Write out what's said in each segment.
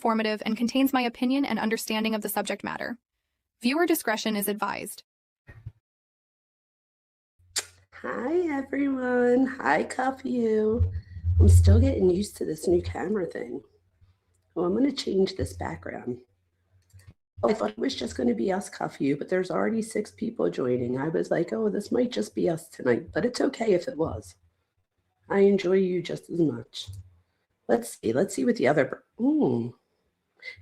informative and contains my opinion and understanding of the subject matter. Viewer discretion is advised. Hi everyone. Hi Cuff-You. I'm still getting used to this new camera thing. Well, I'm going to change this background. Oh, I thought it was just going to be us, Cuff-You, but there's already 6 people joining. I was like, oh, this might just be us tonight, but it's okay if it was. I enjoy you just as much. Let's see what the other... Ooh.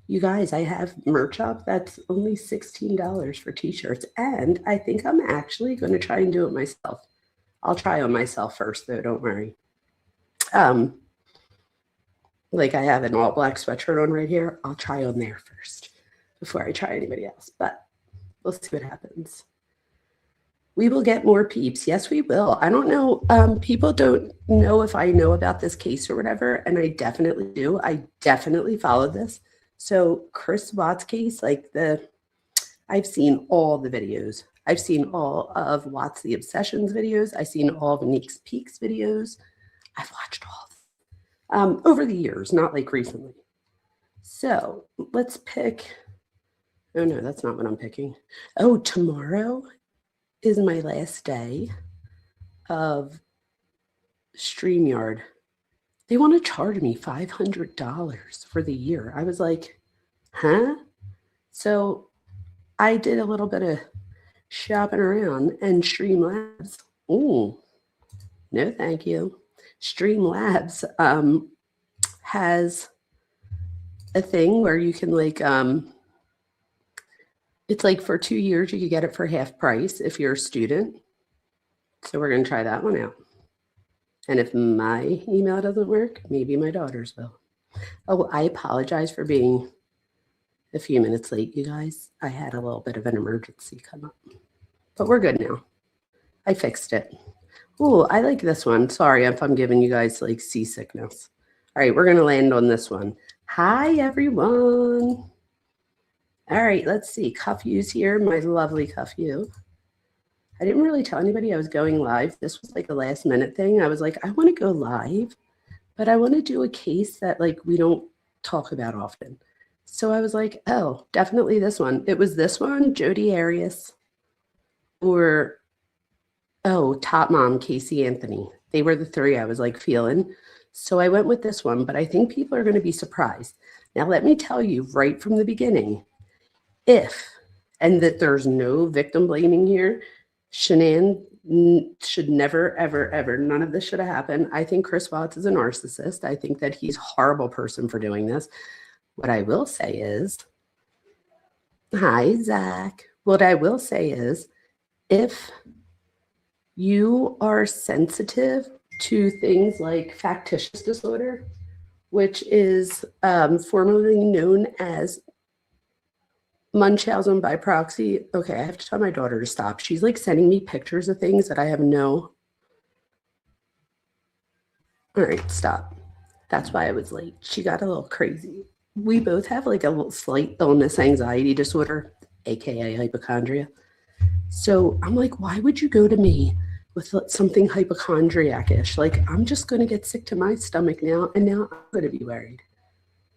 You guys, I have merch up that's only $16 for t-shirts, and I think I'm actually going to try and do it myself. I'll try on myself first, though, don't worry. Like I have an all black sweatshirt on right here. I'll try on there first before I try anybody else, but we'll see what happens. We will get more peeps. Yes, we will. I don't know. People don't know if I know about this case or whatever, and I definitely do. I definitely followed this. So Chris Watts case, I've seen all the videos. I've seen all of Watts the Obsessions videos. I've seen all of Nick's Peaks videos. I've watched all of them over the years, not like recently. So let's pick. Oh, no, that's not what I'm picking. Oh, tomorrow is my last day of StreamYard. They want to charge me $500 for the year. I was like, huh? So I did a little bit of shopping around, and Streamlabs, oh, no thank you. Streamlabs has a thing where you can it's like for 2 years, you could get it for half price if you're a student. So we're going to try that one out. And if my email doesn't work, maybe my daughter's will. Oh, I apologize for being a few minutes late, you guys. I had a little bit of an emergency come up. But we're good now. I fixed it. Oh, I like this one. Sorry if I'm giving you guys like seasickness. All right, we're going to land on this one. Hi, everyone. All right, let's see. Cuff-You's here, my lovely Cuff-You. I didn't really tell anybody I was going live. This was like a last minute thing. I was like, I want to go live, but I want to do a case that like we don't talk about often. So I was like, oh, definitely this one. It was this one, Jodi Arias, or, oh, Top Mom, Casey Anthony. They were the 3 I was like feeling. So I went with this one, but I think people are going to be surprised. Now, let me tell you right from the beginning, and that there's no victim blaming here, Shanann should never, ever, ever, none of this should have happened. I think Chris Watts is a narcissist. I think that he's a horrible person for doing this. What I will say is, hi, Zach. What I will say is, if you are sensitive to things like factitious disorder, which is formerly known as Munchausen by proxy. Okay, I have to tell my daughter to stop. She's like sending me pictures of things that I have no. All right, stop. That's why I was late. She got a little crazy. We both have like a little slight illness anxiety disorder, aka hypochondria. So I'm like, why would you go to me with something hypochondriac-ish? Like, I'm just going to get sick to my stomach now, and now I'm going to be worried.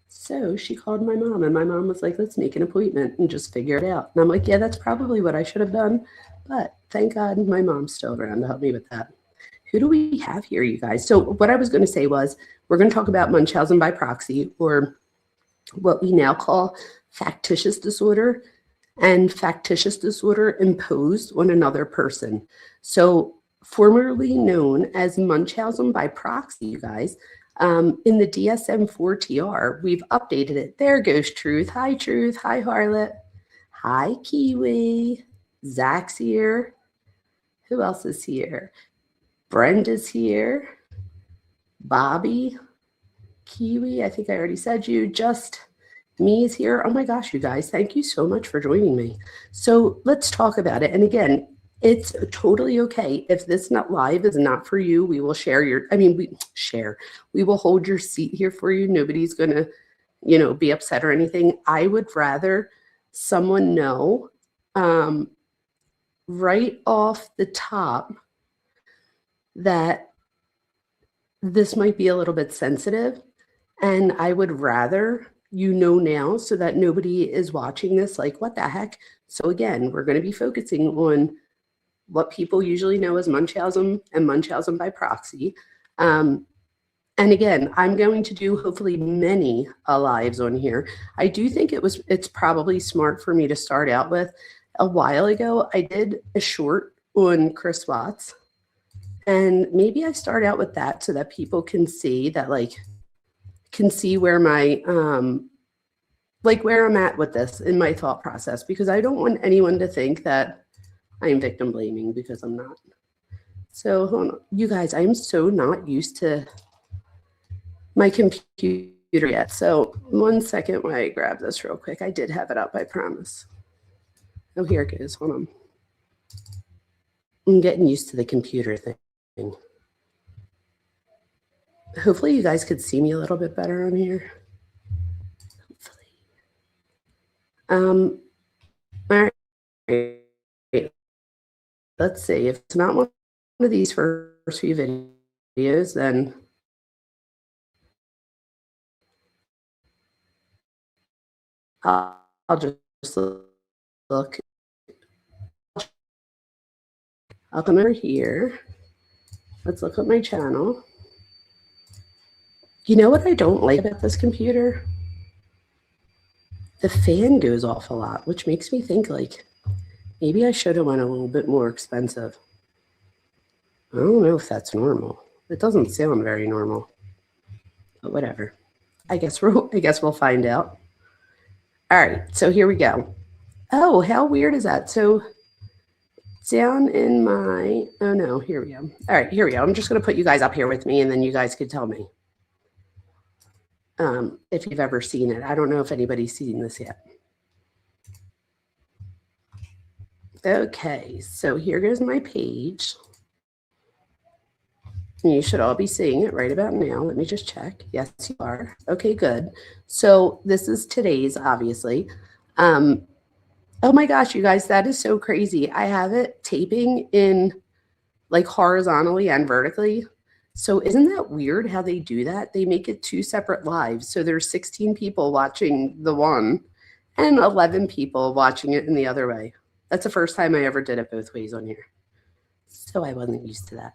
So she called my mom, and my mom was like, let's make an appointment and just figure it out. And I'm like, yeah, that's probably what I should have done. But thank God my mom's still around to help me with that. Who do we have here, you guys? So what I was going to say was, we're going to talk about Munchausen by proxy, or what we now call factitious disorder, and factitious disorder imposed on another person. So formerly known as Munchausen by proxy, you guys, in the DSM-4 TR, we've updated it. There goes Truth. Hi, Truth. Hi, Harlot. Hi, Kiwi. Zach's here. Who else is here? Brenda's here. Bobby. Kiwi, I think I already said you. Just me is here. Oh my gosh, you guys, thank you so much for joining me. So let's talk about it. And again, it's totally okay if this not live is not for you. We will share we will hold your seat here for you. Nobody's gonna, be upset or anything. I would rather someone know right off the top that this might be a little bit sensitive, and I would rather you know now so that nobody is watching this like, what the heck? So again, we're going to be focusing on what people usually know as Munchausen and Munchausen by proxy. And again, I'm going to do hopefully many lives on here. I do think it's probably smart for me to start out with. A while ago, I did a short on Chris Watts. And maybe I start out with that so that people can see that, like, can see where my, where I'm at with this in my thought process, because I don't want anyone to think that I'm victim blaming, because I'm not. So hold on. You guys, I'm so not used to my computer yet. So 1 second while I grab this real quick. I did have it up, I promise. Oh, here it goes. Hold on. I'm getting used to the computer thing. Hopefully you guys could see me a little bit better on here. Hopefully. All right. Let's see. If it's not one of these first few videos, then I'll just look. I'll come over here. Let's look at my channel. You know what I don't like about this computer? The fan goes off a lot, which makes me think like maybe I should have went a little bit more expensive. I don't know if that's normal. It doesn't sound very normal, but whatever. I guess we'll find out. All right, so here we go. Oh, how weird is that? So down in my, oh no, here we go. All right, here we go. I'm just going to put you guys up here with me, and then you guys could tell me if you've ever seen it. I don't know if anybody's seen this yet. Okay, so here goes my page. You should all be seeing it right about now. Let me just check. Yes, you are. Okay, good. So this is today's, obviously. Oh my gosh, you guys, that is so crazy. I have it taping in like horizontally and vertically. So isn't that weird how they do that? They make it 2 separate lives. So there's 16 people watching the one and 11 people watching it in the other way. That's the first time I ever did it both ways on here. So I wasn't used to that.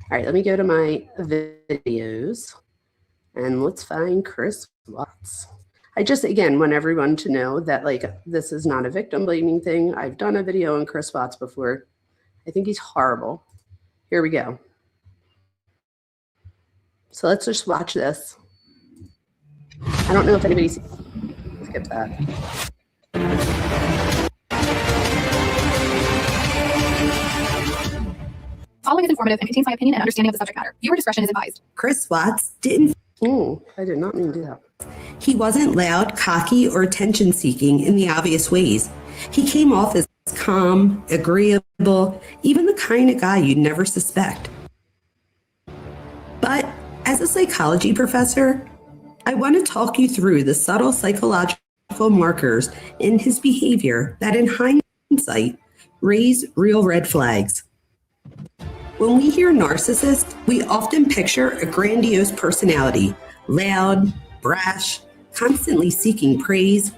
All right, let me go to my videos and let's find Chris Watts. I just, again, want everyone to know that, like, this is not a victim blaming thing. I've done a video on Chris Watts before. I think he's horrible. Here we go. So let's just watch this. I don't know if anybody's, skip that. Following is informative and contains my opinion and understanding of the subject matter. Viewer discretion is advised. Chris Watts didn't. Oh, I did not mean to do that. He wasn't loud, cocky, or attention-seeking in the obvious ways. He came off as calm, agreeable, even the kind of guy you'd never suspect. But as a psychology professor, I want to talk you through the subtle psychological markers in his behavior that in hindsight raise real red flags. When we hear narcissist, we often picture a grandiose personality, loud, brash, constantly seeking praise.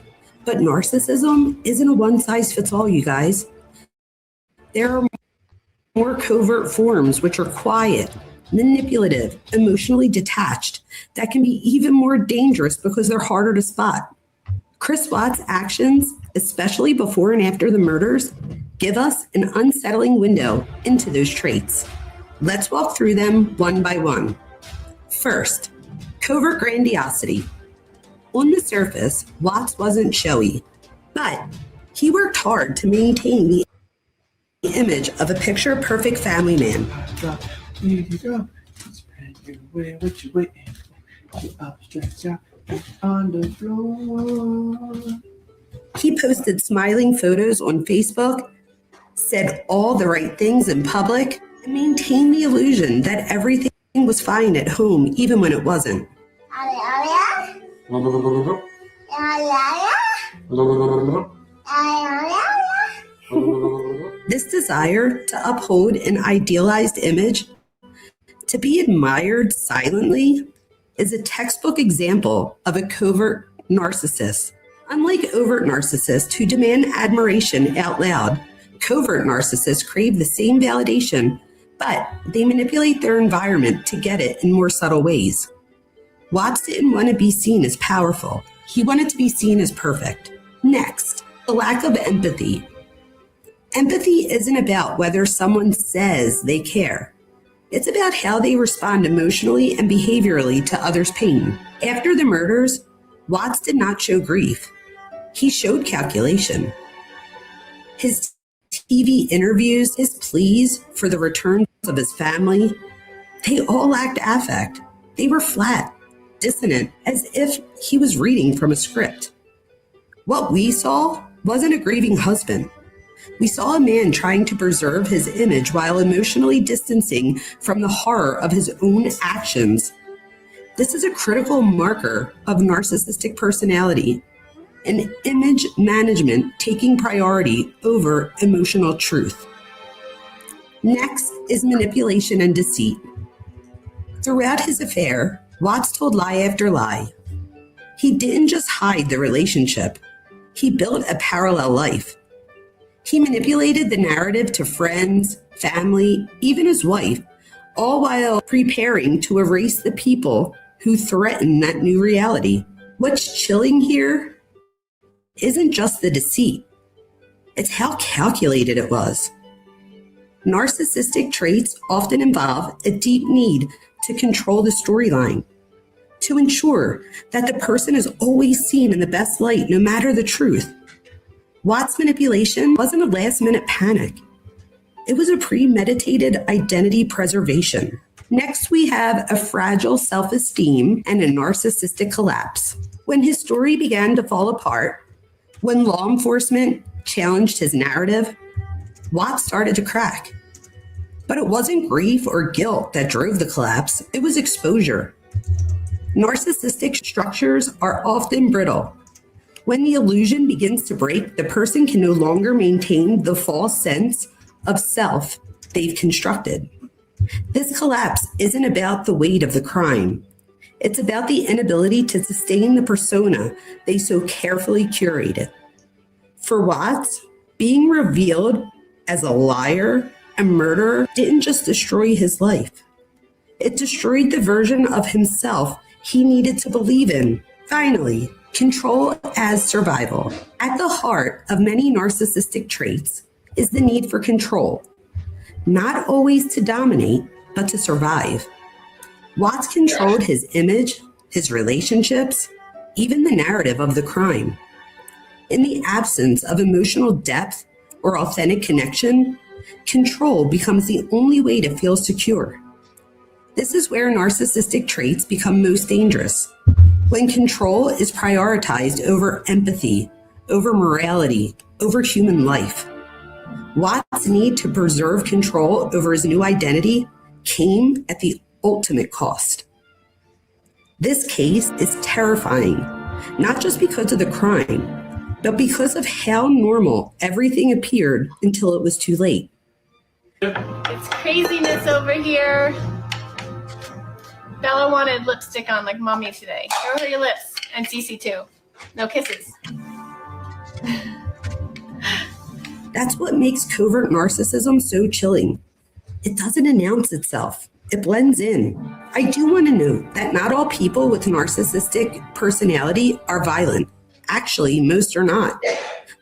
But narcissism isn't a one-size-fits-all, you guys. There are more covert forms which are quiet, manipulative, emotionally detached, that can be even more dangerous because they're harder to spot. Chris Watts' actions, especially before and after the murders, give us an unsettling window into those traits. Let's walk through them one by one. First, covert grandiosity. On the surface, Watts wasn't showy, but he worked hard to maintain the image of a picture-perfect family man. Here you go. Spread your way, what you waiting for? You up, stretch out, on the floor. He posted smiling photos on Facebook, said all the right things in public, and maintained the illusion that everything was fine at home, even when it wasn't. This desire to uphold an idealized image, to be admired silently, is a textbook example of a covert narcissists. Unlike overt narcissists who demand admiration out loud, covert narcissists crave the same validation, but they manipulate their environment to get it in more subtle ways. Watts didn't want to be seen as powerful. He wanted to be seen as perfect. Next, the lack of empathy. Empathy isn't about whether someone says they care. It's about how they respond emotionally and behaviorally to others' pain. After the murders, Watts did not show grief. He showed calculation. His TV interviews, his pleas for the return of his family, they all lacked affect. They were flat, dissonant, as if he was reading from a script. What we saw wasn't a grieving husband. We saw a man trying to preserve his image while emotionally distancing from the horror of his own actions. This is a critical marker of narcissistic personality, and image management taking priority over emotional truth. Next is manipulation and deceit. Throughout his affair, Watts told lie after lie. He didn't just hide the relationship. He built a parallel life. He manipulated the narrative to friends, family, even his wife, all while preparing to erase the people who threatened that new reality. What's chilling here isn't just the deceit. It's how calculated it was. Narcissistic traits often involve a deep need to control the storyline, to ensure that the person is always seen in the best light, no matter the truth. Watts' manipulation wasn't a last-minute panic. It was a premeditated identity preservation. Next, we have a fragile self-esteem and a narcissistic collapse. When his story began to fall apart, when law enforcement challenged his narrative, Watts started to crack. But it wasn't grief or guilt that drove the collapse, it was exposure. Narcissistic structures are often brittle. When the illusion begins to break, the person can no longer maintain the false sense of self they've constructed. This collapse isn't about the weight of the crime. It's about the inability to sustain the persona they so carefully curated. For Watts, being revealed as a liar and murderer didn't just destroy his life. It destroyed the version of himself he needed to believe in. Finally, control as survival. At the heart of many narcissistic traits is the need for control. Not always to dominate, but to survive. Watts controlled his image, his relationships, even the narrative of the crime. In the absence of emotional depth or authentic connection, control becomes the only way to feel secure. This is where narcissistic traits become most dangerous. When control is prioritized over empathy, over morality, over human life. Watts' need to preserve control over his new identity came at the ultimate cost. This case is terrifying, not just because of the crime, but because of how normal everything appeared until it was too late. It's craziness over here. Bella wanted lipstick on like mommy today. Show her your lips. And Cece too. No kisses. That's what makes covert narcissism so chilling. It doesn't announce itself. It blends in. I do want to note that not all people with narcissistic personality are violent. Actually, most are not.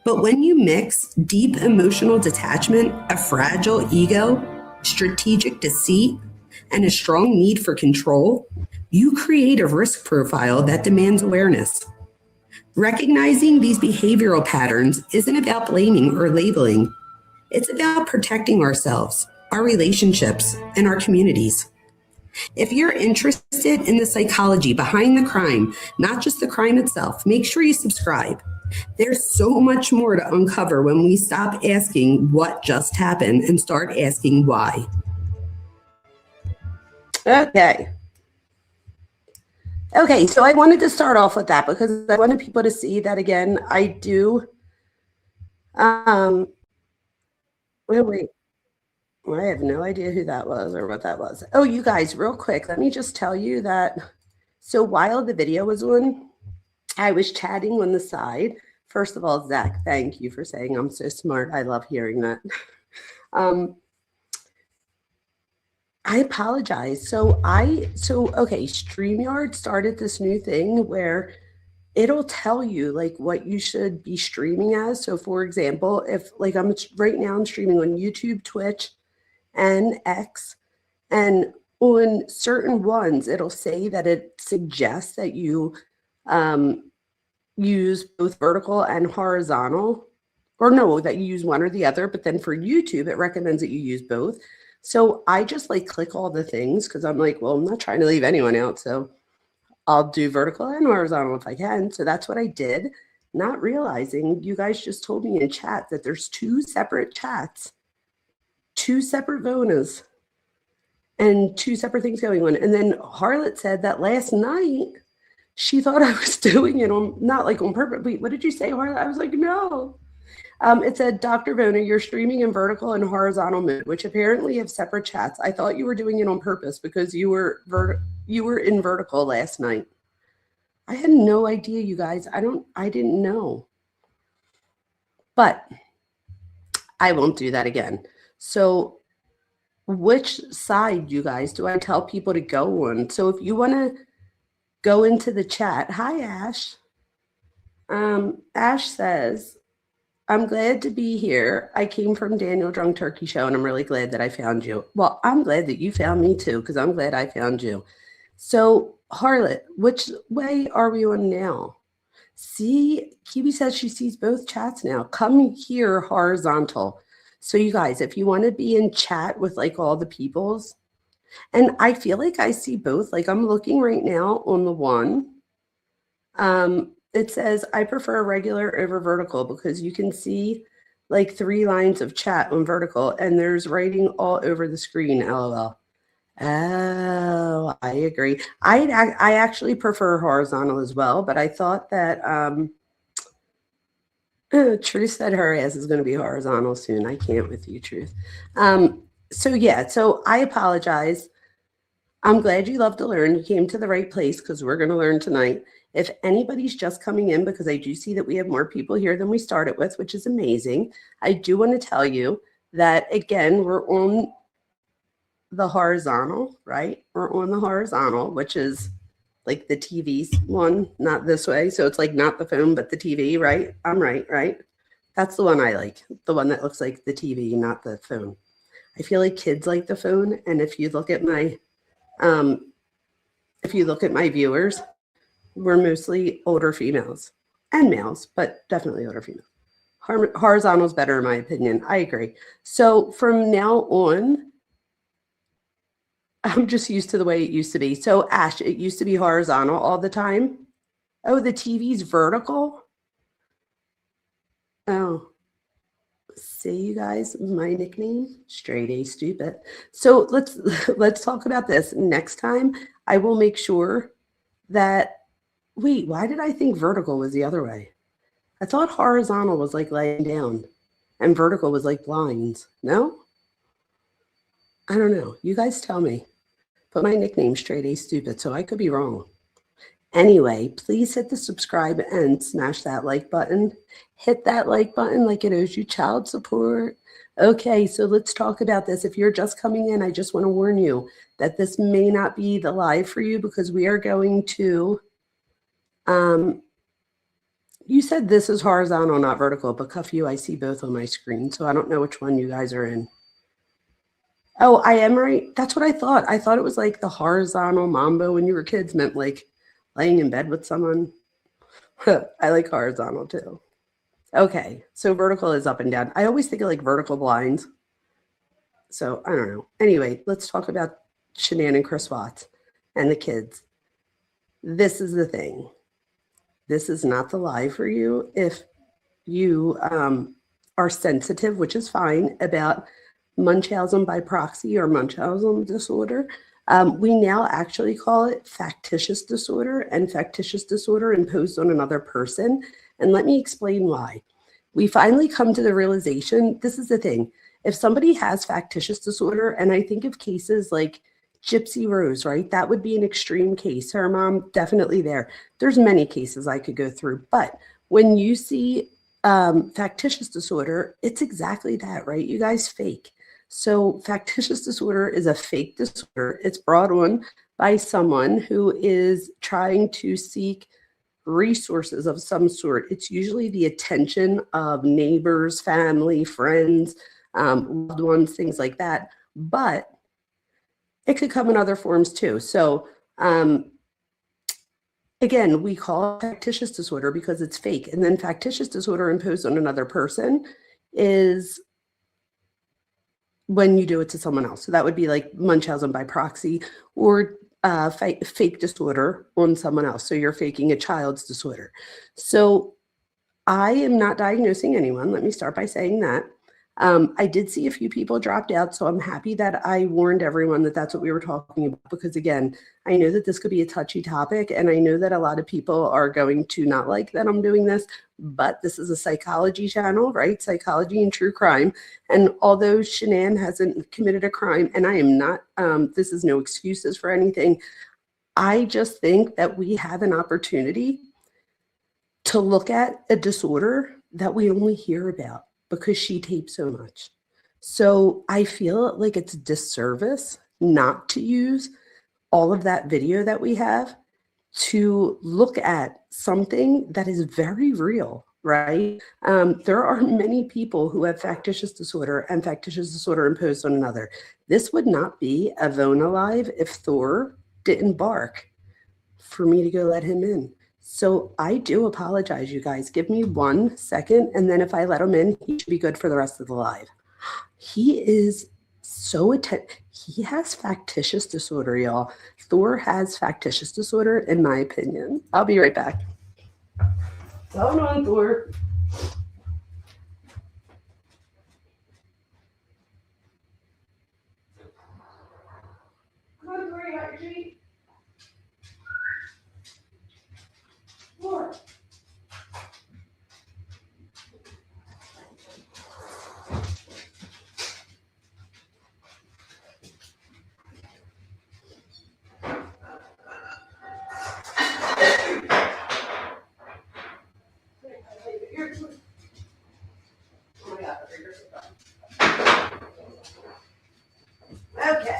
But when you mix deep emotional detachment, a fragile ego, strategic deceit, and a strong need for control, you create a risk profile that demands awareness. Recognizing these behavioral patterns isn't about blaming or labeling. It's about protecting ourselves, our relationships, and our communities. If you're interested in the psychology behind the crime, not just the crime itself, make sure you subscribe. There's so much more to uncover when we stop asking what just happened and start asking why. Okay, so I wanted to start off with that because I wanted people to see that again. I do. Wait. I have no idea who that was or what that was. Oh, you guys, real quick, let me just tell you that. So while the video was on, I was chatting on the side. First of all, Zach, thank you for saying I'm so smart. I love hearing that. I apologize. So okay, StreamYard started this new thing where it'll tell you like what you should be streaming as. So for example, if like right now I'm streaming on YouTube, Twitch, and X, and on certain ones, it'll say that it suggests that you use both vertical and horizontal, or no, that you use one or the other. But then for YouTube, it recommends that you use both. So I just like click all the things because I'm like, well, I'm not trying to leave anyone out. So I'll do vertical and horizontal if I can. So that's what I did, not realizing you guys just told me in chat that there's 2 separate chats, 2 separate Vonas, and 2 separate things going on. And then Harlot said that last night she thought I was doing it on, not like on purpose. Wait, what did you say, Harlot? I was like, no. It said, Dr. Vona, you're streaming in vertical and horizontal mode, which apparently have separate chats. I thought you were doing it on purpose because you were in vertical last night. I had no idea, you guys. I didn't know. But I won't do that again. So which side, you guys, do I tell people to go on? So if you want to go into the chat, hi, Ash. Ash says, I'm glad to be here. I came from Daniel Drunk Turkey Show, and I'm really glad that I found you. Well, I'm glad that you found me too, because I'm glad I found you. So, Harlot, which way are we on now? See, Kiwi says she sees both chats now. Come here horizontal. So, you guys, if you want to be in chat with like all the peoples, and I feel like I see both. Like I'm looking right now on the one. It says, I prefer regular over vertical because you can see like 3 lines of chat on vertical and there's writing all over the screen, LOL. Oh, I agree. I actually prefer horizontal as well, but I thought that Truth said her ass is going to be horizontal soon. I can't with you, Truth. So yeah, so I apologize. I'm glad you love to learn. You came to the right place because we're going to learn tonight. If anybody's just coming in, because I do see that we have more people here than we started with, which is amazing, I do want to tell you that, again, we're on the horizontal, right? We're on the horizontal, which is like the TV one, not this way. So it's like not the phone, but the TV, right? I'm right, right? That's the one I like, the one that looks like the TV, not the phone. I feel like kids like the phone. And if you look at my viewers, we're mostly older females and males, but definitely older females. Horizontal is better in my opinion. I agree. So from now on, I'm just used to the way it used to be. So Ash, it used to be horizontal all the time. Oh, the TV's vertical. Oh, see you guys, my nickname, Straight A Stupid. So let's talk about this. Next time, I will make sure that, wait, why did I think vertical was the other way? I thought horizontal was like laying down and vertical was like blinds. No? I don't know. You guys tell me. But my nickname, Straight A Stupid, so I could be wrong. Anyway, please hit the subscribe and smash that like button. Hit that like button like it owes you child support. Okay, so let's talk about this. If you're just coming in, I just want to warn you that this may not be the live for you because we are going to, you said this is horizontal, not vertical, but cuff you, I see both on my screen, so I don't know which one you guys are in. Oh, I am right. That's what I thought. I thought it was like the horizontal mambo when you were kids meant like laying in bed with someone. I like horizontal too. Okay, so vertical is up and down. I always think of like vertical blinds. So I don't know. Anyway, let's talk about Shanann and Chris Watts and the kids. This is the thing. This is not the live for you. If you are sensitive, which is fine, about Munchausen by proxy or Munchausen disorder, we now actually call it factitious disorder and factitious disorder imposed on another person. And let me explain why. We finally come to the realization, this is the thing, if somebody has factitious disorder, and I think of cases like Gypsy Rose, right? That would be an extreme case. Her mom, definitely there. There's many cases I could go through. But when you see factitious disorder, it's exactly that, right? You guys fake. So factitious disorder is a fake disorder. It's brought on by someone who is trying to seek resources of some sort. It's usually the attention of neighbors, family, friends, loved ones, things like that. But it could come in other forms too. So again, we call it factitious disorder because it's fake. And then factitious disorder imposed on another person is when you do it to someone else. So that would be like Munchausen by proxy or fake disorder on someone else. So you're faking a child's disorder. So I am not diagnosing anyone. Let me start by saying that. I did see a few people dropped out, so I'm happy that I warned everyone that that's what we were talking about, because again, I know that this could be a touchy topic, and I know that a lot of people are going to not like that I'm doing this, but this is a psychology channel, right? Psychology and true crime. And although Shanann hasn't committed a crime, and I am not, this is no excuses for anything, I just think that we have an opportunity to look at a disorder that we only hear about because she tapes so much. So I feel like it's a disservice not to use all of that video that we have to look at something that is very real, right? There are many people who have factitious disorder and factitious disorder imposed on another. This would not be a Vona live if Thor didn't bark for me to go let him in. So I do apologize, you guys. Give me 1 second, and then if I let him in, he should be good for the rest of the live. He is so he has factitious disorder, y'all. Thor has factitious disorder, in my opinion. I'll be right back. Hold on, Thor. Come on, Thor, you got your treat? Thor. Okay.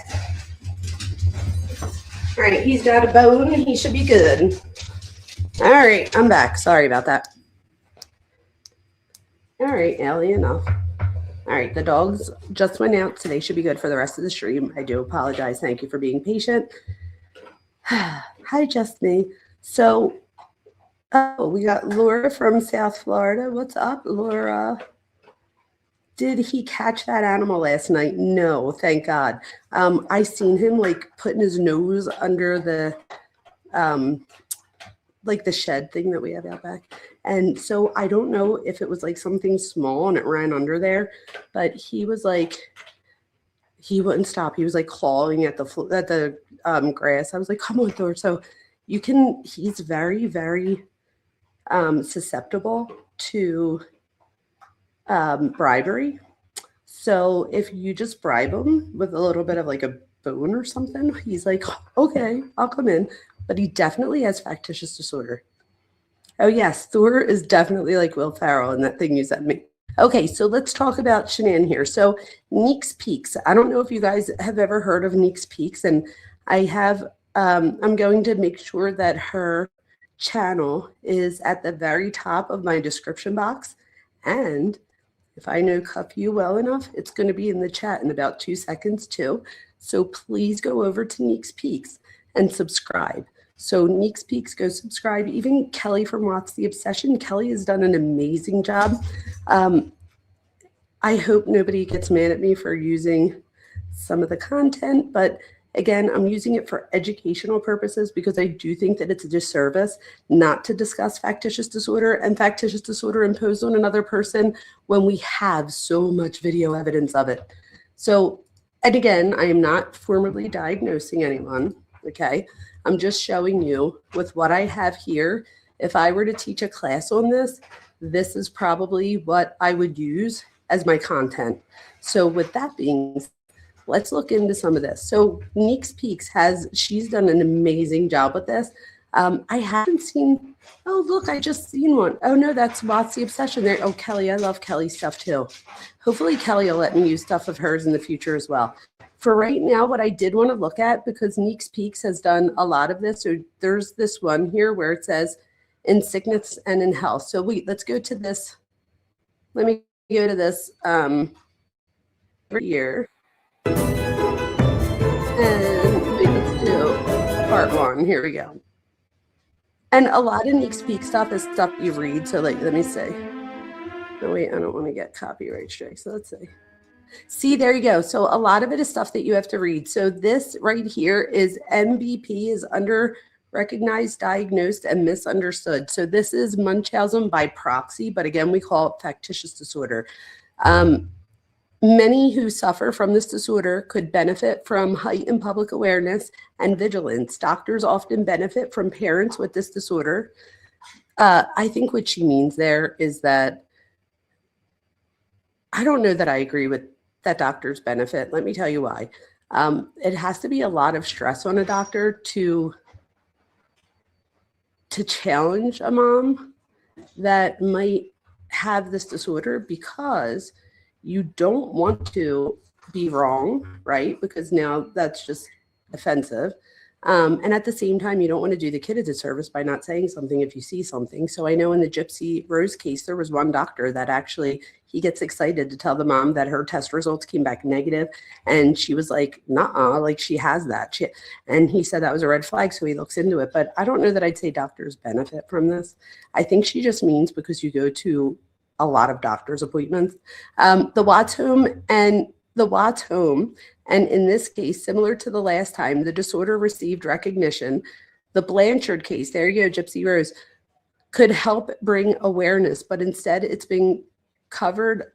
All right, he's got a bone. He should be good. All right, I'm back. Sorry about that. All right, Ellie, enough. All right, the dogs just went out, so they should be good for the rest of the stream. I do apologize. Thank you for being patient. Hi, just me. So, we got Laura from South Florida. What's up, Laura? Did he catch that animal last night? No, thank God. I seen him like putting his nose under the like the shed thing that we have out back. And so I don't know if it was like something small and it ran under there, but he was like, he wouldn't stop. He was like clawing at the grass. I was like, come on, Thor. So you can, he's very, very susceptible to bribery. So if you just bribe him with a little bit of like a bone or something, he's like, okay, I'll come in. But he definitely has factitious disorder. Oh yes, Thor is definitely like Will Ferrell in that thing you sent me. Okay, so let's talk about Shanann here. So Neek's Peaks. I don't know if you guys have ever heard of Neek's Peaks, and I have. I'm going to make sure that her channel is at the very top of my description box, and if I know Cuff you well enough, it's going to be in the chat in about 2 seconds too. So please go over to Neek's Peaks and subscribe. So Neek's Peaks, go subscribe. Even Kelly from What's the Obsession. Kelly has done an amazing job. I hope nobody gets mad at me for using some of the content, but again, I'm using it for educational purposes because I do think that it's a disservice not to discuss factitious disorder and factitious disorder imposed on another person when we have so much video evidence of it. So, and again, I am not formally diagnosing anyone, okay? I'm just showing you with what I have here. If I were to teach a class on this, this is probably what I would use as my content. So with that being said, let's look into some of this. So Neeks Peaks she's done an amazing job with this. I haven't seen, oh, look, I just seen one. Oh, no, that's What's the Obsession there. Oh, Kelly, I love Kelly's stuff too. Hopefully Kelly will let me use stuff of hers in the future as well. For right now, what I did want to look at, because Neeks Peaks has done a lot of this, so there's this one here where it says in sickness and in health. So let's go to this. Let me go to this right here. And let's do part 1. Here we go. And a lot of Neeks Peak stuff is stuff you read. So like, let me see. Oh wait, I don't want to get copyright strike. So let's see. See, there you go. So a lot of it is stuff that you have to read. So this right here is MBP, is under recognized, diagnosed, and misunderstood. So this is Munchausen by proxy, but again, we call it factitious disorder. Many who suffer from this disorder could benefit from heightened public awareness and vigilance. Doctors often benefit from parents with this disorder. I think what she means there is that I don't know that I agree with that doctors benefit. Let me tell you why. It has to be a lot of stress on a doctor to challenge a mom that might have this disorder, because you don't want to be wrong, right? Because now that's just offensive. And at the same time, you don't want to do the kid a disservice by not saying something if you see something. So I know in the Gypsy Rose case, there was one doctor that actually, he gets excited to tell the mom that her test results came back negative. And she was like, nuh-uh, like she has that. And he said that was a red flag. So he looks into it. But I don't know that I'd say doctors benefit from this. I think she just means because you go to a lot of doctor's appointments. The Watts home, and in this case, similar to the last time, the disorder received recognition. The Blanchard case, there you go, Gypsy Rose, could help bring awareness, but instead it's being covered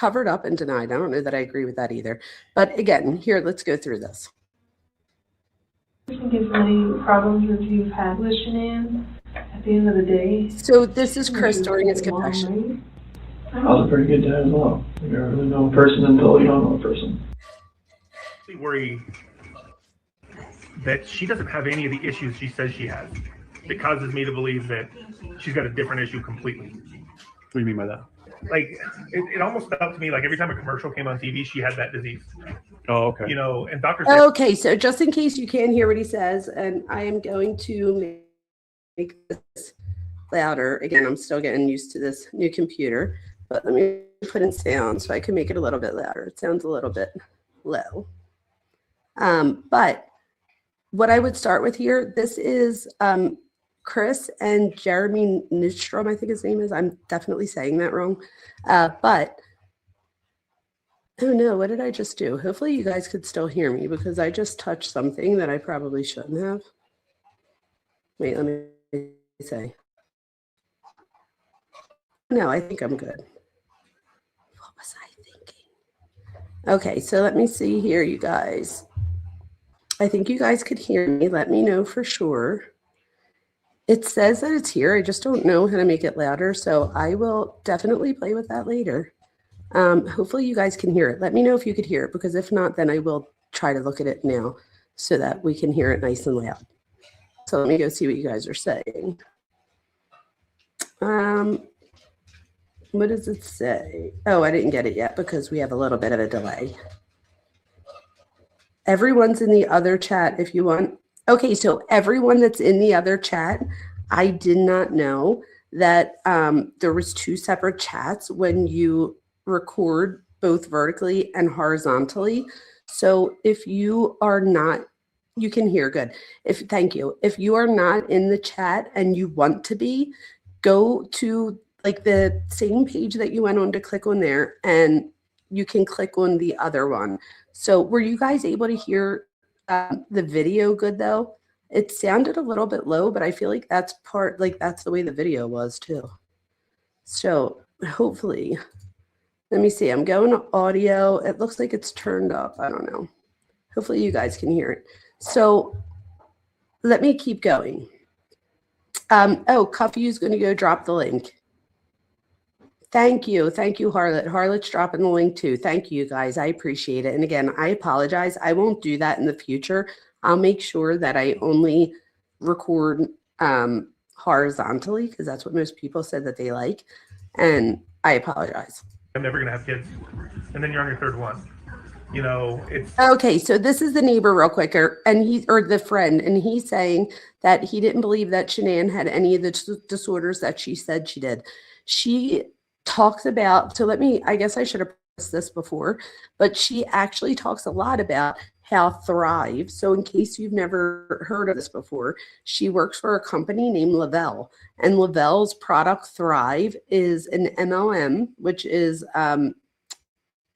up and denied. I don't know that I agree with that either. But again, here, let's go through this. I think as many problems as you've had with Shanann at the end of the day. So this is Chris during his confession. I was a pretty good dad as well. You never really know a person until you don't know a person. I worry that she doesn't have any of the issues she says she has. It causes me to believe that she's got a different issue completely. What do you mean by that? Like, it almost felt to me like every time a commercial came on TV, she had that disease. Oh, okay. You know, and doctors. Okay, so just in case you can't hear what he says, and I am going to make this louder. Again, I'm still getting used to this new computer, but let me put in sound so I can make it a little bit louder. It sounds a little bit low. But what I would start with here, this is Chris and Jeremy Nystrom, I think his name is. I'm definitely saying that wrong. But, oh no, what did I just do? Hopefully you guys could still hear me, because I just touched something that I probably shouldn't have. Wait, let me say. No, I think I'm good. What was I thinking? Okay, so let me see here, you guys. I think you guys could hear me. Let me know for sure. It says that it's here. I just don't know how to make it louder, so I will definitely play with that later. Hopefully you guys can hear it. Let me know if you could hear it, because if not, then I will try to look at it now so that we can hear it nice and loud. So let me go see what you guys are saying. What does it say? Oh, I didn't get it yet because we have a little bit of a delay. Everyone's in the other chat if you want. Okay, so everyone that's in the other chat, I did not know that there was 2 separate chats when you record both vertically and horizontally. So if you are not, you can hear good. Thank you. If you are not in the chat and you want to be, go to like the same page that you went on to click on there, and you can click on the other one. So were you guys able to hear the video good though? It sounded a little bit low, but I feel like that's that's the way the video was too. So hopefully, let me see, I'm going to audio. It looks like it's turned up. I don't know. Hopefully you guys can hear it. So let me keep going. Oh, Cuffy's going to go drop the link. Thank you. Thank you, Harlot. Harlot's dropping the link too. Thank you, guys. I appreciate it. And again, I apologize. I won't do that in the future. I'll make sure that I only record horizontally because that's what most people said that they like. And I apologize. I'm never gonna have kids, and then you're on your third one. You know, it's Okay, so this is the neighbor real quick, or the friend, and he's saying that he didn't believe that Shanann had any of the disorders that she said she did. She talks about, so I guess I should have pressed this before, but she actually talks a lot about how Thrive. So in case you've never heard of this before, she works for a company named Lavelle, and Lavelle's product Thrive is an MLM, which is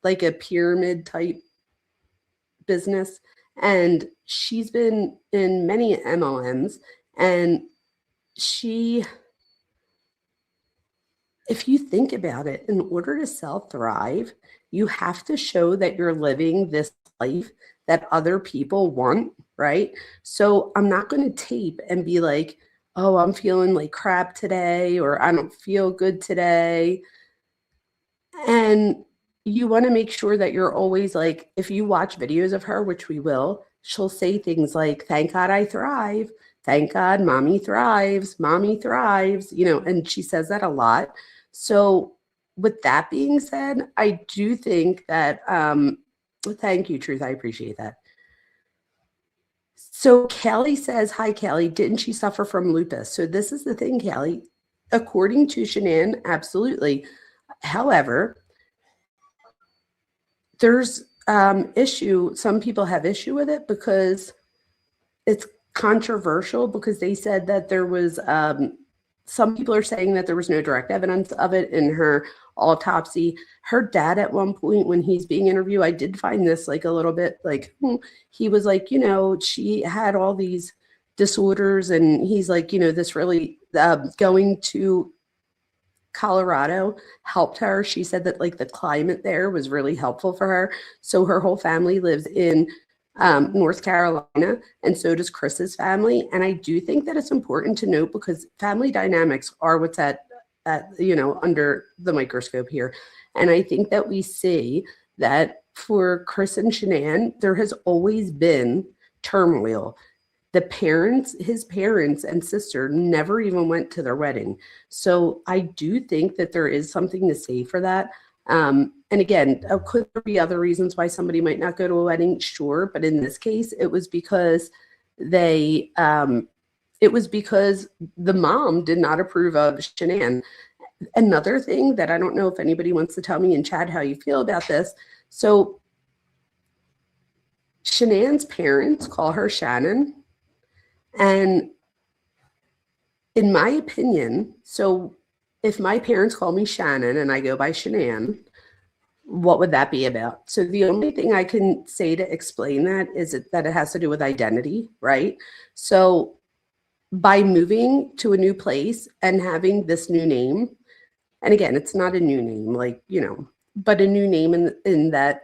like a pyramid type business. And she's been in many MLMs, and if you think about it, in order to sell Thrive, you have to show that you're living this life that other people want, right? So I'm not going to tape and be like, oh, I'm feeling like crap today, or I don't feel good today. And you want to make sure that you're always like, if you watch videos of her, which we will, she'll say things like, thank God I thrive. Thank God mommy thrives, you know, and she says that a lot. So with that being said, I do think that, thank you, Truth. I appreciate that. So Kelly says, hi, Kelly, didn't she suffer from lupus? So this is the thing, Kelly, according to Shanann, absolutely. However, there's some people have issue with it because it's controversial, because they said that there was, some people are saying that there was no direct evidence of it in her autopsy. Her dad at one point when he's being interviewed, I did find this like a little bit like, he was like, you know, she had all these disorders, and he's like, you know, this really going to Colorado helped her. She said that like the climate there was really helpful for her. So her whole family lives in North Carolina, and so does Chris's family. And I do think that it's important to note, because family dynamics are what's at you know, under the microscope here. And I think that we see that for Chris and Shanann, there has always been turmoil. His parents and sister never even went to their wedding. So I do think that there is something to say for that. And again, could there be other reasons why somebody might not go to a wedding? Sure. But in this case, it was because the mom did not approve of Shanann. Another thing that I don't know if anybody wants to tell me in chat how you feel about this. So Shanann's parents call her Shannon. And in my opinion, so if my parents call me Shannon and I go by Shanann, what would that be about? So the only thing I can say to explain that is that it has to do with identity, right? So by moving to a new place and having this new name, and again, it's not a new name, like, you know, but a new name in that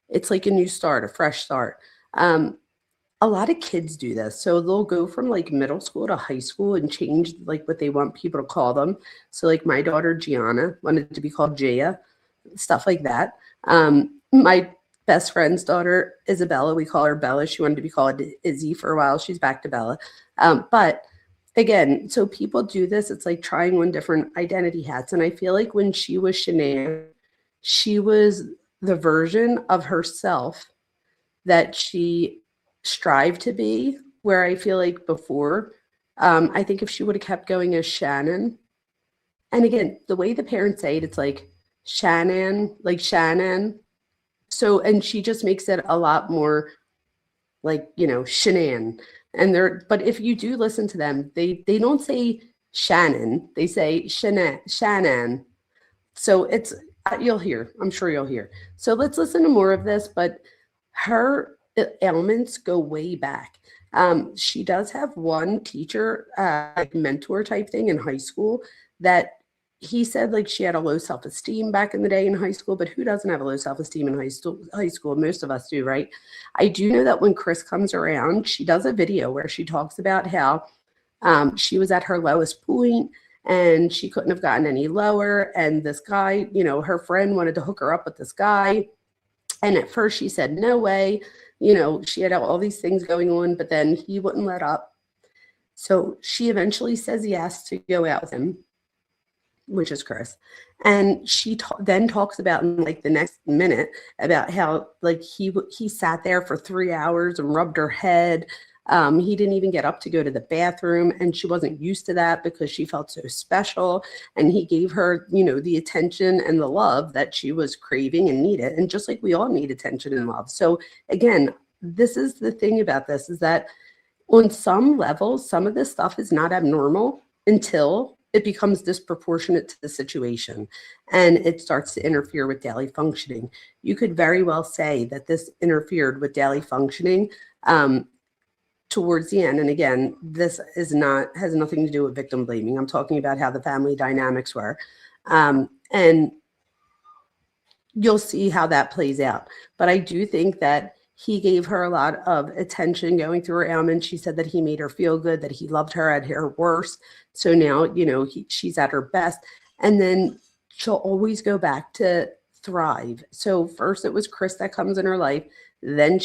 it's like a new start, a fresh start. A lot of kids do this. So they'll go from like middle school to high school and change like what they want people to call them. So like my daughter Gianna wanted to be called Jaya, stuff like that. My best friend's daughter Isabella, we call her Bella. She wanted to be called Izzy for a while. She's back to Bella. But again, so people do this. It's like trying on different identity hats. And I feel like when she was Shanann, she was the version of herself that she strived to be, where I feel like before, I think if she would have kept going as Shannon, and again, the way the parents say it, it's like Shannon, like Shannon. So, and she just makes it a lot more like, you know, Shanann. And but if you do listen to them, they don't say Shannon, they say Shannon. So it's, you'll hear, I'm sure you'll hear. So let's listen to more of this, but her ailments go way back. She does have one teacher, like mentor type thing in high school, that he said like she had a low self-esteem back in the day in high school, but who doesn't have a low self-esteem in high school? Most of us do, right? I do know that when Chris comes around, she does a video where she talks about how she was at her lowest point and she couldn't have gotten any lower. And this guy, you know, her friend wanted to hook her up with this guy. And at first she said, no way. You know, she had all these things going on, but then he wouldn't let up. So she eventually says yes to go out with him, which is Chris. And she then talks about in like the next minute about how like he sat there for 3 hours and rubbed her head. He didn't even get up to go to the bathroom, and she wasn't used to that because she felt so special. And he gave her, you know, the attention and the love that she was craving and needed. And just like we all need attention and love. So again, this is the thing about this, is that on some levels, some of this stuff is not abnormal until it becomes disproportionate to the situation and it starts to interfere with daily functioning. You could very well say that this interfered with daily functioning towards the end. And again, this has nothing to do with victim blaming. I'm talking about how the family dynamics were. And you'll see how that plays out. But I do think that he gave her a lot of attention going through her ailment. She said that he made her feel good, that he loved her at her worst. So now, you know, she's at her best. And then she'll always go back to thrive. So first it was Chris that comes in her life. Then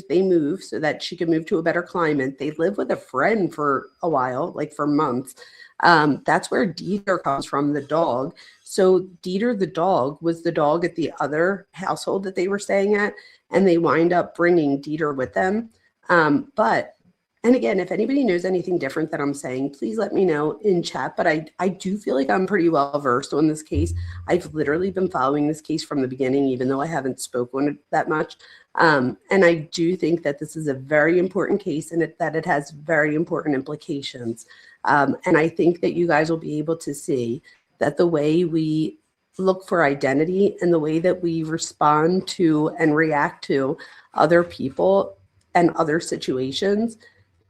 they move so that she could move to a better climate. They live with a friend for a while, like for months. That's where Dieter comes from, the dog. So Dieter, the dog, was the dog at the other household that they were staying at. And they wind up bringing Dieter with them. And again, if anybody knows anything different that I'm saying, please let me know in chat. But I do feel like I'm pretty well versed on this case. I've literally been following this case from the beginning, even though I haven't spoken on it that much. And I do think that this is a very important case and that it has very important implications. And I think that you guys will be able to see that the way we look for identity and the way that we respond to and react to other people and other situations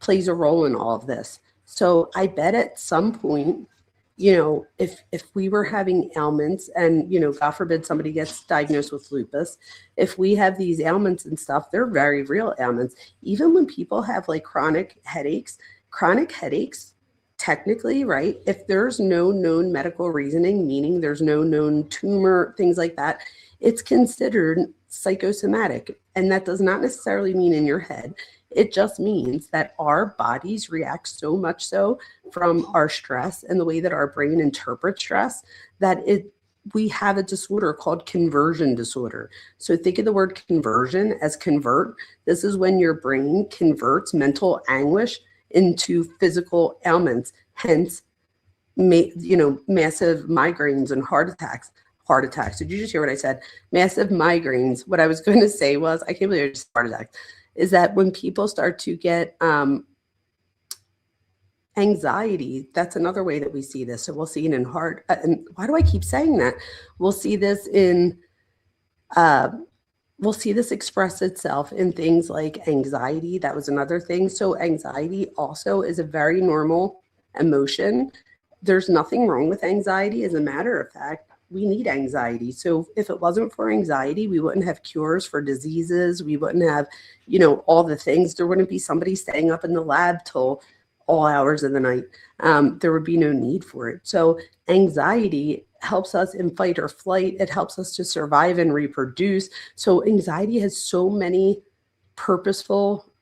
plays a role in all of this. So I bet at some point, you know, if we were having ailments and, you know, God forbid somebody gets diagnosed with lupus, if we have these ailments and stuff, they're very real ailments. Even when people have like chronic headaches, technically, right, if there's no known medical reasoning, meaning there's no known tumor, things like that, it's considered psychosomatic. And that does not necessarily mean in your head. It just means that our bodies react so much so from our stress and the way that our brain interprets stress that we have a disorder called conversion disorder. So think of the word conversion as convert. This is when your brain converts mental anguish into physical ailments, hence, massive migraines and heart attacks. Did you just hear what I said? Massive migraines. What I was going to say was, I can't believe I just heart attacks, is that when people start to get anxiety, that's another way that we see this. So we'll see it in heart. And why do I keep saying that? We'll see this we'll see this express itself in things like anxiety. That was another thing. So anxiety also is a very normal emotion. There's nothing wrong with anxiety. As a matter of fact, we need anxiety. So if it wasn't for anxiety, we wouldn't have cures for diseases. We wouldn't have, all the things. There wouldn't be somebody staying up in the lab till all hours of the night. There would be no need for it. So anxiety helps us in fight or flight. It helps us to survive and reproduce. So anxiety has so many purposeful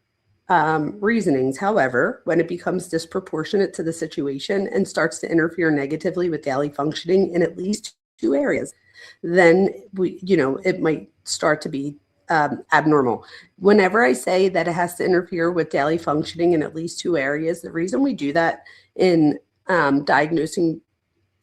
reasonings. However, when it becomes disproportionate to the situation and starts to interfere negatively with daily functioning in at least 2 areas, then it might start to be abnormal. Whenever I say that it has to interfere with daily functioning in at least 2 areas, the reason we do that in diagnosing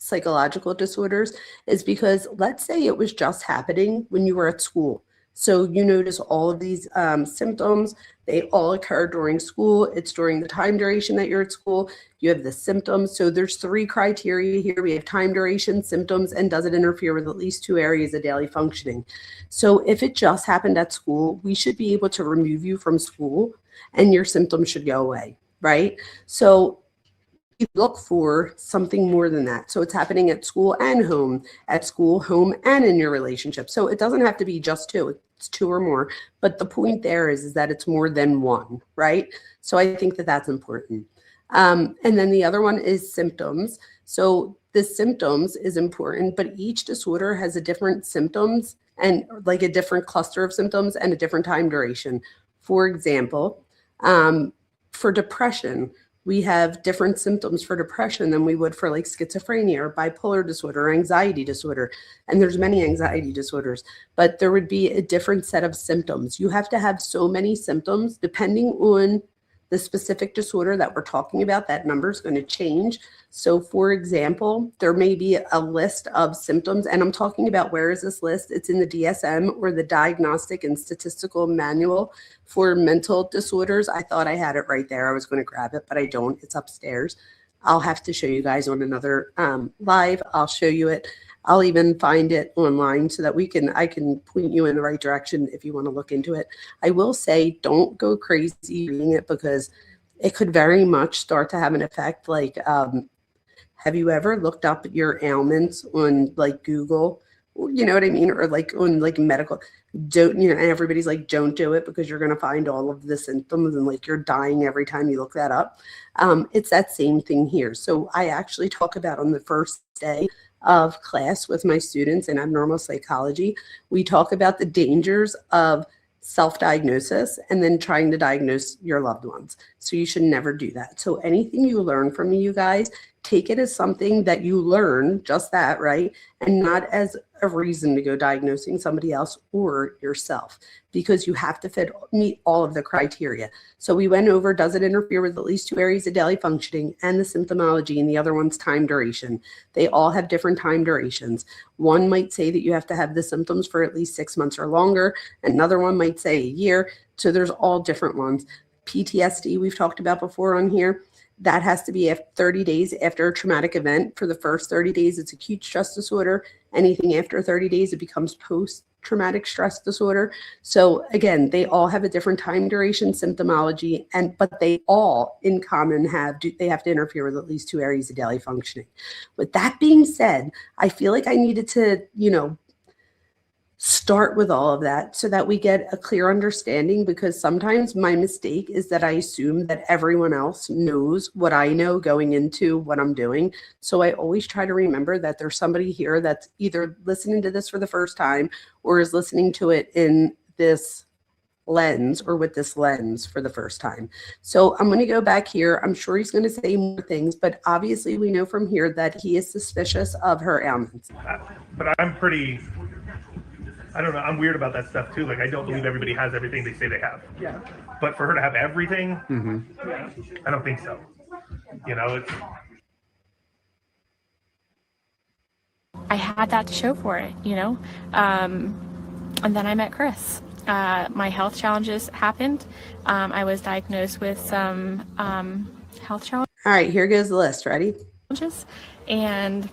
psychological disorders is because let's say it was just happening when you were at school. So you notice all of these symptoms, they all occur during school. It's during the time duration that you're at school. You have the symptoms. So there's 3 criteria here. We have time duration, symptoms, and does it interfere with at least 2 areas of daily functioning. So if it just happened at school, we should be able to remove you from school and your symptoms should go away, right? So you look for something more than that. So it's happening at school and home, home, and in your relationship. So it doesn't have to be just 2. It's 2 or more. But the point there is that it's more than 1, right? So I think that that's important. And then the other one is symptoms. So the symptoms is important, but each disorder has a different symptoms and like a different cluster of symptoms and a different time duration. For example, for depression, we have different symptoms for depression than we would for like schizophrenia or bipolar disorder or anxiety disorder. And there's many anxiety disorders, but there would be a different set of symptoms. You have to have so many symptoms depending on the specific disorder that we're talking about. That number is going to change. So for example, there may be a list of symptoms, and I'm talking about where is this list? It's in the DSM, or the Diagnostic and Statistical Manual for Mental Disorders. I thought I had it right there. I was going to grab it, but I don't. It's upstairs. I'll have to show you guys on another live. I'll show you it. I'll even find it online so that I can point you in the right direction if you want to look into it. I will say, don't go crazy reading it, because it could very much start to have an effect. Like, have you ever looked up your ailments on like Google? You know what I mean? Or like on like medical, and everybody's like, don't do it because you're going to find all of the symptoms and like you're dying every time you look that up. It's that same thing here. So I actually talk about on the first day of class with my students in abnormal psychology, we talk about the dangers of self-diagnosis and then trying to diagnose your loved ones. So you should never do that. So anything you learn from me, you guys, take it as something that you learn, just that, right? And not as a reason to go diagnosing somebody else or yourself, because you have to meet all of the criteria. So we went over, does it interfere with at least 2 areas of daily functioning and the symptomology, and the other one's time duration. They all have different time durations. One might say that you have to have the symptoms for at least 6 months or longer. Another one might say a year. So there's all different ones. PTSD, we've talked about before on here. That has to be 30 days after a traumatic event. For the first 30 days, it's acute stress disorder. Anything after 30 days, it becomes post-traumatic stress disorder. So again, they all have a different time duration, symptomology, but they all in common they have to interfere with at least 2 areas of daily functioning. With that being said, I feel like I needed to, start with all of that so that we get a clear understanding, because sometimes my mistake is that I assume that everyone else knows what I know going into what I'm doing. So I always try to remember that there's somebody here that's either listening to this for the first time or is listening to it in this lens or with this lens for the first time. So I'm going to go back here. I'm sure he's going to say more things, but obviously we know from here that he is suspicious of her ailments. But I don't know. I'm weird about that stuff too. Like, I don't believe everybody has everything they say they have. Yeah. But for her to have everything, I don't think so. I had that to show for it, and then I met Chris. My health challenges happened. I was diagnosed with some health challenges. All right, here goes the list. Ready? And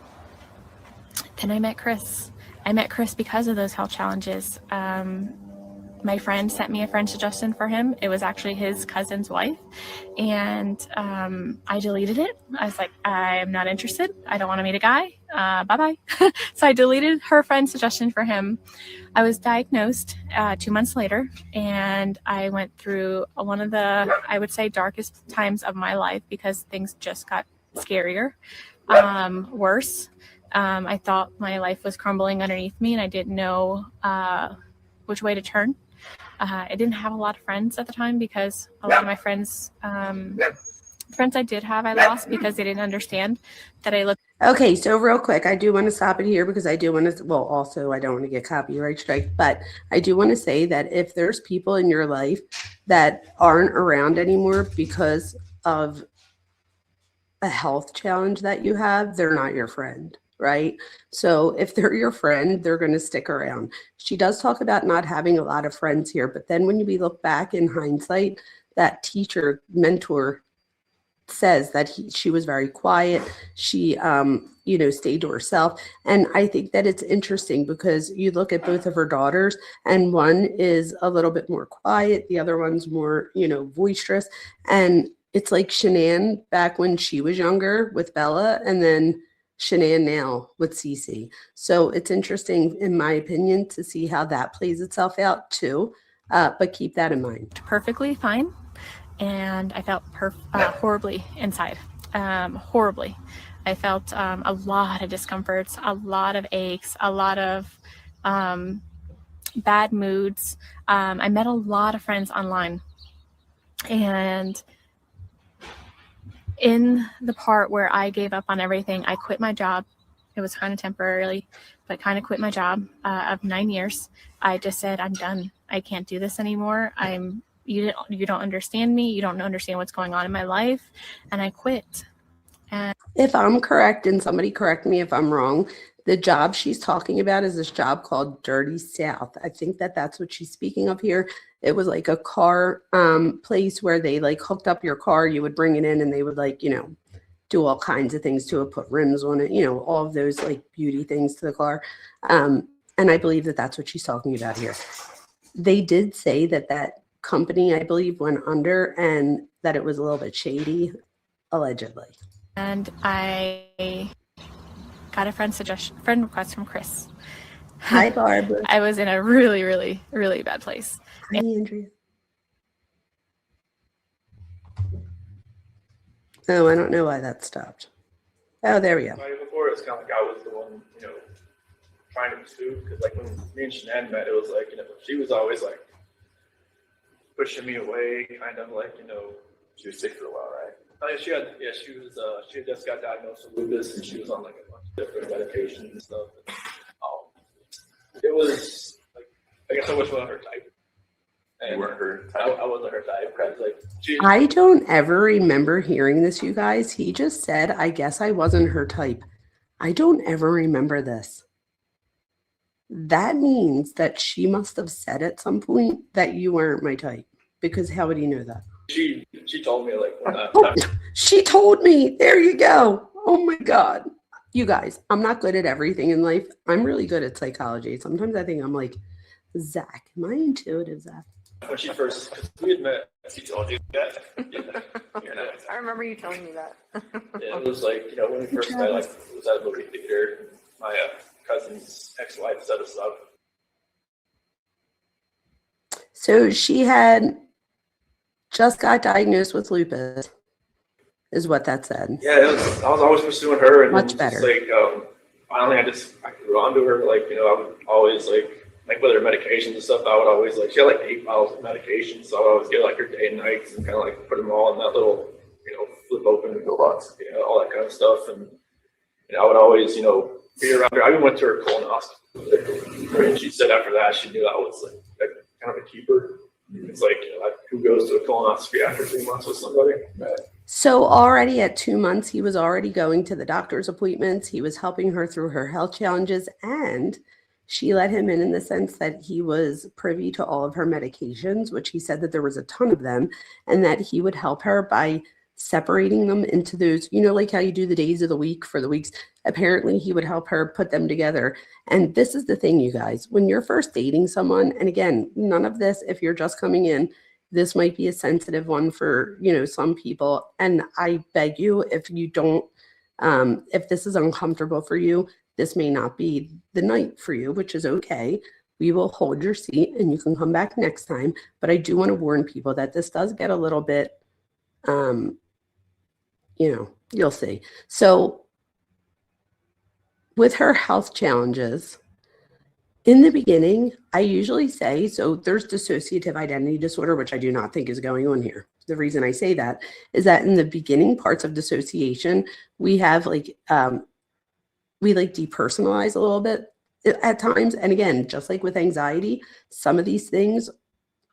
then I met Chris. I met Chris because of those health challenges. My friend sent me a friend suggestion for him. It was actually his cousin's wife. And I deleted it. I was like, I'm not interested. I don't want to meet a guy. Bye-bye. So I deleted her friend's suggestion for him. I was diagnosed 2 months later, and I went through one of the, I would say, darkest times of my life, because things just got scarier, worse. I thought my life was crumbling underneath me, and I didn't know which way to turn. I didn't have a lot of friends at the time, because a lot of my friends I did have, I lost because they didn't understand that I looked. Okay, so real quick, I do want to stop it here because I do want to, also I don't want to get copyright strike, but I do want to say that if there's people in your life that aren't around anymore because of a health challenge that you have, they're not your friend. Right? So if they're your friend, they're going to stick around. She does talk about not having a lot of friends here, but then when we look back in hindsight, that teacher, mentor says that she was very quiet. She, stayed to herself. And I think that it's interesting because you look at both of her daughters, and one is a little bit more quiet. The other one's more, boisterous. And it's like Shanann back when she was younger with Bella, and then Shanann now with Cece. So it's interesting, in my opinion, to see how that plays itself out too. But keep that in mind. Perfectly fine. And I felt horribly inside. Horribly. I felt a lot of discomforts, a lot of aches, a lot of bad moods. I met a lot of friends online. And in the part where I gave up on everything, I quit my job. It was kind of temporarily, but kind of quit my job of 9 years. I just said, I'm done. I can't do this anymore. You don't understand me. You don't understand what's going on in my life. And I quit. And If I'm correct, and somebody correct me if I'm wrong, the job she's talking about is this job called Dirty South. I think that that's what she's speaking of here. It was like a car place where they like hooked up your car. You would bring it in and they would like, do all kinds of things to it, put rims on it, all of those like beauty things to the car. And I believe that that's what she's talking about here. They did say that that company, I believe, went under and that it was a little bit shady, allegedly. And I got a friend request from Chris. Hi, Barbara. I was in a really, really, really bad place. Hi, Andrea. Oh, I don't know why that stopped. Oh, there we go. Right before, it was kind of like I was the one, trying to pursue. Because like when me and Shanann met, it was like, she was always like pushing me away, kind of like, she was sick for a while, right? She had just got diagnosed with lupus, and she was on like a bunch of different medications and stuff. It was like, I guess I was one of her type. And you weren't her type. I wasn't her type. I don't ever remember hearing this, you guys. He just said, I guess I wasn't her type. I don't ever remember this. That means that she must have said at some point that you weren't my type, because how would he know that? She told me like she told me. There you go. Oh my God. You guys, I'm not good at everything in life. I'm really good at psychology. Sometimes I think I'm like, Zach, am I intuitive, Zach? When she first, because we had met, she told you that. I remember you telling me that. Yeah, it was like, when we first met, like, it was at a movie theater. My cousin's ex-wife set us up. So she had just got diagnosed with lupus, is what that said. Yeah, I was always pursuing her. And much better. Like, finally, I grew onto her. Like, I would always like with her medications and stuff, I would always she had like 8 bottles of medication, so I would always get like her day and nights and kind of like put them all in that little, flip open and go lots, all that kind of stuff. And I would always, be around her. I even went to her colonoscopy. And she said after that, she knew I was like kind of a keeper. It's like, who goes to a colonoscopy after 2 months with somebody? Right. So already at 2 months, he was already going to the doctor's appointments. He was helping her through her health challenges, and she let him in the sense that he was privy to all of her medications, which he said that there was a ton of them, and that he would help her by separating them into those, like how you do the days of the week for the weeks. Apparently, he would help her put them together. And this is the thing, you guys, when you're first dating someone, and again, none of this, if you're just coming in, this might be a sensitive one for, some people. And I beg you, if you don't, if this is uncomfortable for you, this may not be the night for you, which is okay. We will hold your seat and you can come back next time. But I do want to warn people that this does get a little bit, you'll see. So with her health challenges, in the beginning, I usually say, so there's dissociative identity disorder, which I do not think is going on here. The reason I say that is that in the beginning parts of dissociation, we have we depersonalize a little bit at times. And again, just like with anxiety, some of these things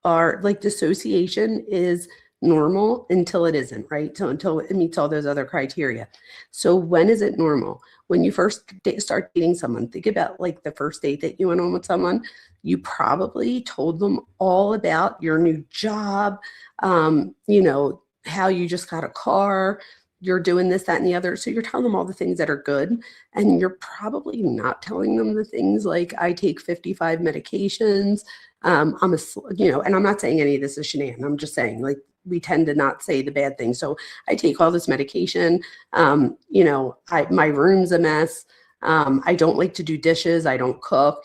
are like dissociation is normal until it isn't, right? So until it meets all those other criteria. So when is it normal? When you first start dating someone, think about like the first date that you went on with someone, you probably told them all about your new job, how you just got a car, you're doing this, that, and the other. So you're telling them all the things that are good. And you're probably not telling them the things like, I take 55 medications. And I'm not saying any of this is shenanigans. I'm just saying we tend to not say the bad things. So I take all this medication. My room's a mess. I don't like to do dishes. I don't cook,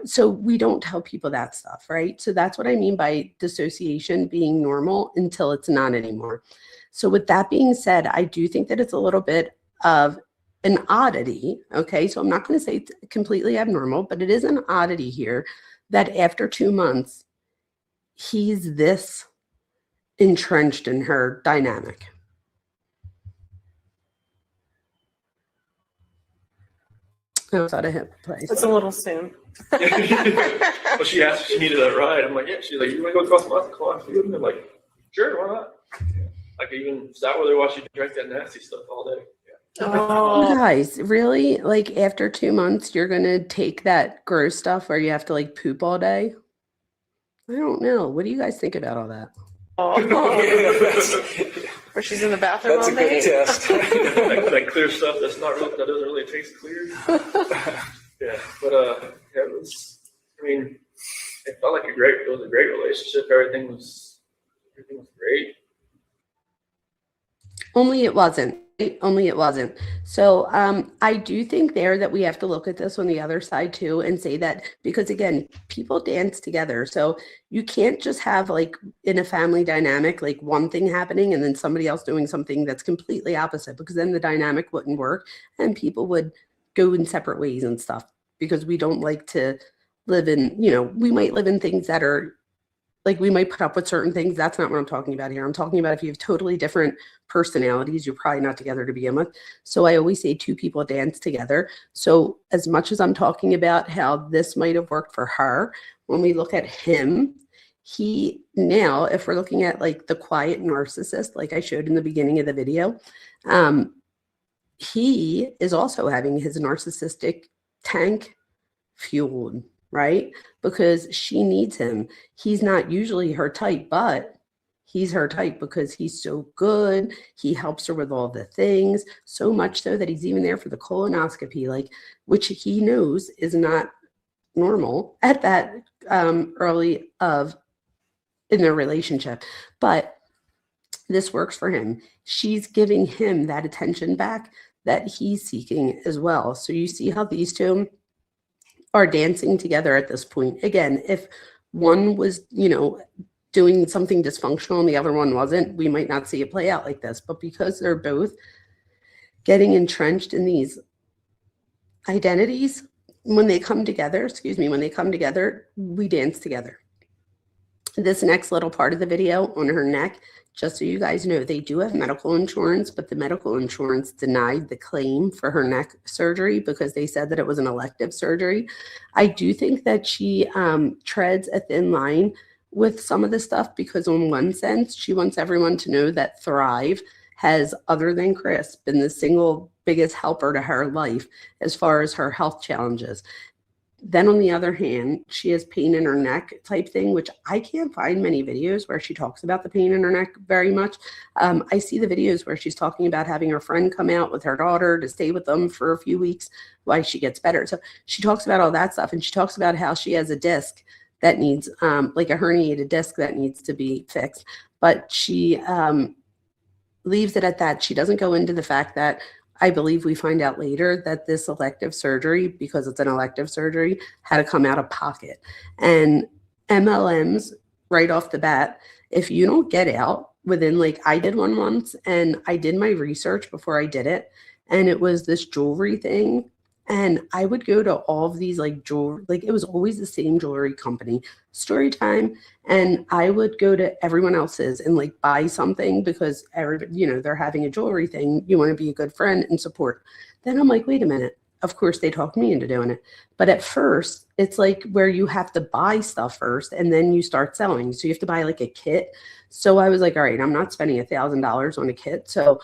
so we don't tell people that stuff, right? So that's what I mean by dissociation being normal until it's not anymore. So with that being said, I do think that it's a little bit of an oddity, okay? So I'm not going to say it's completely abnormal, but it is an oddity here that after 2 months, he's this entrenched in her dynamic. I was out of hip place. It's a little soon. Well, she asked if she needed a ride. I'm like, yeah. She's like, you want to go across the mountain, call food? And I'm like, sure, why not? I could even sat with her while she drank that nasty stuff all day. Oh. You guys, really? Like after 2 months, you're going to take that gross stuff where you have to like poop all day? I don't know. What do you guys think about all that? Where she's in the bathroom That's all a good day. test. that clear stuff that doesn't really taste clear. Yeah, but yeah, it was. I mean, it felt like it was a great relationship. Everything was great. Only it wasn't. Only it wasn't. So I do think there that we have to look at this on the other side too and say that, because again, people dance together. So you can't just have like in a family dynamic, like one thing happening and then somebody else doing something that's completely opposite, because then the dynamic wouldn't work and people would go in separate ways and stuff, because we don't like to live in, we might live in things that are like, we might put up with certain things. That's not what I'm talking about here. I'm talking about if you have totally different personalities, you're probably not together to begin with. So I always say 2 people dance together. So as much as I'm talking about how this might have worked for her, when we look at him, he now, if we're looking at like the quiet narcissist, like I showed in the beginning of the video, he is also having his narcissistic tank fueled, right? Because she needs him. He's not usually her type, but he's her type because he's so good. He helps her with all the things, so much so that he's even there for the colonoscopy, like, which he knows is not normal at that early in their relationship. But this works for him. She's giving him that attention back that he's seeking as well. So you see how these 2 are dancing together at this point. Again, if one was, doing something dysfunctional and the other one wasn't, we might not see it play out like this. But because they're both getting entrenched in these identities, when they come together, we dance together. This next little part of the video on her neck, just so you guys know, they do have medical insurance, but the medical insurance denied the claim for her neck surgery because they said that it was an elective surgery. I do think that she treads a thin line with some of the stuff, because in one sense, she wants everyone to know that Thrive has, other than Chris, been the single biggest helper to her life as far as her health challenges. Then on the other hand, she has pain in her neck type thing, which I can't find many videos where she talks about the pain in her neck very much. I see the videos where she's talking about having her friend come out with her daughter to stay with them for a few weeks while she gets better. So she talks about all that stuff, and she talks about how she has a disc that needs, like a herniated disc that needs to be fixed. But she leaves it at that. She doesn't go into the fact that, I believe we find out later, that this elective surgery, because it's an elective surgery, had to come out of pocket. And MLMs, right off the bat, if you don't get out within, like, I did one once, and I did my research before I did it, and it was this jewelry thing. And I would go to all of these like jewelry, like it was always the same jewelry company, story time. And I would go to everyone else's and like buy something because they're having a jewelry thing. You want to be a good friend and support. Then I'm like, wait a minute. Of course, they talked me into doing it. But at first, it's like where you have to buy stuff first and then you start selling. So you have to buy like a kit. So I was like, all right, I'm not spending $1,000 on a kit. So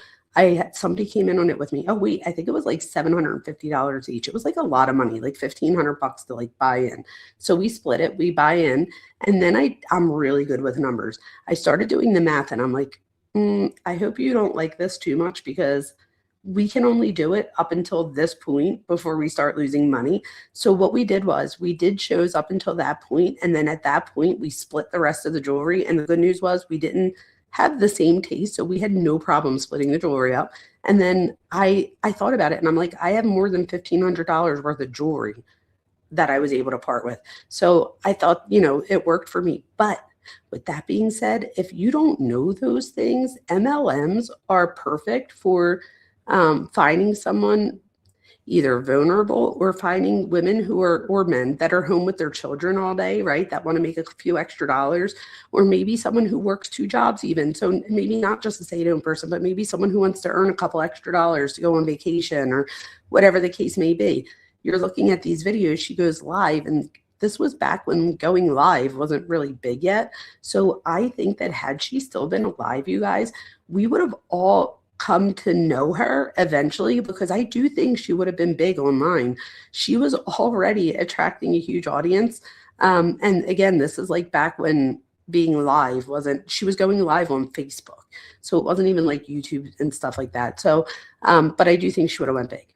somebody came in on it with me. Oh, wait, I think it was like $750 each. It was like a lot of money, like $1,500 to like buy in. So we split it, we buy in. And then I'm really good with numbers. I started doing the math and I'm like, I hope you don't like this too much, because we can only do it up until this point before we start losing money. So what we did was we did shows up until that point. And then at that point, we split the rest of the jewelry. And the good news was we didn't have the same taste, so we had no problem splitting the jewelry up. And then I thought about it and I'm like, I have more than $1,500 worth of jewelry that I was able to part with. So I thought, it worked for me. But with that being said, if you don't know those things, MLMs are perfect for finding someone either vulnerable or finding women who are, or men that are home with their children all day, right? That want to make a few extra dollars, or maybe someone who works 2 jobs even. So maybe not just a stay-at-home person, but maybe someone who wants to earn a couple extra dollars to go on vacation or whatever the case may be. You're looking at these videos, she goes live, and this was back when going live wasn't really big yet. So I think that had she still been alive, you guys, we would have all come to know her eventually, because I do think she would have been big online. She was already attracting a huge audience. And again, this is like back when being live wasn't, she was going live on Facebook. So it wasn't even like YouTube and stuff like that. So, but I do think she would have went big.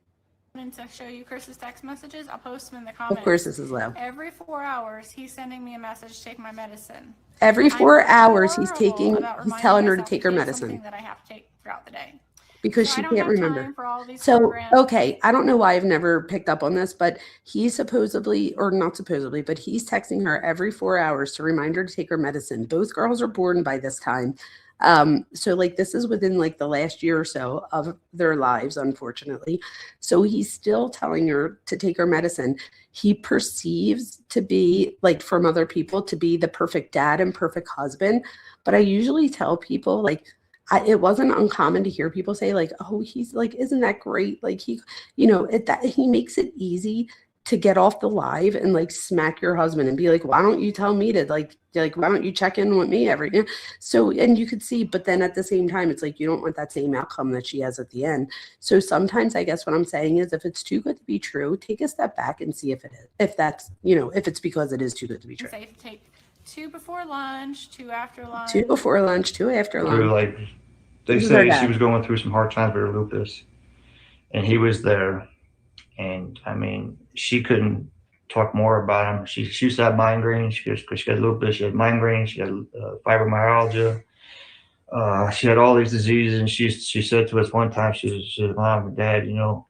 And to show you Chris's text messages, I'll post them in the comments. Of course, this is loud. Every 4 hours, he's sending me a message, take my medicine. Every 4 hours, he's telling her to take her Something medicine that I have to take throughout the day. because So she I don't can't have remember. time for all these So, programs. okay, I don't know why I've never picked up on this, but he's supposedly, or not supposedly, but he's texting her every 4 hours to remind her to take her medicine. Both girls are born by this time. So like this is within like the last year or so of their lives, unfortunately. So he's still telling her to take her medicine. He perceives to be, like, from other people, to be the perfect dad and perfect husband. But I usually tell people, like, it wasn't uncommon to hear people say, like, oh, he's like, isn't that great? Like, he, you know, that he makes it easy to get off the live and like smack your husband and be like, why don't you tell me to like why don't you check in with me every day? So, and you could see, but then at the same time, it's like, you don't want that same outcome that she has at the end. So sometimes I guess what I'm saying is, if it's too good to be true, take a step back and see if it is, if that's, you know, if it's because it is too good to be true. Say to take 2 before lunch, 2 after lunch. 2 before lunch, 2 after lunch. Like, they This is say her she dad. was going through some hard times with her lupus, and he was there. And I mean, she couldn't talk more about him. She used to have migraines because she had lupus. She had migraines. She had fibromyalgia. She had all these diseases, and she said to us one time, she said, Mom and Dad, you know,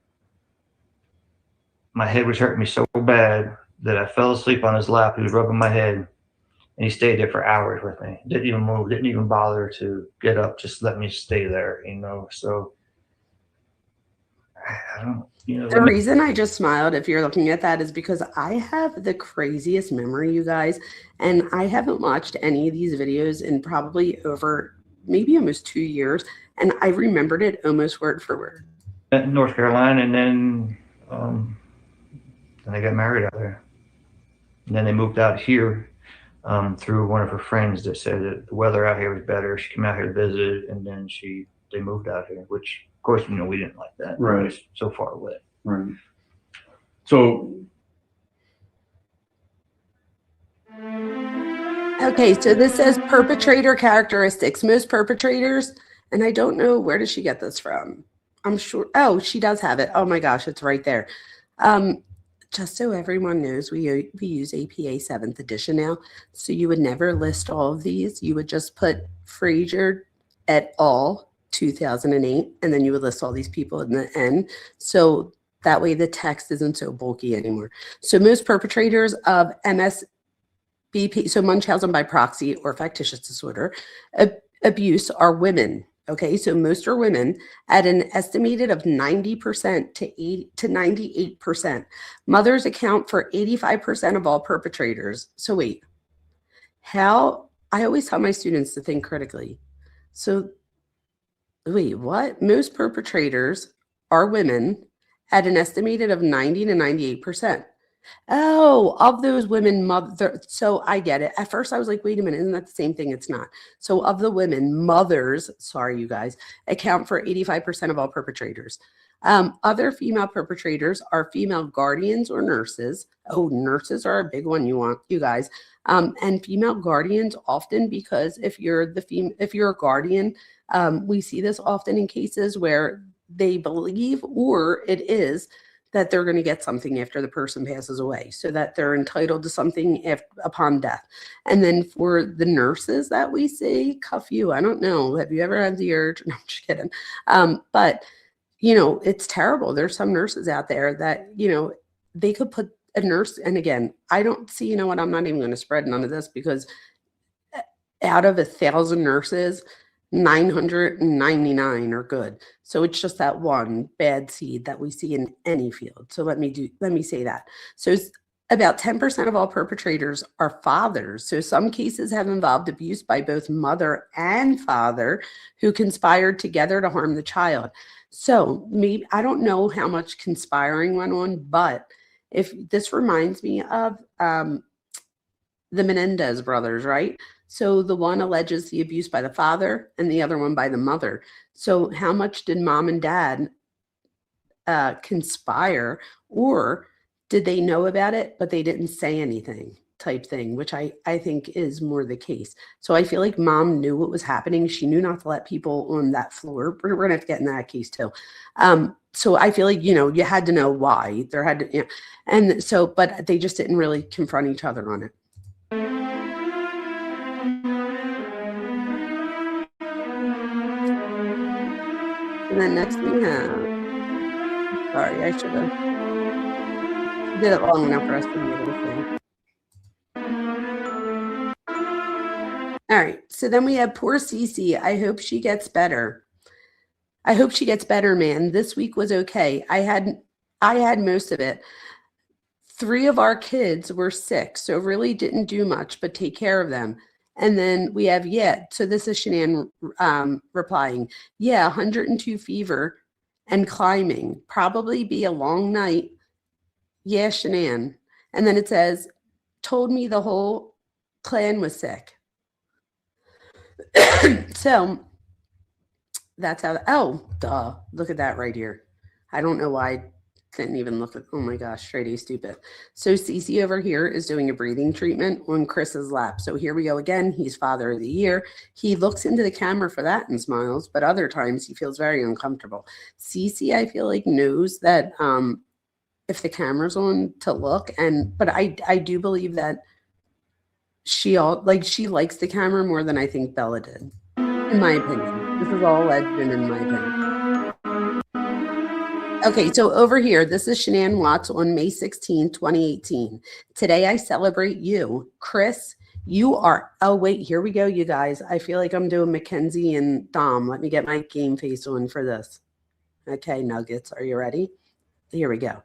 my head was hurting me so bad that I fell asleep on his lap. He was rubbing my head, and he stayed there for hours with me. Didn't even move. Didn't even bother to get up. Just let me stay there, you know. So I don't. You know, the reason I just smiled, if you're looking at that, is because I have the craziest memory, you guys, and I haven't watched any of these videos in probably over maybe almost 2 years, and I remembered it almost word for word. in North Carolina, and then they got married out there. And then they moved out here through one of her friends that said that the weather out here was better. She came out here to visit, and then they moved out here, which, of course, you know, we didn't like that. Right. It was so far away. Right. So, Okay, so this says perpetrator characteristics. Most perpetrators, and I don't know, where does she get this from? I'm sure, oh, she does have it. Oh my gosh, it's right there. Just so everyone knows, we use APA 7th edition now. So you would never list all of these. You would just put Frazier et al. 2008, and then you would list all these people in the end. So that way the text isn't so bulky anymore. So most perpetrators of MSBP, so Munchausen by proxy or factitious disorder abuse, are women. Okay, so most are women at an estimated of 90% to 98%. Mothers account for 85% of all perpetrators. So wait, how? I always tell my students to think critically. So wait, what? Most perpetrators are women at an estimated of 90 to 98%. Oh, of those women, so I get it. At first I was like, wait a minute, isn't that the same thing? It's not. So of the women, mothers, sorry, you guys, account for 85% of all perpetrators. Other female perpetrators are female guardians or nurses. Oh, nurses are a big one, you guys. And female guardians often, because if you're a guardian, we see this often in cases where they believe, or it is, that they're going to get something after the person passes away, so that they're entitled to something upon death. And then for the nurses that we see, cuff you, I don't know, have you ever had the urge? No, I'm just kidding. But, you know, it's terrible. There's some nurses out there that, you know, they could put a nurse, and again, I don't see, you know what, I'm not even going to spread none of this, because out of 1,000 nurses, 999 are good. So it's just that one bad seed that we see in any field. So let me say that. So about 10% of all perpetrators are fathers. So some cases have involved abuse by both mother and father who conspired together to harm the child. So maybe, I don't know how much conspiring went on, but if this reminds me of the Menendez brothers, right? So the one alleges the abuse by the father and the other one by the mother. So how much did mom and dad conspire, or did they know about it, but they didn't say anything type thing, which I think is more the case. So I feel like mom knew what was happening. She knew not to let people on that floor. We're going to have to get in that case too. So I feel like, you had to know why there had to, and so, but they just didn't really confront each other on it. And then next we have, sorry, I should have did it long enough for us to be able to see. All right, so then we have poor Cece. I hope she gets better. I hope she gets better, man. This week was okay. I had most of it. 3 of our kids were sick, so really didn't do much but take care of them. And then we have, so this is Shanann replying, 102 fever and climbing. Probably be a long night. Yeah, Shanann. And then it says, told me the whole clan was sick. So that's how, oh, duh. Look at that right here. I don't know why I didn't even look at, oh my gosh, straight A stupid. So Cece over here is doing a breathing treatment on Chris's lap. So here we go again. He's father of the year. He looks into the camera for that and smiles, but other times he feels very uncomfortable. Cece, I feel like, knows that if the camera's on to look, but I do believe that she likes the camera more than I think Bella did, in my opinion. This is all alleged in my opinion. Okay, so over here, this is Shanann Watts on May 16, 2018. Today I celebrate you. Chris, you are, oh wait, here we go, you guys. I feel like I'm doing Mackenzie and Dom. Let me get my game face on for this. Okay, Nuggets, are you ready? Here we go.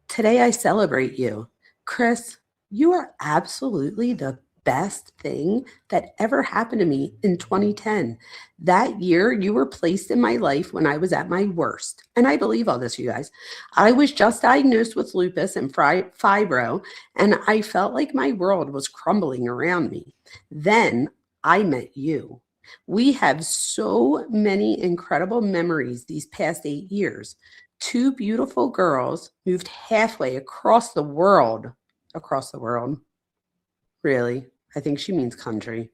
Today I celebrate you. Chris, you are absolutely the best thing that ever happened to me in 2010. That year, you were placed in my life when I was at my worst. And I believe all this, you guys. I was just diagnosed with lupus and fibro, and I felt like my world was crumbling around me. Then I met you. We have so many incredible memories these past 8 years. 2 beautiful girls moved halfway across the world. Across the world. Really? I think she means country.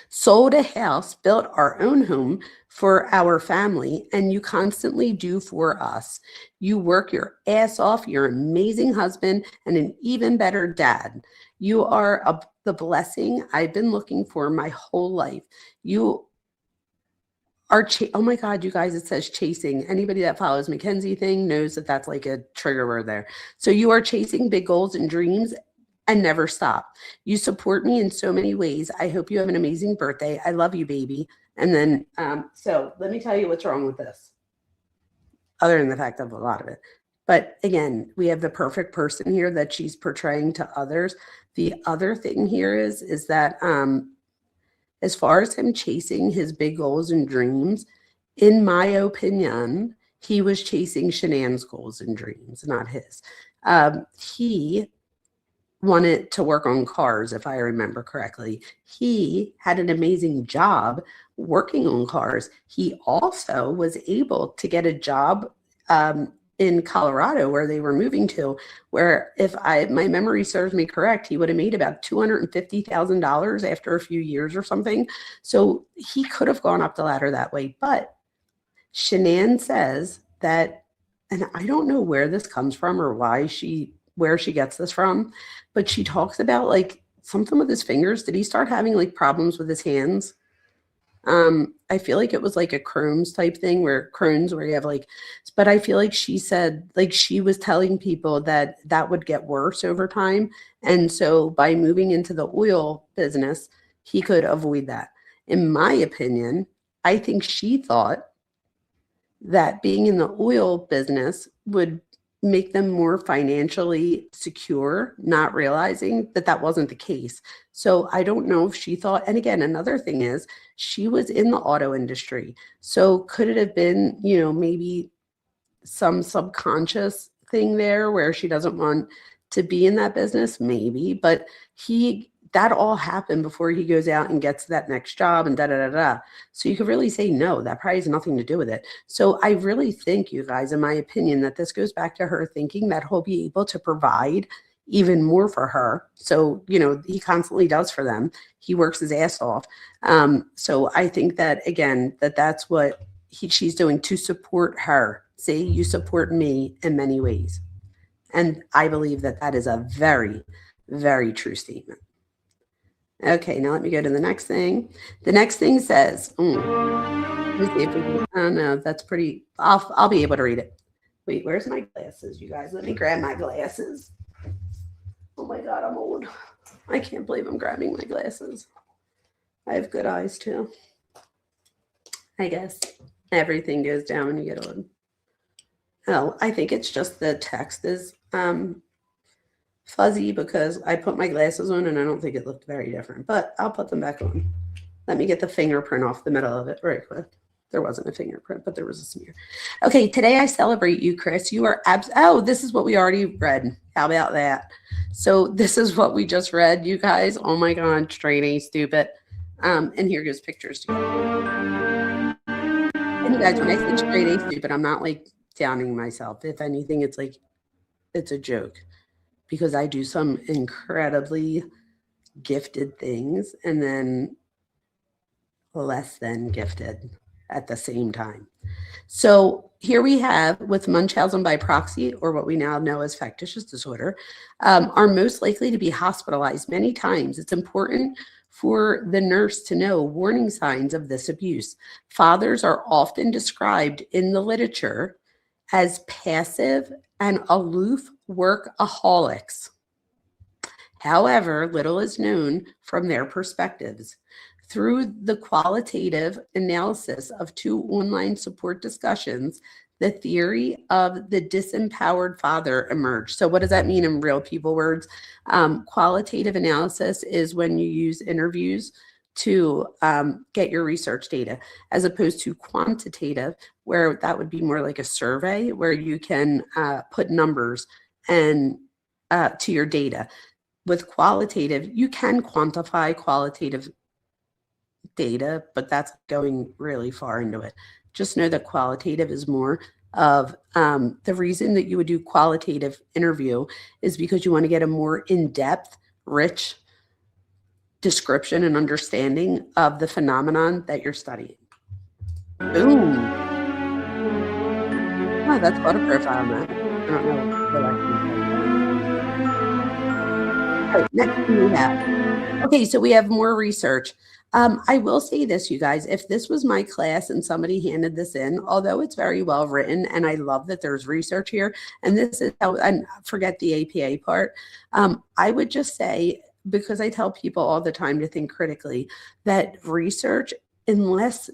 Sold a house, built our own home for our family, and you constantly do for us. You work your ass off. You're an amazing husband and an even better dad. You are the blessing I've been looking for my whole life. You are, oh my God, you guys, it says chasing. Anybody that follows Mackenzie thing knows that that's like a trigger word there. So you are chasing big goals and dreams and never stop. You support me in so many ways. I hope you have an amazing birthday. I love you, baby. And then, so let me tell you what's wrong with this, other than the fact of a lot of it. But again, we have the perfect person here that she's portraying to others. The other thing here is that as far as him chasing his big goals and dreams, in my opinion, he was chasing Shanann's goals and dreams, not his. He wanted to work on cars, if I remember correctly. He had an amazing job working on cars. He also was able to get a job in Colorado, where they were moving to, where if my memory serves me correct, he would have made about $250,000 after a few years or something. So he could have gone up the ladder that way. But Shanann says that, and I don't know where this comes from or where she gets this from, but she talks about like something with his fingers. Did he start having like problems with his hands? I feel like it was like a Crohn's type thing where you have like, but I feel like she said, like she was telling people that would get worse over time. And so by moving into the oil business, he could avoid that. In my opinion, I think she thought that being in the oil business would make them more financially secure, not realizing that that wasn't the case. So I don't know if she thought, and again, another thing is she was in the auto industry. So could it have been, maybe some subconscious thing there where she doesn't want to be in that business? Maybe, but that all happened before he goes out and gets that next job and da da da da. So you could really say no, that probably has nothing to do with it. So I really think, you guys, in my opinion, that this goes back to her thinking that he'll be able to provide even more for her. So, he constantly does for them. He works his ass off. So I think that, again, that's what she's doing to support her. See, you support me in many ways. And I believe that that is a very, very true statement. Okay, now let me go to the next thing. The next thing says, let me see if we can, oh no, that's pretty, I'll be able to read it. Wait, where's my glasses, you guys? Let me grab my glasses. Oh my God, I'm old. I can't believe I'm grabbing my glasses. I have good eyes too. I guess everything goes down when you get old. Oh, I think it's just the text is fuzzy because I put my glasses on and I don't think it looked very different, but I'll put them back on. Let me get the fingerprint off the middle of it right quick. There wasn't a fingerprint, but there was a smear. Okay, today I celebrate you, Chris. You are oh, this is what we already read. How about that? So this is what we just read, you guys. Oh my God, straight A stupid. And here goes pictures too. And you guys, when I say straight A stupid, I'm not like downing myself. If anything, it's like, it's a joke. Because I do some incredibly gifted things and then less than gifted at the same time. So here we have with Munchausen by proxy, or what we now know as factitious disorder, are most likely to be hospitalized many times. It's important for the nurse to know warning signs of this abuse. Fathers are often described in the literature as passive and aloof workaholics. However, little is known from their perspectives. Through the qualitative analysis of 2 online support discussions, the theory of the disempowered father emerged. So what does that mean in real people words? Qualitative analysis is when you use interviews to get your research data, as opposed to quantitative, where that would be more like a survey where you can put numbers and to your data. With qualitative, you can quantify qualitative data, but that's going really far into it. Just know that qualitative is more of the reason that you would do qualitative interview is because you want to get a more in-depth, rich description and understanding of the phenomenon that you're studying. Boom. Oh, that's called a profile map. I don't know what I can. All right, next thing we have. Okay, so we have more research. I will say this, you guys, if this was my class and somebody handed this in, although it's very well written, and I love that there's research here, and this is how, and forget the APA part, I would just say, because I tell people all the time to think critically, that research, unless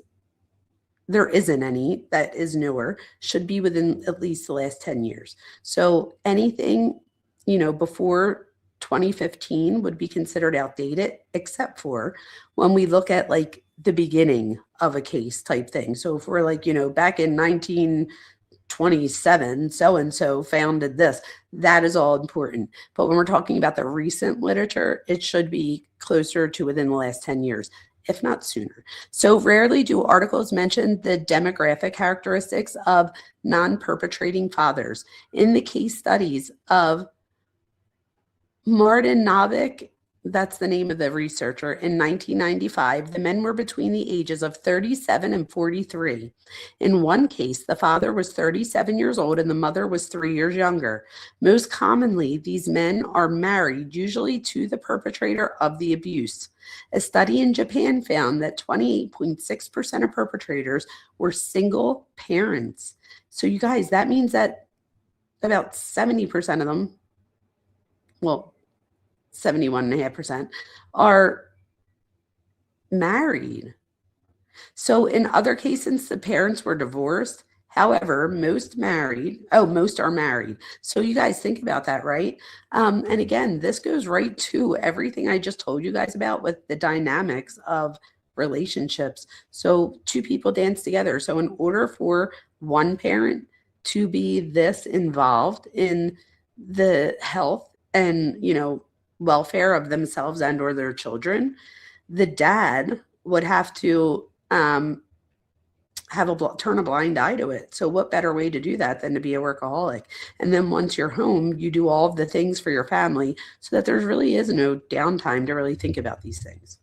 there isn't any that is newer, should be within at least the last 10 years. So anything, before 2015 would be considered outdated, except for when we look at like the beginning of a case type thing. So if we're like, back in 1927, so-and-so founded this, that is all important. But when we're talking about the recent literature, it should be closer to within the last 10 years, if not sooner. So rarely do articles mention the demographic characteristics of non-perpetrating fathers. In the case studies of Martin Novick, that's the name of the researcher, in 1995, the men were between the ages of 37 and 43. In one case, the father was 37 years old and the mother was 3 years younger. Most commonly, these men are married, usually to the perpetrator of the abuse. A study in Japan found that 28.6% of perpetrators were single parents. So you guys, that means that about 70% of them, well, 71.5% are married. So in other cases, the parents were divorced. However, most are married. So you guys think about that, right? And again, this goes right to everything I just told you guys about with the dynamics of relationships. So two people dance together. So in order for one parent to be this involved in the health and, welfare of themselves and or their children, the dad would have to turn a blind eye to it. So what better way to do that than to be a workaholic? And then once you're home, you do all of the things for your family so that there really is no downtime to really think about these things.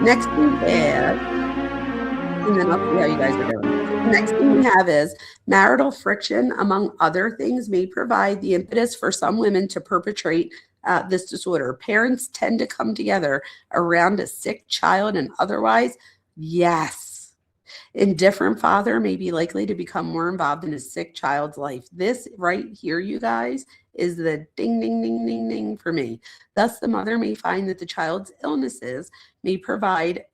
Next we have, and then I'll see how you guys are doing. Next thing we have is marital friction, among other things, may provide the impetus for some women to perpetrate this disorder. Parents tend to come together around a sick child and otherwise, yes. Indifferent father may be likely to become more involved in a sick child's life. This right here, you guys, is the ding, ding, ding, ding, ding for me. Thus, the mother may find that the child's illnesses may provide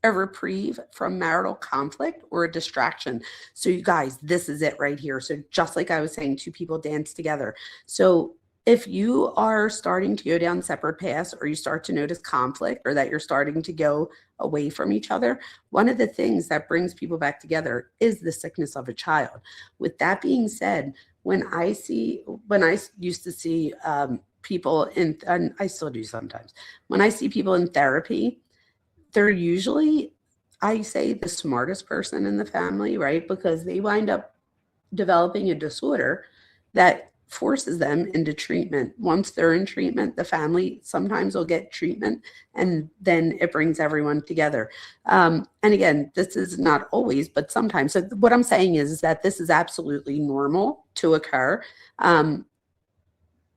a reprieve from marital conflict or a distraction. So you guys, this is it right here. So just like I was saying, two people dance together. So if you are starting to go down separate paths or you start to notice conflict or that you're starting to go away from each other, one of the things that brings people back together is the sickness of a child. With that being said, when I used to see people in, and I still do sometimes, when I see people in therapy, they're usually, I say, the smartest person in the family, right? Because they wind up developing a disorder that forces them into treatment. Once they're in treatment, the family sometimes will get treatment and then it brings everyone together. And again, this is not always, but sometimes. So what I'm saying is that this is absolutely normal to occur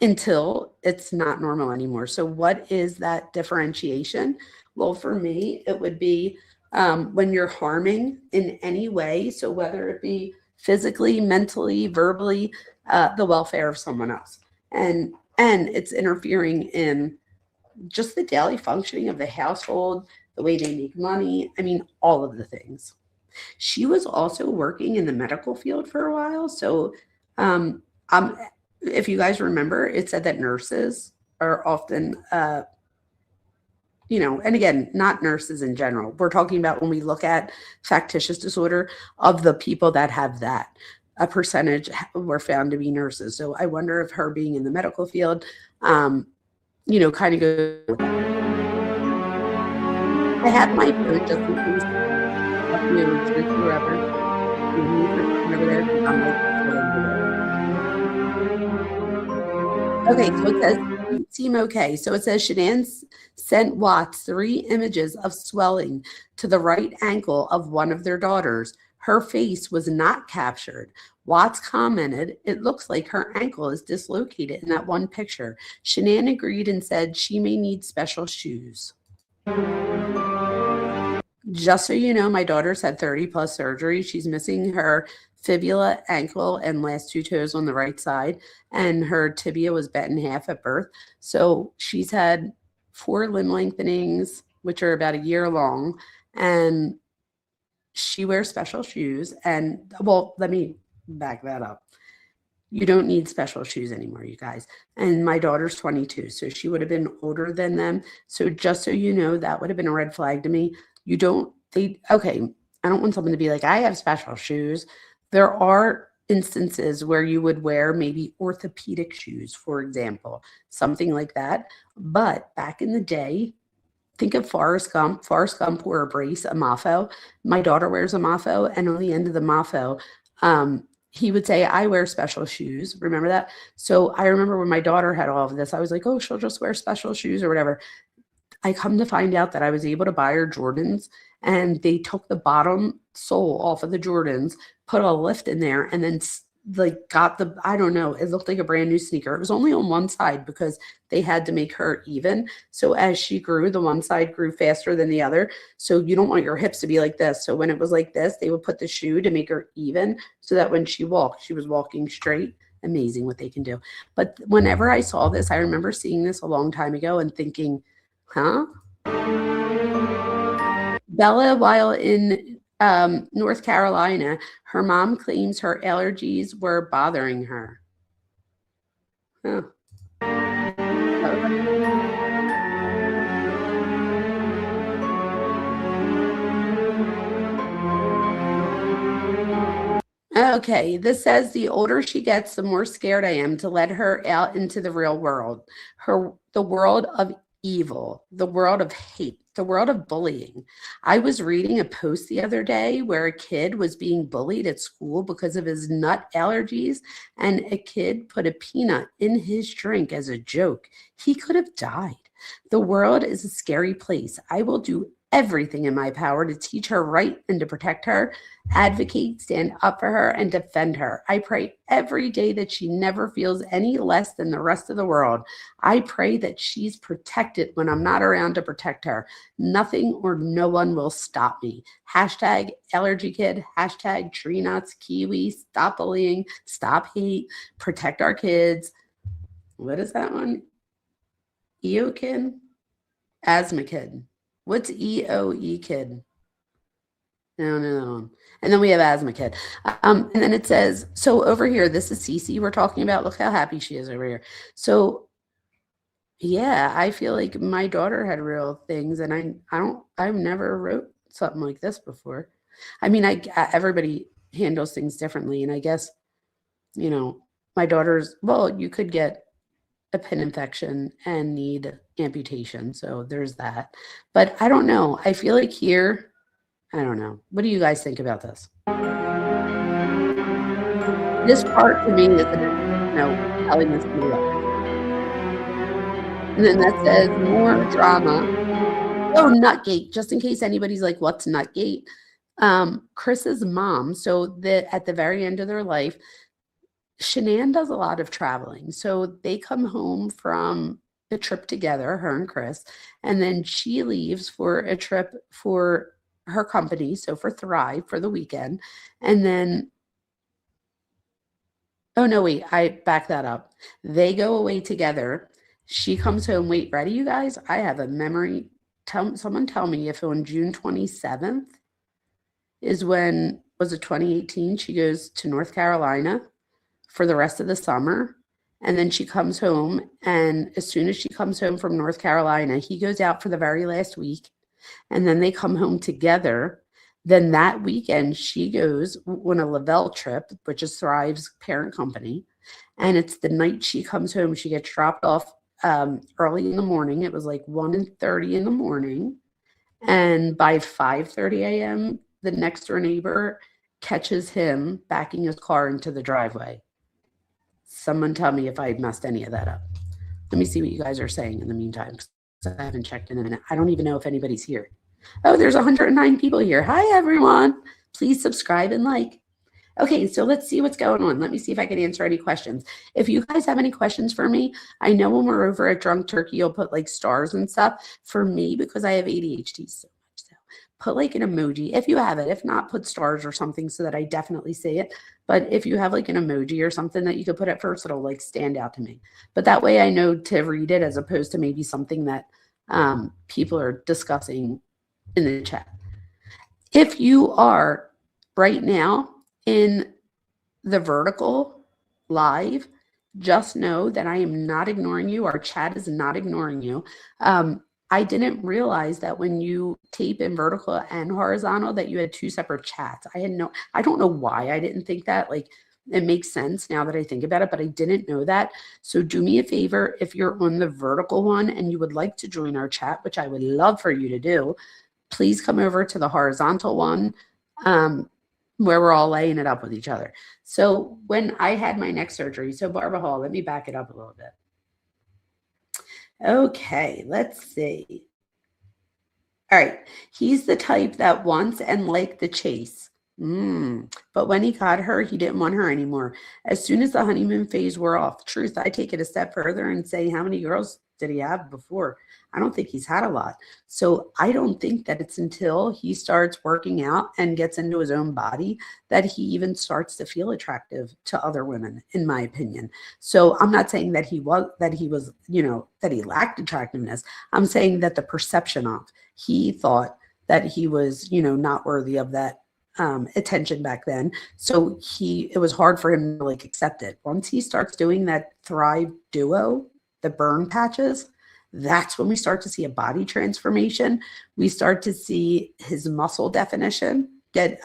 until it's not normal anymore. So what is that differentiation? Well, for me, it would be when you're harming in any way. So whether it be physically, mentally, verbally, the welfare of someone else. And it's interfering in just the daily functioning of the household, the way they make money. I mean, all of the things. She was also working in the medical field for a while. So if you guys remember, it said that nurses are often and again, not nurses in general. We're talking about when we look at factitious disorder, of the people that have that, a percentage were found to be nurses. So I wonder if her being in the medical field, kind of goes with that. I have my phone just in case whoever there. Okay, so it says seem okay. So it says Shanann sent Watts 3 images of swelling to the right ankle of one of their daughters. Her face was not captured. Watts commented, "It looks like her ankle is dislocated in that one picture." Shanann agreed and said she may need special shoes. Just so you know, my daughter's had 30 plus surgeries. She's missing her fibula, ankle, and last 2 toes on the right side, and her tibia was bent in half at birth. So she's had 4 limb lengthenings, which are about a year long, and she wears special shoes. And well, let me back that up. You don't need special shoes anymore, you guys. And my daughter's 22, so she would have been older than them. So just so you know, that would have been a red flag to me. I don't want someone to be like, I have special shoes. There are instances where you would wear maybe orthopedic shoes, for example, something like that. But back in the day, think of Forrest Gump. Forrest Gump wore a brace, a Mafo. My daughter wears a Mafo, and on the end of the Mafo, he would say, I wear special shoes. Remember that? So I remember when my daughter had all of this, I was like, oh, she'll just wear special shoes or whatever. I come to find out that I was able to buy her Jordans, and they took the bottom sole off of the Jordans, put a lift in there, and then got the, I don't know, it looked like a brand new sneaker. It was only on one side because they had to make her even. So as she grew, the one side grew faster than the other. So you don't want your hips to be like this. So when it was like this, they would put the shoe to make her even so that when she walked, she was walking straight. Amazing what they can do. But whenever I saw this, I remember seeing this a long time ago and thinking, huh? Bella, while in North Carolina, her mom claims her allergies were bothering her. Huh. Okay, this says the older she gets, the more scared I am to let her out into the real world. The world of evil, the world of hate, the world of bullying. I was reading a post the other day where a kid was being bullied at school because of his nut allergies, and a kid put a peanut in his drink as a joke. He could have died. The world is a scary place. I will do everything in my power to teach her right and to protect her, advocate, stand up for her, and defend her. I pray every day that she never feels any less than the rest of the world. I pray that she's protected when I'm not around to protect her. Nothing or no one will stop me. Hashtag allergy kid, hashtag tree nuts, kiwi, stop bullying, stop hate, protect our kids. What is that one? EO-kid? Asthma kid. What's EOE kid? No. And then we have asthma kid. And then it says, so over here, this is Cece we're talking about. Look how happy she is over here. So yeah, I feel like my daughter had real things, and I've never wrote something like this before. I mean, everybody handles things differently. And I guess, my daughter's, well, you could get a pin infection and need amputation. So there's that. But I don't know. I feel like here, I don't know. What do you guys think about this? This part to me is, telling this to me up. And then that says more drama. Oh, Nutgate. Just in case anybody's like, what's Nutgate? Chris's mom. So at the very end of their life, Shanann does a lot of traveling. So they come home from a trip together, her and Chris, and then she leaves for a trip for her company, so for Thrive, for the weekend. And then, oh no, wait, I back that up. They go away together. She comes home. Wait, ready, you guys? I have a memory. Someone tell me if on June 27th is when, was it 2018? She goes to North Carolina for the rest of the summer. And then she comes home. And as soon as she comes home from North Carolina, he goes out for the very last week. And then they come home together. Then that weekend, she goes on a Lavelle trip, which is Thrive's parent company. And it's the night she comes home. She gets dropped off early in the morning. It was like 1:30 in the morning. And by 5:30 a.m., the next door neighbor catches him backing his car into the driveway. Someone tell me if I messed any of that up. Let me see what you guys are saying in the meantime, because I haven't checked in a minute. I don't even know if anybody's here. Oh, there's 109 people here. Hi, everyone. Please subscribe and like. Okay, so let's see what's going on. Let me see if I can answer any questions. If you guys have any questions for me, I know when we're over at Drunk Turkey, you'll put like stars and stuff. For me, because I have ADHD so much, so put like an emoji if you have it. If not, put stars or something so that I definitely see it. But if you have like an emoji or something that you could put at first, it'll like stand out to me. But that way I know to read it as opposed to maybe something that people are discussing in the chat. If you are right now in the vertical live, just know that I am not ignoring you. Our chat is not ignoring you. I didn't realize that when you tape in vertical and horizontal that you had two separate chats. I don't know why I didn't think that. Like, it makes sense now that I think about it, but I didn't know that. So do me a favor, if you're on the vertical one and you would like to join our chat, which I would love for you to do, please come over to the horizontal one where we're all laying it up with each other. So when I had my neck surgery, so Barbara Hall, let me back it up a little bit. Okay, let's see. All right, he's the type that wants and liked the chase. But when he got her, he didn't want her anymore. As soon as the honeymoon phase wore off, truth, I take it a step further and say, how many girls did he have before? I don't think he's had a lot. So I don't think that it's until he starts working out and gets into his own body that he even starts to feel attractive to other women, in my opinion. So I'm not saying that he was, that he lacked attractiveness. I'm saying that the perception of, he thought that he was, not worthy of that attention back then. So it was hard for him to like accept it. Once he starts doing that Thrive Duo, the burn patches, that's when we start to see a body transformation. We start to see his muscle definition get,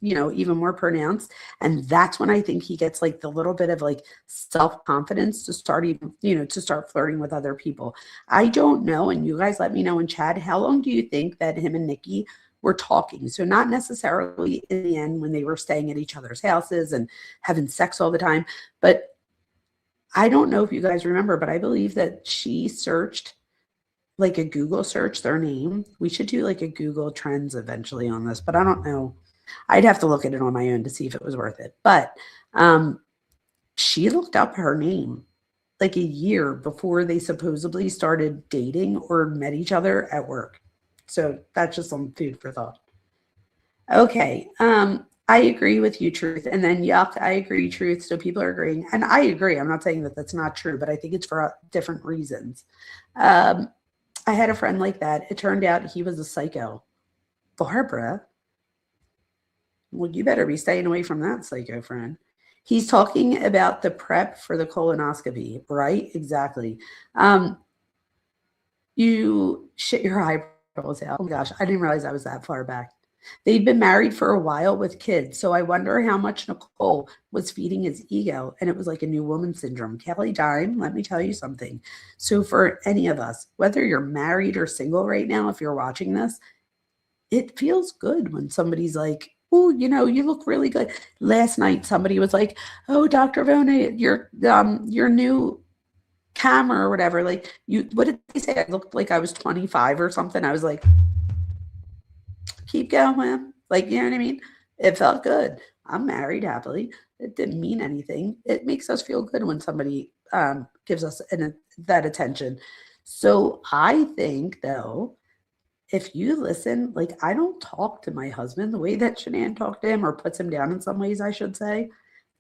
even more pronounced. And that's when I think he gets like the little bit of like self-confidence to start even, to start flirting with other people. I don't know. And you guys let me know in chat, how long do you think that him and Nikki were talking? So not necessarily in the end when they were staying at each other's houses and having sex all the time, but I don't know if you guys remember, but I believe that she searched, like a Google search, their name. We should do like a Google Trends eventually on this, but I don't know. I'd have to look at it on my own to see if it was worth it. But she looked up her name like a year before they supposedly started dating or met each other at work. So that's just some food for thought. Okay. I agree with you, Truth. And then, yuck, I agree, Truth. So people are agreeing. And I agree. I'm not saying that that's not true, but I think it's for different reasons. I had a friend like that. It turned out he was a psycho. Barbara, well, you better be staying away from that psycho friend. He's talking about the prep for the colonoscopy, right? Exactly. You shit your eyeballs out. Oh my gosh, I didn't realize I was that far back. They'd been married for a while with kids, so I wonder how much Nicole was feeding his ego, and it was like a new woman syndrome. Kelly Dime, let me tell you something. So for any of us, whether you're married or single right now, if you're watching this, it feels good when somebody's like, oh, you look really good. Last night, somebody was like, oh, Dr. Vona, your new camera or whatever, like, what did they say? I looked like I was 25 or something. I was like, keep going. Like, you know what I mean? It felt good. I'm married happily. It didn't mean anything. It makes us feel good when somebody gives us that attention. So I think, though, if you listen, like, I don't talk to my husband the way that Shanann talked to him, or puts him down in some ways, I should say.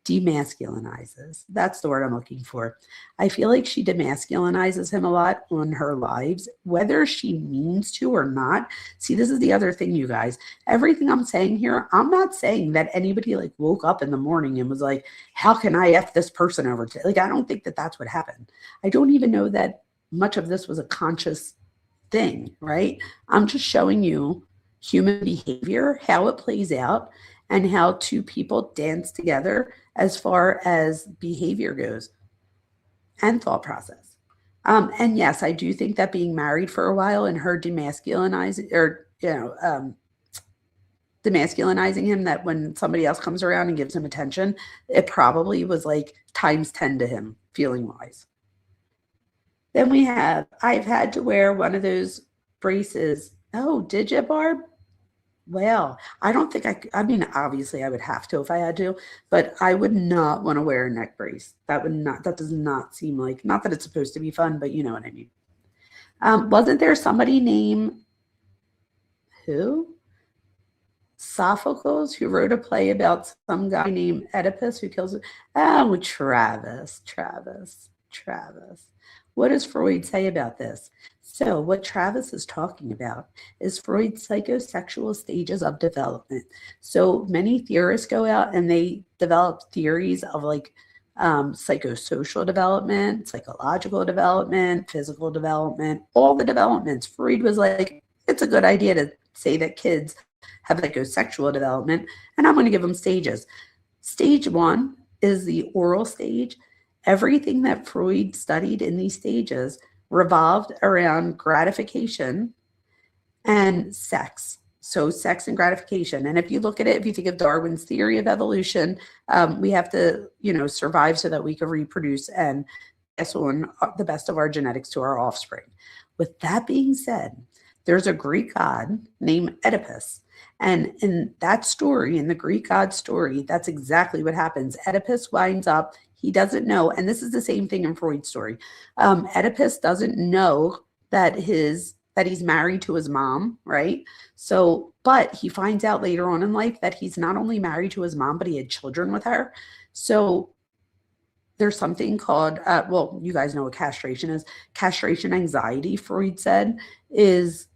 Demasculinizes. That's the word I'm looking for. I feel like she demasculinizes him a lot on her lives, whether she means to or not. See, this is the other thing, you guys. Everything I'm saying here, I'm not saying that anybody like woke up in the morning and was like, how can I F this person over to? Like, I don't think that that's what happened. I don't even know that much of this was a conscious thing, right? I'm just showing you human behavior, how it plays out, and how two people dance together as far as behavior goes and thought process. And yes, I do think that being married for a while and her demasculinizing, or, demasculinizing him, that when somebody else comes around and gives him attention, it probably was like times 10 to him, feeling wise. Then we have, I've had to wear one of those braces. Oh, did you, Barb? Well, I don't think I mean, obviously I would have to if I had to, but I would not want to wear a neck brace. That does not seem like, not that it's supposed to be fun, but you know what I mean. Wasn't there somebody named, who? Sophocles, who wrote a play about some guy named Oedipus who kills, oh, Travis. What does Freud say about this? So what Travis is talking about is Freud's psychosexual stages of development. So many theorists go out and they develop theories of like psychosocial development, psychological development, physical development, all the developments. Freud was like, it's a good idea to say that kids have psychosexual development, and I'm going to give them stages. Stage 1 is the oral stage. Everything that Freud studied in these stages revolved around gratification and sex. So sex and gratification. And if you look at it, if you think of Darwin's theory of evolution, we have to, survive so that we can reproduce and pass on the best of our genetics to our offspring. With that being said, there's a Greek god named Oedipus. And in that story, in the Greek god story, that's exactly what happens. Oedipus winds up he doesn't know, and this is the same thing in Freud's story. Oedipus doesn't know that he's married to his mom, right? So, but he finds out later on in life that he's not only married to his mom, but he had children with her. So there's something called, well, you guys know what castration is. Castration anxiety, Freud said, is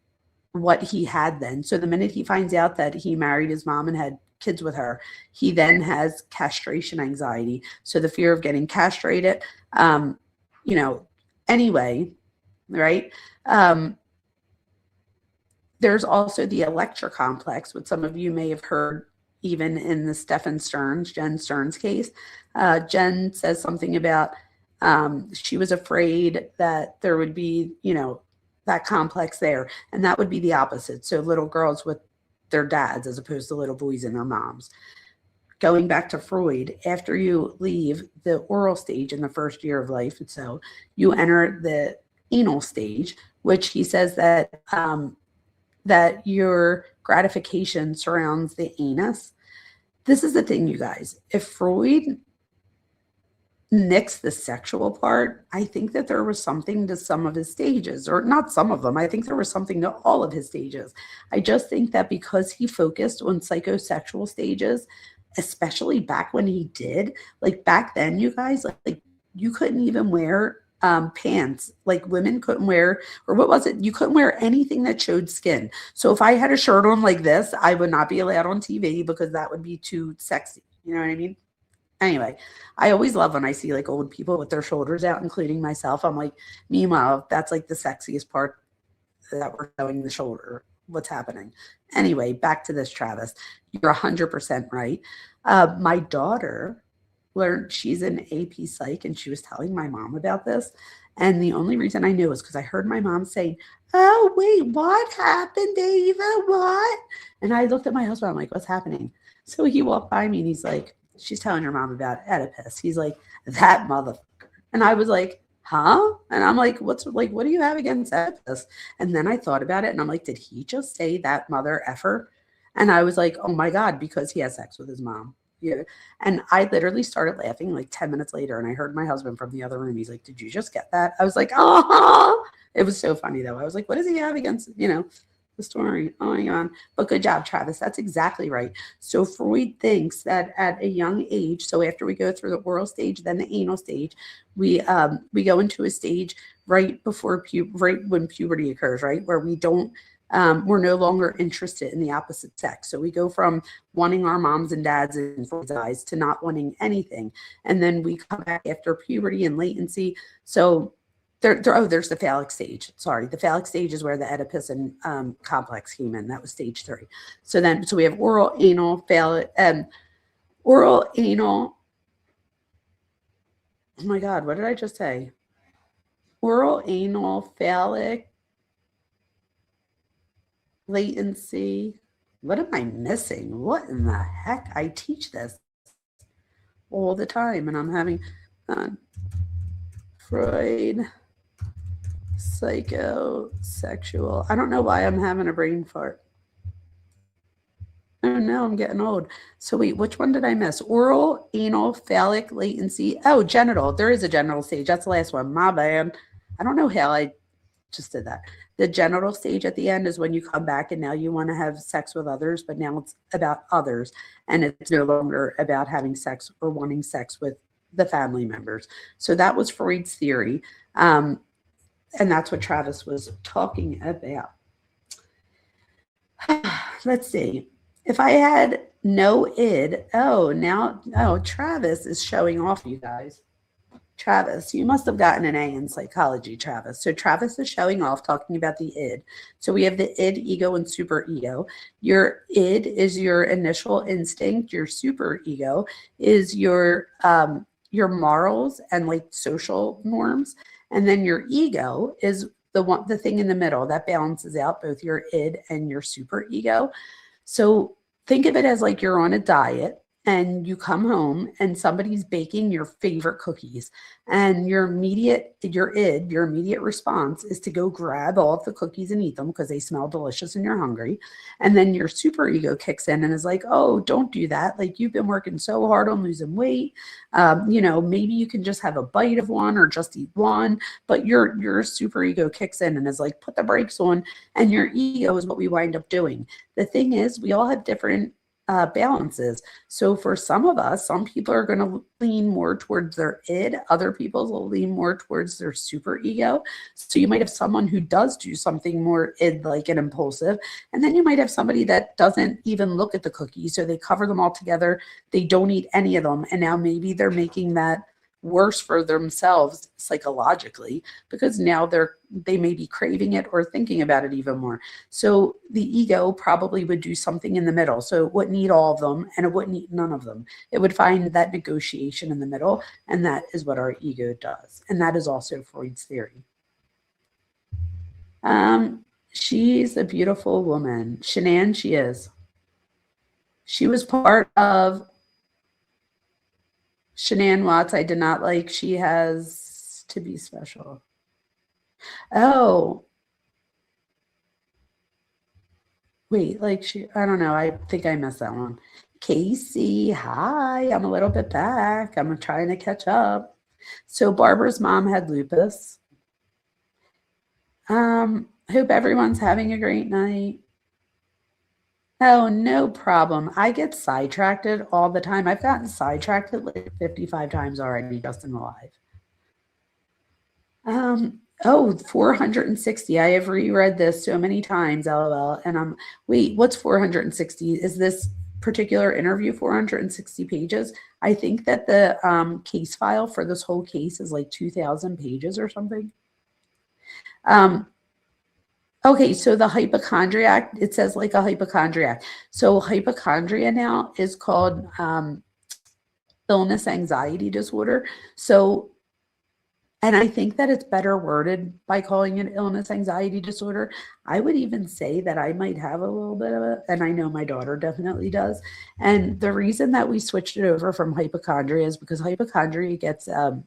what he had then. So the minute he finds out that he married his mom and had kids with her, he then has castration anxiety. So the fear of getting castrated, anyway, right? There's also the Electra complex, which some of you may have heard even in the Jen Stearns case. Jen says something about she was afraid that there would be, that complex there, and that would be the opposite. So little girls with their dads as opposed to little boys and their moms. Going back to Freud, after you leave the oral stage in the first year of life, and so you enter the anal stage, which he says that that your gratification surrounds the anus. This is the thing, you guys. If Freud nixed the sexual part, I think that there was something to some of his stages, or not some of them. I think there was something to all of his stages. I just think that because he focused on psychosexual stages, especially back when he did, like back then, you guys, like you couldn't even wear pants, like women couldn't wear, or what was it? You couldn't wear anything that showed skin. So if I had a shirt on like this, I would not be allowed on TV because that would be too sexy. You know what I mean? Anyway, I always love when I see like old people with their shoulders out, including myself. I'm like, meanwhile, that's like the sexiest part, that we're showing the shoulder. What's happening? Anyway, back to this, Travis. You're 100% right. My daughter learned, she's in AP Psych, and she was telling my mom about this. And the only reason I knew is because I heard my mom saying, "Oh, wait, what happened, Ava? What?" And I looked at my husband. I'm like, "What's happening?" So he walked by me and he's like, "She's telling her mom about Oedipus." He's like, "That motherfucker." And I was like, "Huh?" And I'm like, what do you have against Oedipus? And then I thought about it and I'm like, did he just say that mother effer? And I was like, oh my God, because he has sex with his mom. Yeah. And I literally started laughing like 10 minutes later, and I heard my husband from the other room. He's like, "Did you just get that?" I was like, "Oh." It was so funny though. I was like, what does he have against, the story? Oh my God. But good job, Travis. That's exactly right. So Freud thinks that at a young age, so after we go through the oral stage, then the anal stage, we go into a stage right before right when puberty occurs, right? Where we don't we're no longer interested in the opposite sex. So we go from wanting our moms and dads in Freud's eyes to not wanting anything. And then we come back after puberty and latency. So there's the phallic stage. Sorry, the phallic stage is where the Oedipus and complex came in. That was stage 3. So we have oral, anal, phallic, oral, anal. Oh my God, what did I just say? Oral, anal, phallic, latency. What am I missing? What in the heck? I teach this all the time, and I'm having Freud, psychosexual. I don't know why I'm having a brain fart. Oh no, I'm getting old. So wait, which one did I miss? Oral, anal, phallic, latency. Oh, genital. There is a genital stage. That's the last one. My bad. I don't know how I just did that. The genital stage at the end is when you come back and now you want to have sex with others, but now it's about others, and it's no longer about having sex or wanting sex with the family members. So that was Freud's theory. And that's what Travis was talking about. Let's see. If I had no id, Travis is showing off, you guys. Travis, you must have gotten an A in psychology, Travis. So Travis is showing off, talking about the id. So we have the id, ego, and super ego. Your id is your initial instinct. Your super ego is your morals and like social norms. And then your ego is the thing in the middle that balances out both your id and your super ego. So think of it as like you're on a diet and you come home and somebody's baking your favorite cookies, and your immediate response is to go grab all of the cookies and eat them because they smell delicious and you're hungry. And then your super ego kicks in and is like, oh, don't do that. Like, you've been working so hard on losing weight. Maybe you can just have a bite of one or just eat one. But your super ego kicks in and is like, put the brakes on. And your ego is what we wind up doing. The thing is, we all have different balances. So for some of us, some people are going to lean more towards their id, other people will lean more towards their super ego. So you might have someone who does do something more id like and impulsive, and then you might have somebody that doesn't even look at the cookies, so they cover them all together, they don't eat any of them, and now maybe they're making that worse for themselves psychologically because now they may be craving it or thinking about it even more. So the ego probably would do something in the middle. So it wouldn't eat all of them and it wouldn't eat none of them. It would find that negotiation in the middle, and that is what our ego does. And that is also Freud's theory. She's a beautiful woman. Shanann, she is. She was part of Shanann Watts, I did not like. She has to be special. Oh. Wait, I don't know. I think I missed that one. Casey, hi. I'm a little bit back. I'm trying to catch up. So Barbara's mom had lupus. Hope everyone's having a great night. Oh, no problem. I get sidetracked all the time. I've gotten sidetracked like 55 times already just in the live. 460. I have reread this so many times, LOL. And wait, what's 460? Is this particular interview 460 pages? I think that the case file for this whole case is like 2,000 pages or something. Okay, so the hypochondriac, it says like a hypochondriac. So hypochondria now is called illness anxiety disorder. So, and I think that it's better worded by calling it illness anxiety disorder. I would even say that I might have a little bit of it, and I know my daughter definitely does. And the reason that we switched it over from hypochondria is because hypochondria gets a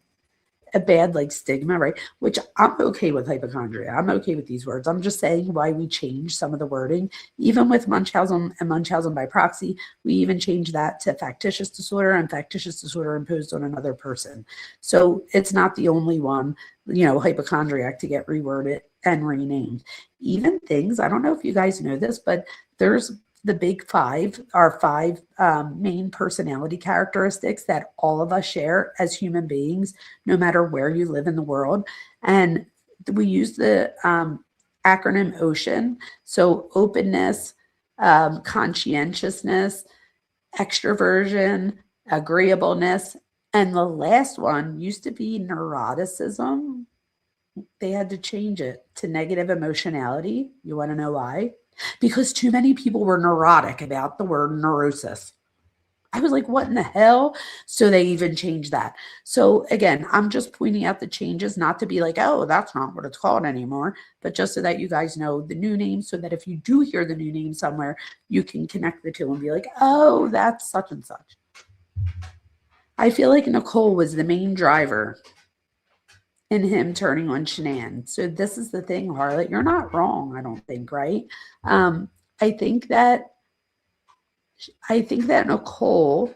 bad stigma, right? Which I'm okay with hypochondria. I'm okay with these words. I'm just saying why we changed some of the wording. Even with Munchausen and Munchausen by proxy, we even changed that to factitious disorder and factitious disorder imposed on another person. So it's not the only one, hypochondriac to get reworded and renamed. Even things, I don't know if you guys know this, but there's the big five are five main personality characteristics that all of us share as human beings, no matter where you live in the world. And we use the acronym OCEAN. So openness, conscientiousness, extroversion, agreeableness. And the last one used to be neuroticism. They had to change it to negative emotionality. You want to know why? Because too many people were neurotic about the word neurosis. I was like, what in the hell? So they even changed that. So again, I'm just pointing out the changes, not to be like, oh, that's not what it's called anymore, but just so that you guys know the new name, so that if you do hear the new name somewhere, you can connect the two and be like, oh, that's such and such. I feel like Nicole was the main driver in him turning on Shanann. So this is the thing, Harlot. You're not wrong, I don't think, right? I think that Nicole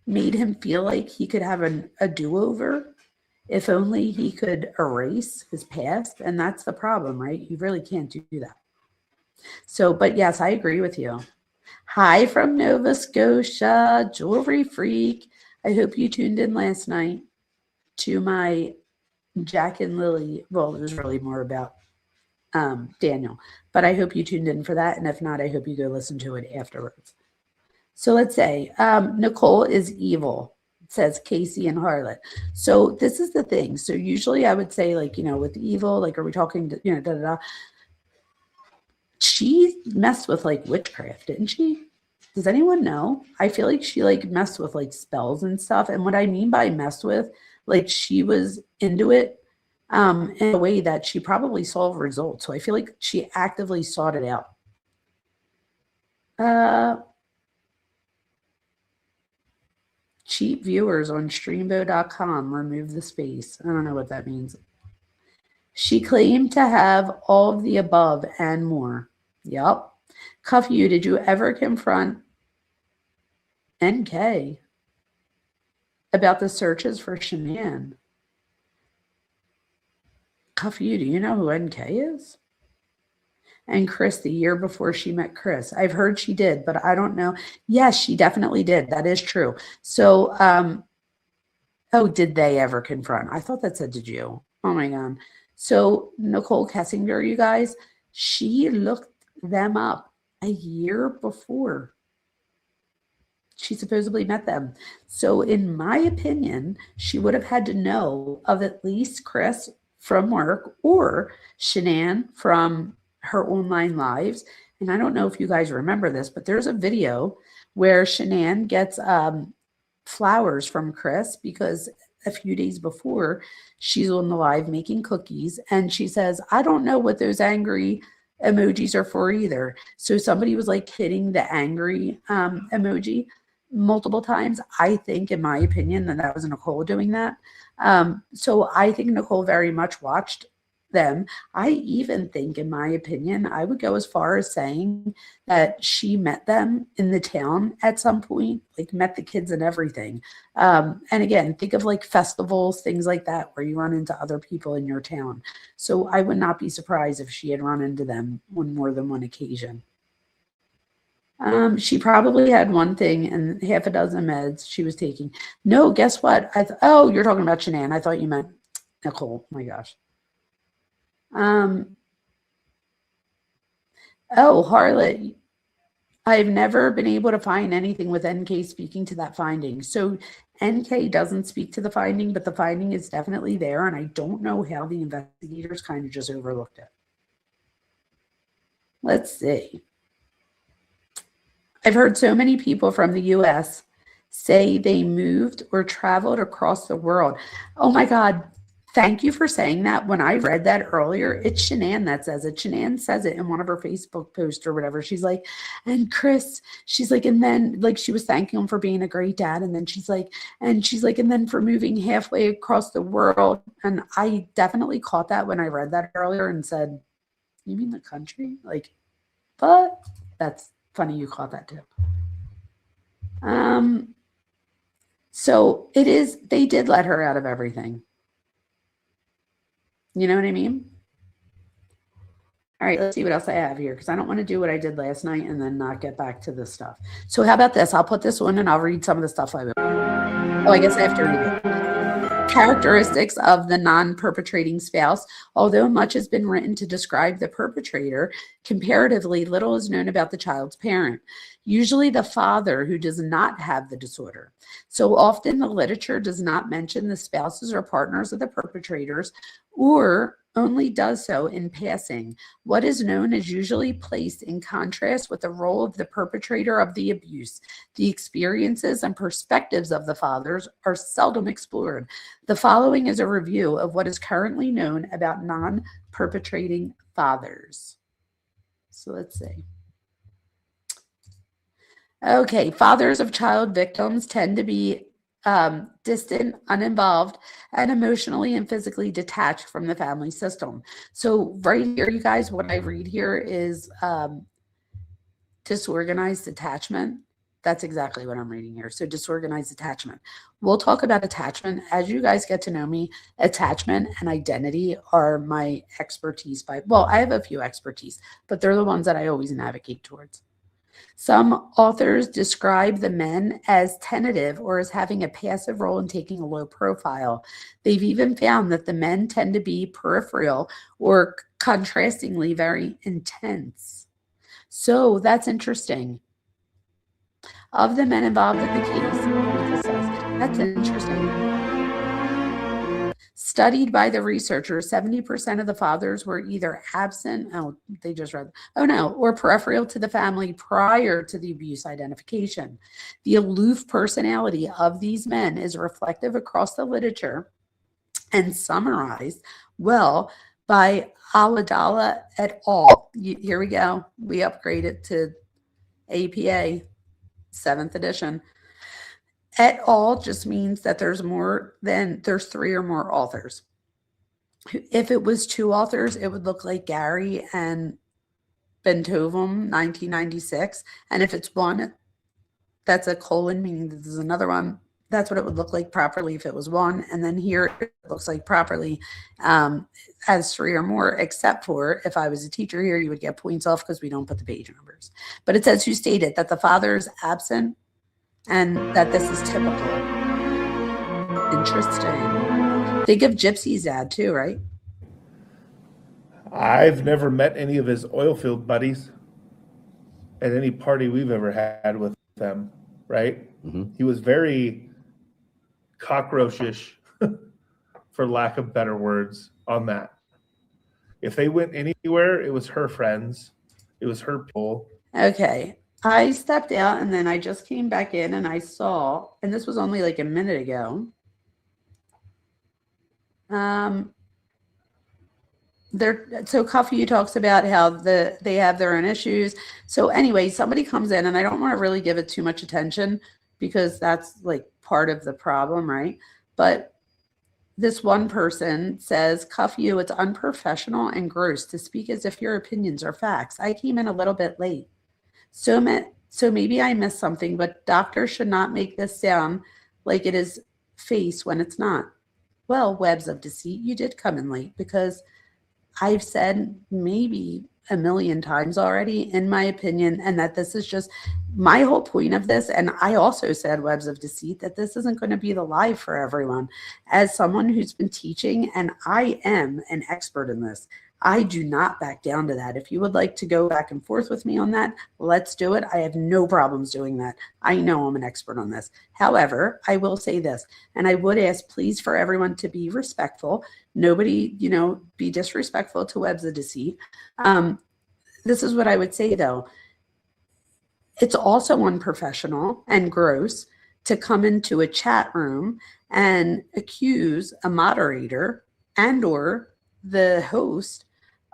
made him feel like he could have a do-over if only he could erase his past. And that's the problem, right? You really can't do that. So, but yes, I agree with you. Hi from Nova Scotia, Jewelry Freak. I hope you tuned in last night to my Jack and Lily. Well, it was really more about Daniel, but I hope you tuned in for that. And if not, I hope you go listen to it afterwards. So let's say Nicole is evil, says Casey and Harlot. So this is the thing. So usually I would say with evil, are we talking to, da, da, da. She messed with witchcraft, didn't she? Does anyone know? I feel like she messed with spells and stuff. And what I mean by messed with, she was into it in a way that she probably saw results. So I feel like she actively sought it out. Cheap viewers on streambo.com remove the space. I don't know what that means. She claimed to have all of the above and more. Yup. Cuff you, did you ever confront NK about the searches for Shanann? Cuff you, do you know who NK is? And Chris, the year before she met Chris. I've heard she did, but I don't know. Yes, she definitely did. That is true. So, oh, did they ever confront? I thought that said, did you? Oh my God. So Nicole Kessinger, you guys, she looked them up a year before she supposedly met them. So in my opinion, she would have had to know of at least Chris from work or Shanann from her online lives. And I don't know if you guys remember this, but there's a video where Shanann gets flowers from Chris because a few days before she's on the live making cookies and she says, I don't know what those angry emojis are for either. So somebody was like hitting the angry emoji multiple times. I think, in my opinion, that was Nicole doing that. So I think Nicole very much watched them. I even think, in my opinion, I would go as far as saying that she met them in the town at some point, like met the kids and everything. And again, think of like festivals, things like that, where you run into other people in your town. So I would not be surprised if she had run into them on more than one occasion. She probably had one thing and half a dozen meds she was taking. No, guess what? Oh, you're talking about Shanann. I thought you meant Nicole. Oh my gosh. Oh, Harlot, I've never been able to find anything with NK speaking to that finding. So NK doesn't speak to the finding, but the finding is definitely there. And I don't know how the investigators kind of just overlooked it. Let's see. I've heard so many people from the US say they moved or traveled across the world. Oh my God. Thank you for saying that. When I read that earlier, it's Shanann that says it. Shanann says it in one of her Facebook posts or whatever. She's like, and Chris, she's like, and then like she was thanking him for being a great dad. And then she's like, and then for moving halfway across the world. And I definitely caught that when I read that earlier and said, you mean the country? Like, but that's funny you caught that too. So it is, they did let her out of everything. You know what I mean? All right, let's see what else I have here because I don't want to do what I did last night and then not get back to this stuff. So how about this? I'll put this one and I'll read some of the stuff I wrote. Oh, I guess I have to read it. Characteristics of the non-perpetrating spouse. Although much has been written to describe the perpetrator, comparatively little is known about the child's parent, usually the father who does not have the disorder. So often the literature does not mention the spouses or partners of the perpetrators or only does so in passing. What is known is usually placed in contrast with the role of the perpetrator of the abuse. The experiences and perspectives of the fathers are seldom explored. The following is a review of what is currently known about non-perpetrating fathers. So let's see. Okay, fathers of child victims tend to be distant, uninvolved, and emotionally and physically detached from the family system. So right here, you guys, what I read here is disorganized attachment. That's exactly what I'm reading here. So disorganized attachment. We'll talk about attachment. As you guys get to know me, attachment and identity are my expertise well, I have a few expertise, but they're the ones that I always navigate towards. Some authors describe the men as tentative or as having a passive role in taking a low profile. They've even found that the men tend to be peripheral or contrastingly very intense. So that's interesting. Of the men involved in the case, that's interesting. Studied by the researchers, 70% of the fathers were either absent, or peripheral to the family prior to the abuse identification. The aloof personality of these men is reflective across the literature and summarized well by Aladala et al. Here we go. We upgraded to APA, 7th edition. Et al. Just means that there's three or more authors. If it was two authors, it would look like Gary and Bentovim, 1996. And if it's one, that's a colon, meaning that there's another one. That's what it would look like properly if it was one. And then here it looks like properly as three or more, except for if I was a teacher here, you would get points off because we don't put the page numbers. But it says who stated that the father is absent and that this is typical. Interesting. Think of Gypsy's dad too, right? I've never met any of his oil field buddies at any party we've ever had with them, right? Mhm. He was very cockroachish, for lack of better words, on that. If they went anywhere, it was her friends, it was her people. Okay. I stepped out and then I just came back in and I saw, and this was only like a minute ago. So Cuffy talks about how they have their own issues. So anyway, somebody comes in and I don't want to really give it too much attention because that's like part of the problem, right? But this one person says, Cuff you, it's unprofessional and gross to speak as if your opinions are facts. I came in a little bit late. So maybe I missed something, but doctors should not make this sound like it is face when it's not. Well, webs of deceit, you did come in late because I've said maybe a million times already, in my opinion, and that this is just my whole point of this. And I also said webs of deceit, that this isn't going to be the live for everyone. As someone who's been teaching, and I am an expert in this, I do not back down to that. If you would like to go back and forth with me on that, let's do it. I have no problems doing that. I know I'm an expert on this. However, I will say this, and I would ask, please, for everyone to be respectful. Nobody, be disrespectful to webs of deceit. This is what I would say, though. It's also unprofessional and gross to come into a chat room and accuse a moderator and or the host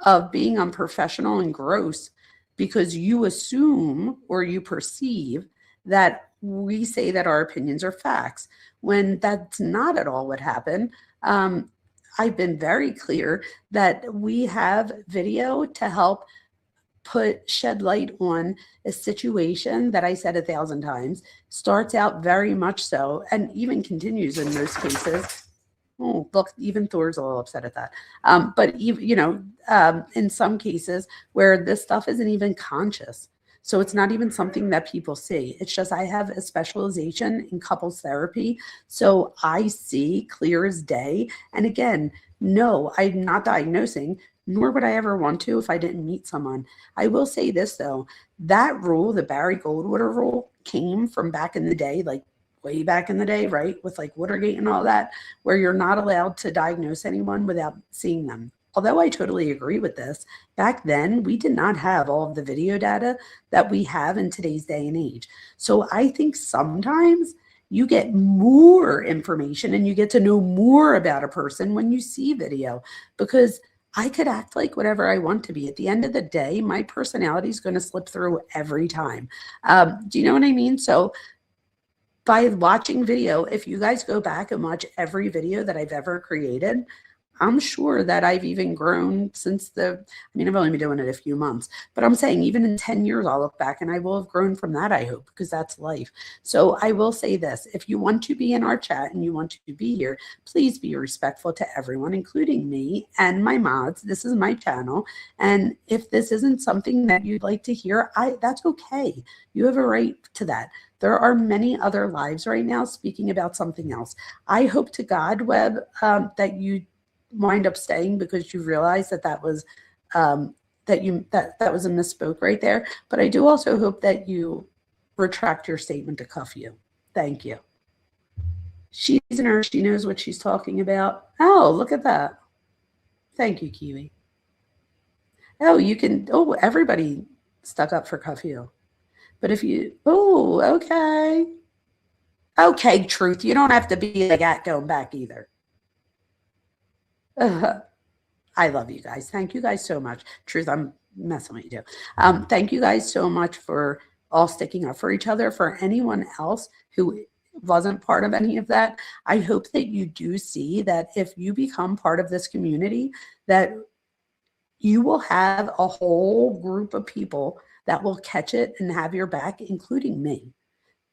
of being unprofessional and gross because you assume or you perceive that we say that our opinions are facts, when that's not at all what happened. I've been very clear that we have video to help shed light on a situation that I said 1,000 times, starts out very much so, and even continues in most cases. Oh, look, even Thor's a little upset at that. But even, in some cases where this stuff isn't even conscious. So it's not even something that people see. It's just I have a specialization in couples therapy. So I see clear as day. And again, no, I'm not diagnosing, nor would I ever want to if I didn't meet someone. I will say this, though. That rule, the Barry Goldwater rule, came from back in the day, like way back in the day, right? With like Watergate and all that, where you're not allowed to diagnose anyone without seeing them. Although I totally agree with this, back then we did not have all of the video data that we have in today's day and age. So I think sometimes you get more information and you get to know more about a person when you see video, because I could act like whatever I want to be. At the end of the day, my personality is going to slip through every time. Do you know what I mean? So by watching video, if you guys go back and watch every video that I've ever created, I'm sure that I've even grown since I've only been doing it a few months, but I'm saying even in 10 years, I'll look back and I will have grown from that, I hope, because that's life. So I will say this, if you want to be in our chat and you want to be here, please be respectful to everyone, including me and my mods. This is my channel. And if this isn't something that you'd like to hear, that's okay. You have a right to that. There are many other lives right now speaking about something else. I hope to God, Webb, that you wind up staying because you realize that was that was a misspoke right there. But I do also hope that you retract your statement to cuff you. Thank you. She's a nurse. She knows what she's talking about. Oh, look at that. Thank you, Kiwi. Oh, everybody stuck up for cuff you. But if you, okay. Okay, Truth, you don't have to be like that going back either. I love you guys. Thank you guys so much. Truth, I'm messing with you too. Thank you guys so much for all sticking up for each other. For anyone else who wasn't part of any of that, I hope that you do see that if you become part of this community, that you will have a whole group of people that will catch it and have your back, including me,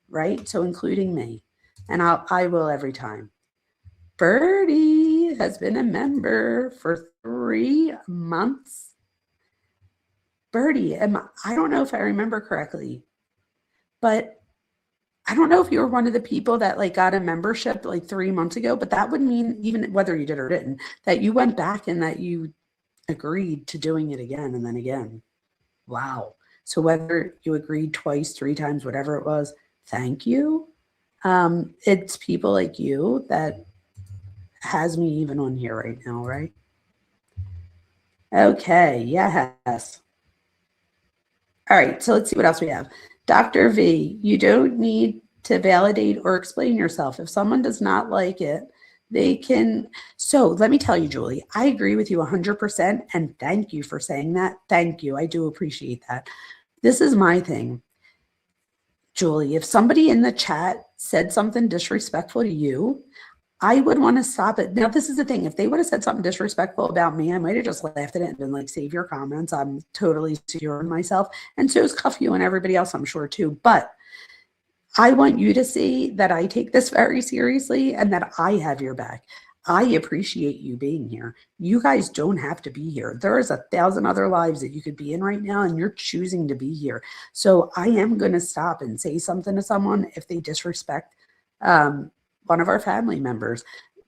right? So including me, and I will every time. Birdie has been a member for 3 months. Birdie, I don't know if I remember correctly, but I don't know if you were one of the people that like got a membership like 3 months ago, but that would mean, even whether you did or didn't, that you went back and that you agreed to doing it again and then again. Wow. So whether you agreed twice, 3 times, whatever it was, thank you. It's people like you that has me even on here right now, right? Okay, yes. All right, so let's see what else we have. Dr. V, you don't need to validate or explain yourself. If someone does not like it, they can. So let me tell you, Julie, I agree with you 100%. And thank you for saying that. Thank you. I do appreciate that. This is my thing. Julie, if somebody in the chat said something disrespectful to you, I would want to stop it. Now, this is the thing. If they would have said something disrespectful about me, I might have just laughed at it and been like, save your comments. I'm totally secure in myself. And so is Cuff You and everybody else, I'm sure, too. But I want you to see that I take this very seriously and that I have your back. I appreciate you being here. You guys don't have to be here. There's 1,000 other lives that you could be in right now, and you're choosing to be here. So I am going to stop and say something to someone if they disrespect one of our family members.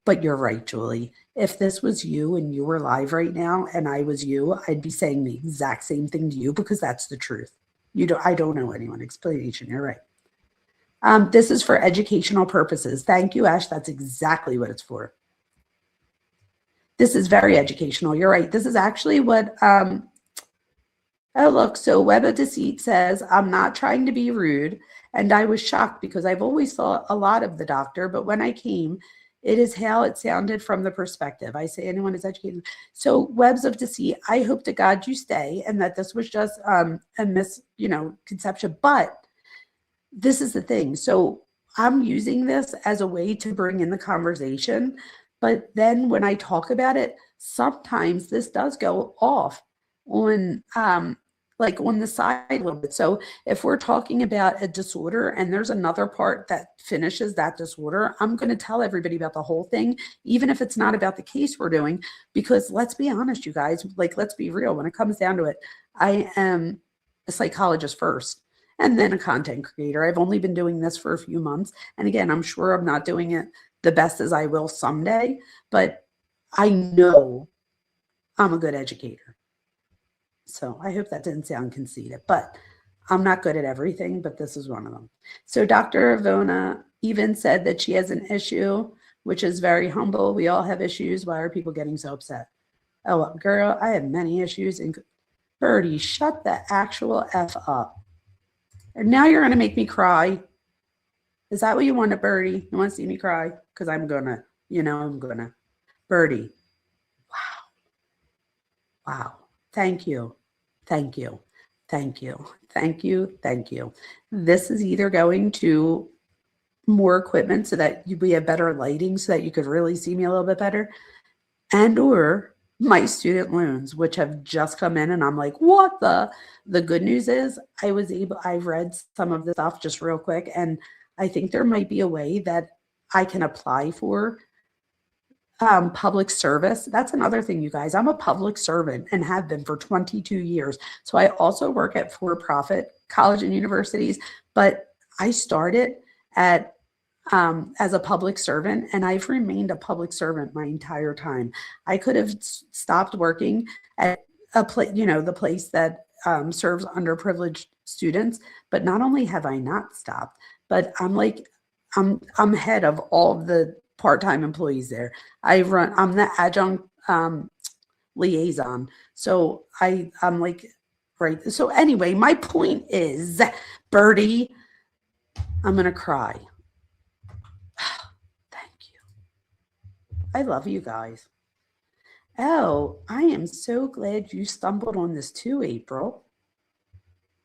But you're right, Julie. If this was you and you were live right now and I was you, I'd be saying the exact same thing to you because that's the truth. I don't know anyone. Explanation. You're right. This is for educational purposes. Thank you, Ash. That's exactly what it's for. This is very educational. You're right. This is actually what, oh, look, so Web of Deceit says, I'm not trying to be rude. And I was shocked because I've always thought a lot of the doctor, but when I came, it is how it sounded from the perspective. I say anyone is educated. So Webs of Deceit, I hope to God you stay and that this was just a conception. But this is the thing. So I'm using this as a way to bring in the conversation. But then when I talk about it, sometimes this does go off on like on the side a little bit. So if we're talking about a disorder and there's another part that finishes that disorder, I'm going to tell everybody about the whole thing, even if it's not about the case we're doing, because let's be honest, you guys, like, let's be real. When it comes down to it, I am a psychologist first and then a content creator. I've only been doing this for a few months. And again, I'm sure I'm not doing it the best as I will someday, but I know I'm a good educator. So I hope that didn't sound conceited, but I'm not good at everything, but this is one of them. So Dr. Vona even said that she has an issue, which is very humble. We all have issues. Why are people getting so upset? Oh, well, girl, I have many issues. And Birdie, shut the actual F up. And now you're going to make me cry. Is that what you want, Birdie? You want to see me cry? Because I'm going to, I'm going to. Birdie. Wow. Thank you. Thank you. Thank you. Thank you. Thank you. This is either going to more equipment so that we have better lighting so that you could really see me a little bit better, and or my student loans, which have just come in and I'm like, what the good news is I've read some of the stuff just real quick, and I think there might be a way that I can apply for public service. That's another thing, you guys. I'm a public servant and have been for 22 years. So I also work at for-profit college and universities, but I started at as a public servant, and I've remained a public servant my entire time. I could have stopped working at a place, the place that serves underprivileged students, but not only have I not stopped, but I'm head of all of the part-time employees there. I'm the adjunct liaison. So I'm like, right. So anyway, my point is, Birdie, I'm going to cry. Thank you. I love you guys. Oh, I am so glad you stumbled on this too, April.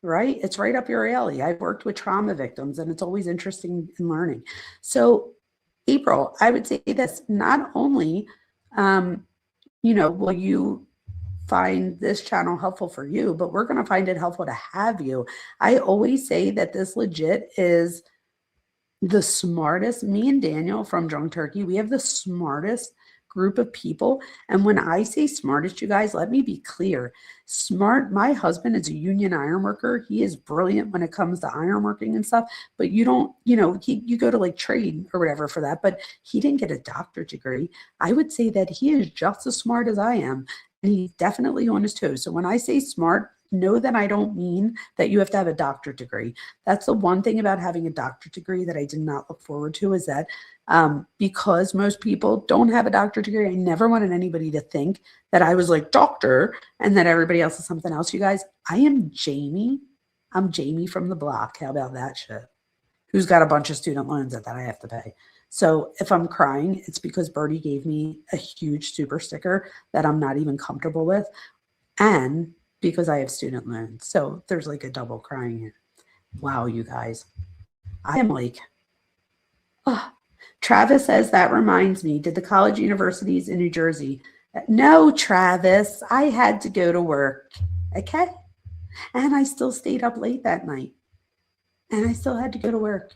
right? It's right up your alley. I've worked with trauma victims, and it's always interesting in learning. So, April, I would say this, not only, will you find this channel helpful for you, but we're going to find it helpful to have you. I always say that this legit is the smartest. Me and Daniel from Drunk Turkey, we have the smartest group of people. And when I say smartest, you guys, let me be clear. Smart, my husband is a union iron worker. He is brilliant when it comes to ironworking and stuff, but you don't, you go to like trade or whatever for that, but he didn't get a doctorate degree. I would say that he is just as smart as I am. And he's definitely on his toes. So when I say smart, know that I don't mean that you have to have a doctorate degree. That's the one thing about having a doctorate degree that I did not look forward to, is that because most people don't have a doctorate degree, I never wanted anybody to think that I was like doctor and that everybody else is something else. You guys, I am Jamie. I'm Jamie from the block. How about that shit? Who's got a bunch of student loans that I have to pay. So if I'm crying, it's because Birdie gave me a huge super sticker that I'm not even comfortable with, and because I have student loans. So there's like a double crying here. Wow, you guys. I am like, oh. Travis says, that reminds me, did the college universities in New Jersey? No, Travis, I had to go to work, okay? And I still stayed up late that night. And I still had to go to work.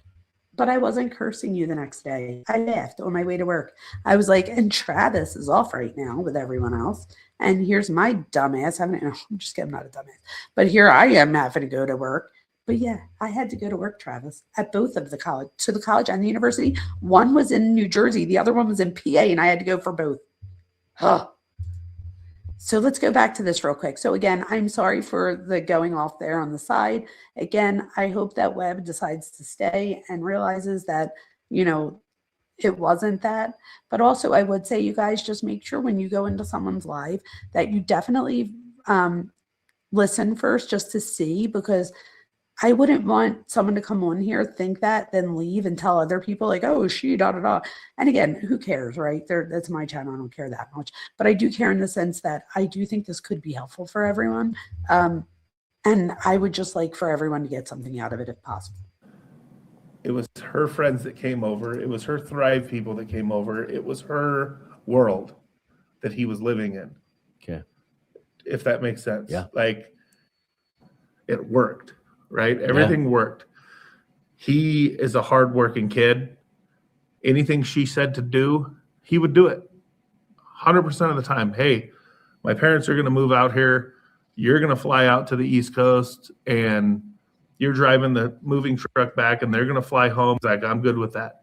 But I wasn't cursing you the next day. I laughed on my way to work. I was like, and Travis is off right now with everyone else. And here's my dumbass having to, I'm just kidding, I'm not a dumbass. But here I am having to go to work. But yeah, I had to go to work, Travis, at both of the college, to the college and the university. One was in New Jersey. The other one was in PA, and I had to go for both. Huh. So let's go back to this real quick. So again, I'm sorry for the going off there on the side. Again, I hope that Webb decides to stay and realizes that, it wasn't that. But also I would say, you guys, just make sure when you go into someone's live that you definitely listen first, just to see, because I wouldn't want someone to come on here, think that, then leave and tell other people like, oh, she, da, da, da. And again, who cares, right? That's my channel. I don't care that much. But I do care in the sense that I do think this could be helpful for everyone. And I would just like for everyone to get something out of it if possible. It was her friends that came over. It was her Thrive people that came over. It was her world that he was living in. Okay. If that makes sense. Yeah. Like, it worked, right? Everything worked. He is a hardworking kid. Anything she said to do, he would do it 100% of the time. Hey, my parents are going to move out here. You're going to fly out to the East Coast and you're driving the moving truck back and they're going to fly home. It's like, I'm good with that.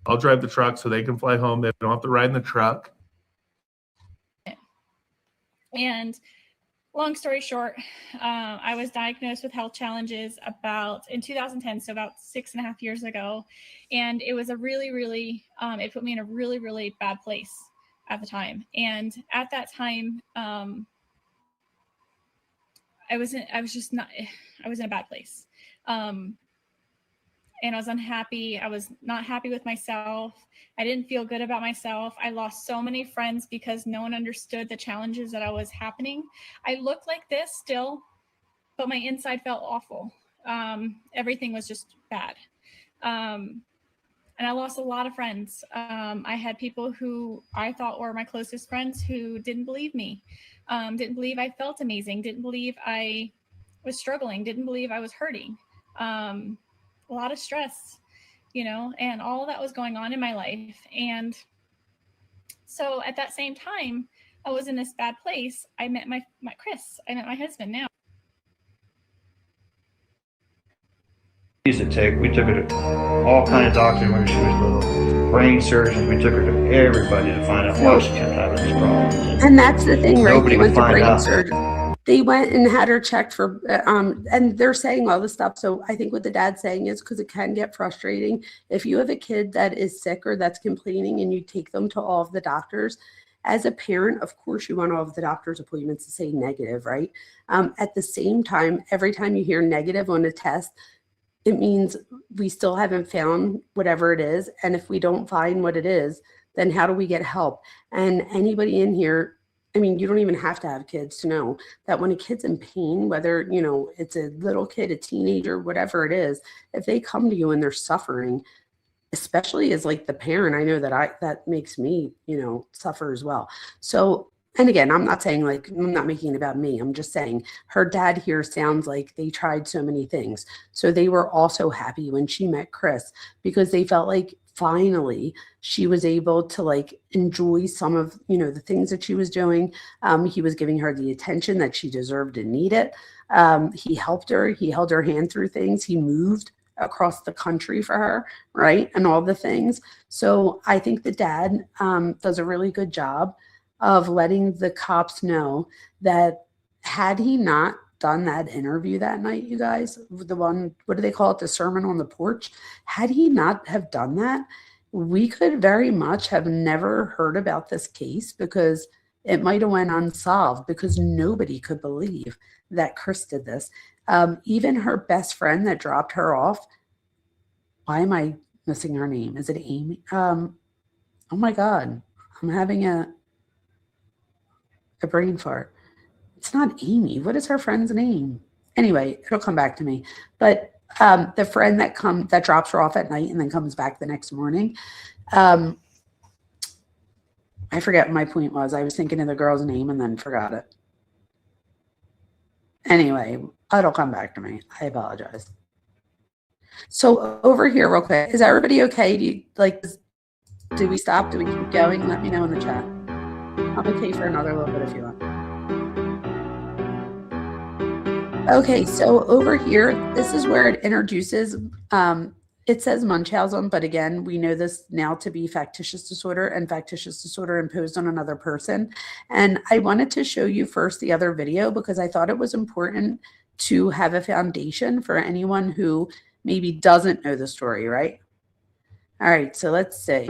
I'll drive the truck so they can fly home. They don't have to ride in the truck. And long story short, I was diagnosed with health challenges in 2010, so about 6.5 years ago. And it was a really, really, it put me in a really, really bad place at the time. And at that time, I was in a bad place. And I was unhappy. I was not happy with myself. I didn't feel good about myself. I lost so many friends because no one understood the challenges that I was happening. I looked like this still, but my inside felt awful. Everything was just bad. And I lost a lot of friends. I had people who I thought were my closest friends who didn't believe me, didn't believe I felt amazing, didn't believe I was struggling, didn't believe I was hurting. A lot of stress, and all of that was going on in my life. And so at that same time, I was in this bad place. I met my Chris. I met my husband now. We took her to all kind of doctors when she was little, brain surgeons. We took her to everybody to find out why she kept having these problems. And that's the thing, right? Nobody They went could to find brain out. surgery. They went and had her checked for, and they're saying all this stuff. So I think what the dad's saying is, because it can get frustrating, if you have a kid that is sick or that's complaining and you take them to all of the doctors, as a parent, of course, you want all of the doctor's appointments to say negative, right? At the same time, every time you hear negative on a test, it means we still haven't found whatever it is. And if we don't find what it is, then how do we get help? And anybody in here, I mean, you don't even have to have kids to know that when a kid's in pain, whether, it's a little kid, a teenager, whatever it is, if they come to you and they're suffering, especially as like the parent, I know that makes me, suffer as well. So, and again, I'm not saying like, I'm not making it about me. I'm just saying her dad here sounds like they tried so many things. So they were also happy when she met Chris because they felt like finally she was able to like enjoy some of, the things that she was doing. He was giving her the attention that she deserved and needed. He helped her. He held her hand through things. He moved across the country for her, right? And all the things. So I think the dad does a really good job of letting the cops know that had he not done that interview that night, you guys, the one, what do they call it? The sermon on the porch. Had he not have done that, we could very much have never heard about this case because it might have went unsolved because nobody could believe that Chris did this. Even her best friend that dropped her off. Why am I missing her name? Is it Amy? Oh my God, I'm having a brain fart. It's not Amy. What is her friend's name? Anyway, it'll come back to me. But the friend that drops her off at night and then comes back the next morning. I forget what my point was. I was thinking of the girl's name and then forgot it. Anyway, it'll come back to me. I apologize. So over here real quick, is everybody okay? Do we stop? Do we keep going? Let me know in the chat. I'm okay for another little bit if you want. Okay, so over here, this is where it introduces, it says Munchausen, but again, we know this now to be factitious disorder and factitious disorder imposed on another person. And I wanted to show you first the other video because I thought it was important to have a foundation for anyone who maybe doesn't know the story, right? All right, so let's see.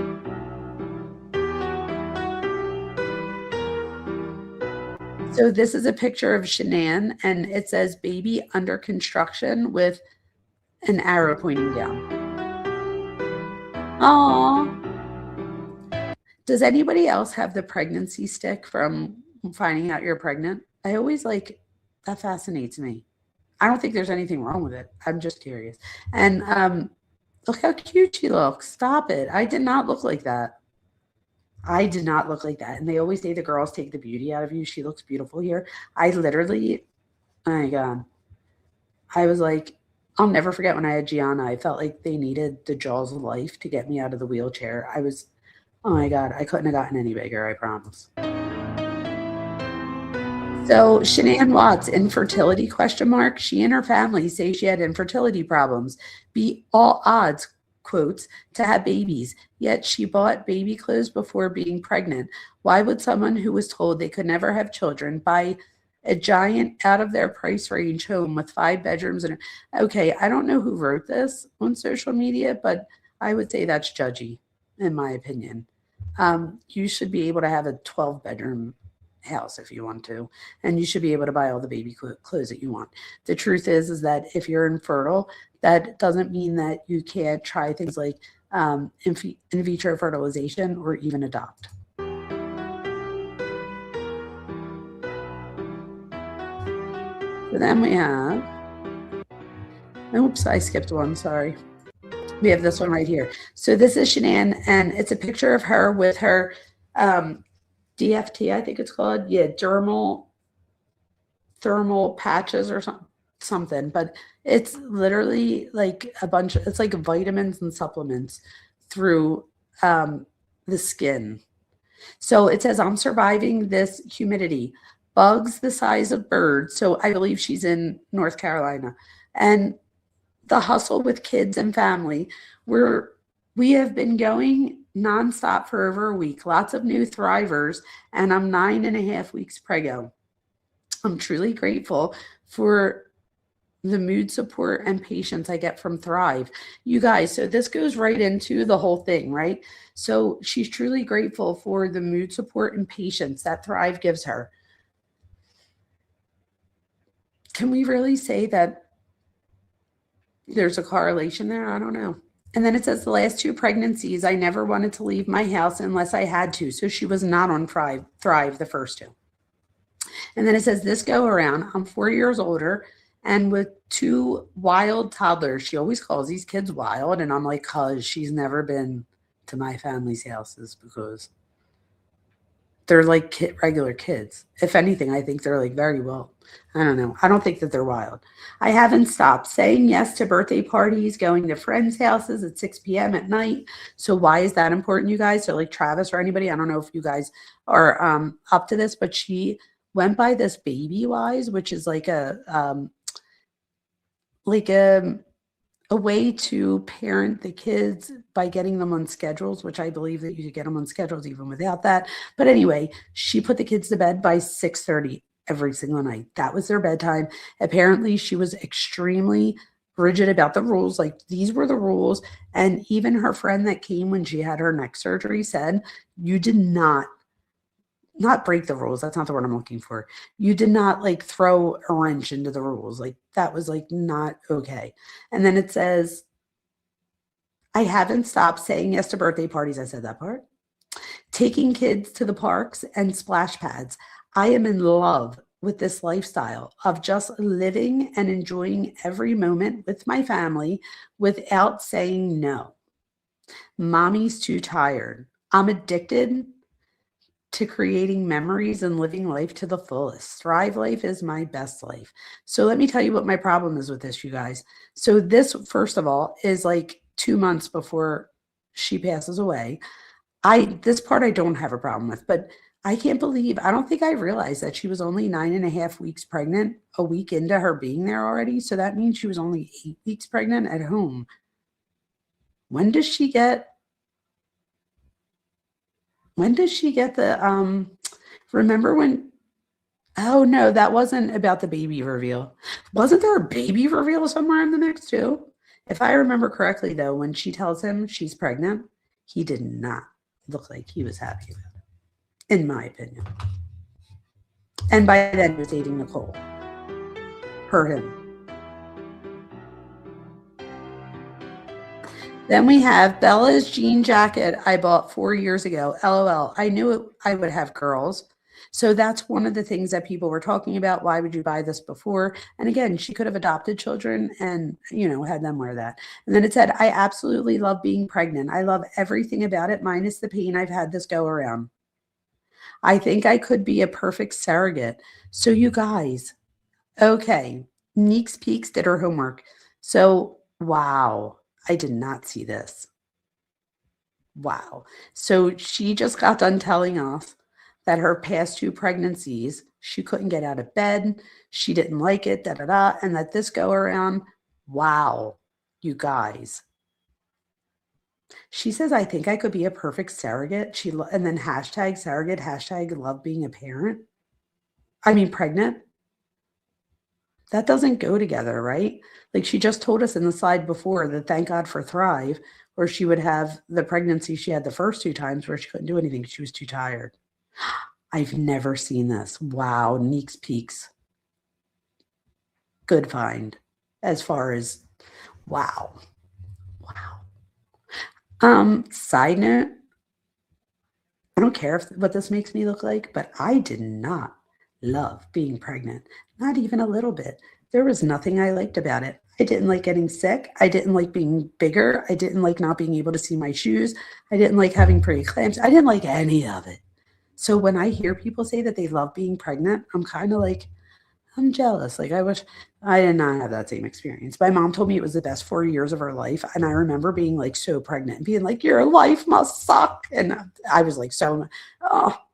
So this is a picture of Shanann, and it says baby under construction with an arrow pointing down. Aww. Does anybody else have the pregnancy stick from finding out you're pregnant? I always that fascinates me. I don't think there's anything wrong with it. I'm just curious. And look how cute she looks. Stop it. I did not look like that. I did not look like that. And they always say the girls take the beauty out of you. She looks beautiful here. I literally, oh my God. I was like, I'll never forget when I had Gianna. I felt like they needed the jaws of life to get me out of the wheelchair. Oh my God, I couldn't have gotten any bigger, I promise. So Shanann Watts, infertility ? She and her family say she had infertility problems. Beat all odds, quotes, to have babies, yet she bought baby clothes before being pregnant. Why would someone who was told they could never have children buy a giant out of their price range home with 5 bedrooms? And okay, I don't know who wrote this on social media, but I would say that's judgy, in my opinion. You should be able to have a 12-bedroom house if you want to, and you should be able to buy all the baby clothes that you want. The truth is that if you're infertile, that doesn't mean that you can't try things like in vitro fertilization or even adopt. So then we have, oops, I skipped one, sorry. We have this one right here. So this is Shanann, and it's a picture of her with her DFT, I think it's called. Yeah, thermal patches or something, but it's literally like it's like vitamins and supplements through the skin. So it says, I'm surviving this humidity, bugs the size of birds. So I believe she's in North Carolina. And the hustle with kids and family. We have been going nonstop for over a week. Lots of new thrivers, and I'm 9.5 weeks preggo. I'm truly grateful for the mood support and patience I get from Thrive. You guys, so this goes right into the whole thing, right? So she's truly grateful for the mood support and patience that Thrive gives her. Can we really say that there's a correlation there? I don't know. And then it says the last 2 pregnancies, I never wanted to leave my house unless I had to. So she was not on Thrive the first 2. And then it says, this go around, I'm 4 years older and with 2 wild toddlers. She always calls these kids wild. And I'm like, cause she's never been to my family's houses because they're like regular kids. If anything, I think they're like very well. I don't know. I don't think that they're wild. I haven't stopped saying yes to birthday parties, going to friends' houses at 6 p.m. at night. So why is that important, you guys? So like Travis or anybody, I don't know if you guys are up to this, but she went by this Baby Wise, which is like a way to parent the kids by getting them on schedules, which I believe that you could get them on schedules even without that. But anyway, she put the kids to bed by 6:30 every single night. That was their bedtime. Apparently, she was extremely rigid about the rules. Like these were the rules. And even her friend that came when she had her neck surgery said, you did not break the rules. That's not the word I'm looking for. You did not like throw a wrench into the rules. Like that was like not okay. And then it says, I haven't stopped saying yes to birthday parties. I said that part. Taking kids to the parks and splash pads. I am in love with this lifestyle of just living and enjoying every moment with my family without saying no. Mommy's too tired. I'm addicted to creating memories and living life to the fullest. Thrive life is my best life. So let me tell you what my problem is with this, you guys. So this, first of all, is like 2 months before she passes away. This part I don't have a problem with, but I can't believe, I don't think I realized that she was only 9.5 weeks pregnant, a week into her being there already. So that means she was only 8 weeks pregnant at home. When does she get the, remember when, oh no, that wasn't about the baby reveal. Wasn't there a baby reveal somewhere in the mix too? If I remember correctly though, when she tells him she's pregnant, he did not look like he was happy about it, in my opinion. And by then he was dating Nicole. Him. Then we have Bella's jean jacket I bought 4 years ago. LOL. I knew I would have girls. So that's one of the things that people were talking about. Why would you buy this before? And again, she could have adopted children and, had them wear that. And then it said, I absolutely love being pregnant. I love everything about it, minus the pain I've had this go around. I think I could be a perfect surrogate. So you guys, okay. Neeks Peaks did her homework. So, wow. I did not see this. Wow. So she just got done telling us that her past 2 pregnancies, she couldn't get out of bed. She didn't like it, and that this go around, wow, you guys. She says, I think I could be a perfect surrogate. And then hashtag surrogate, hashtag love being a parent. I mean, pregnant. That doesn't go together, right? Like she just told us in the slide before that thank God for Thrive, where she would have the pregnancy she had the first 2 times where she couldn't do anything. She was too tired. I've never seen this. Wow. Neeks Peaks. Good find as far as, wow. Side note, I don't care what this makes me look like, but I did not love being pregnant. Not even a little bit. There was nothing I liked about it. I didn't like getting sick. I didn't like being bigger. I didn't like not being able to see my shoes. I didn't like having preeclampsia. I didn't like any of it. So when I hear people say that they love being pregnant, I'm kind of like, I'm jealous. Like I wish I did not have that same experience. My mom told me it was the best 4 years of her life. And I remember being like so pregnant and being like, your life must suck. And I was like,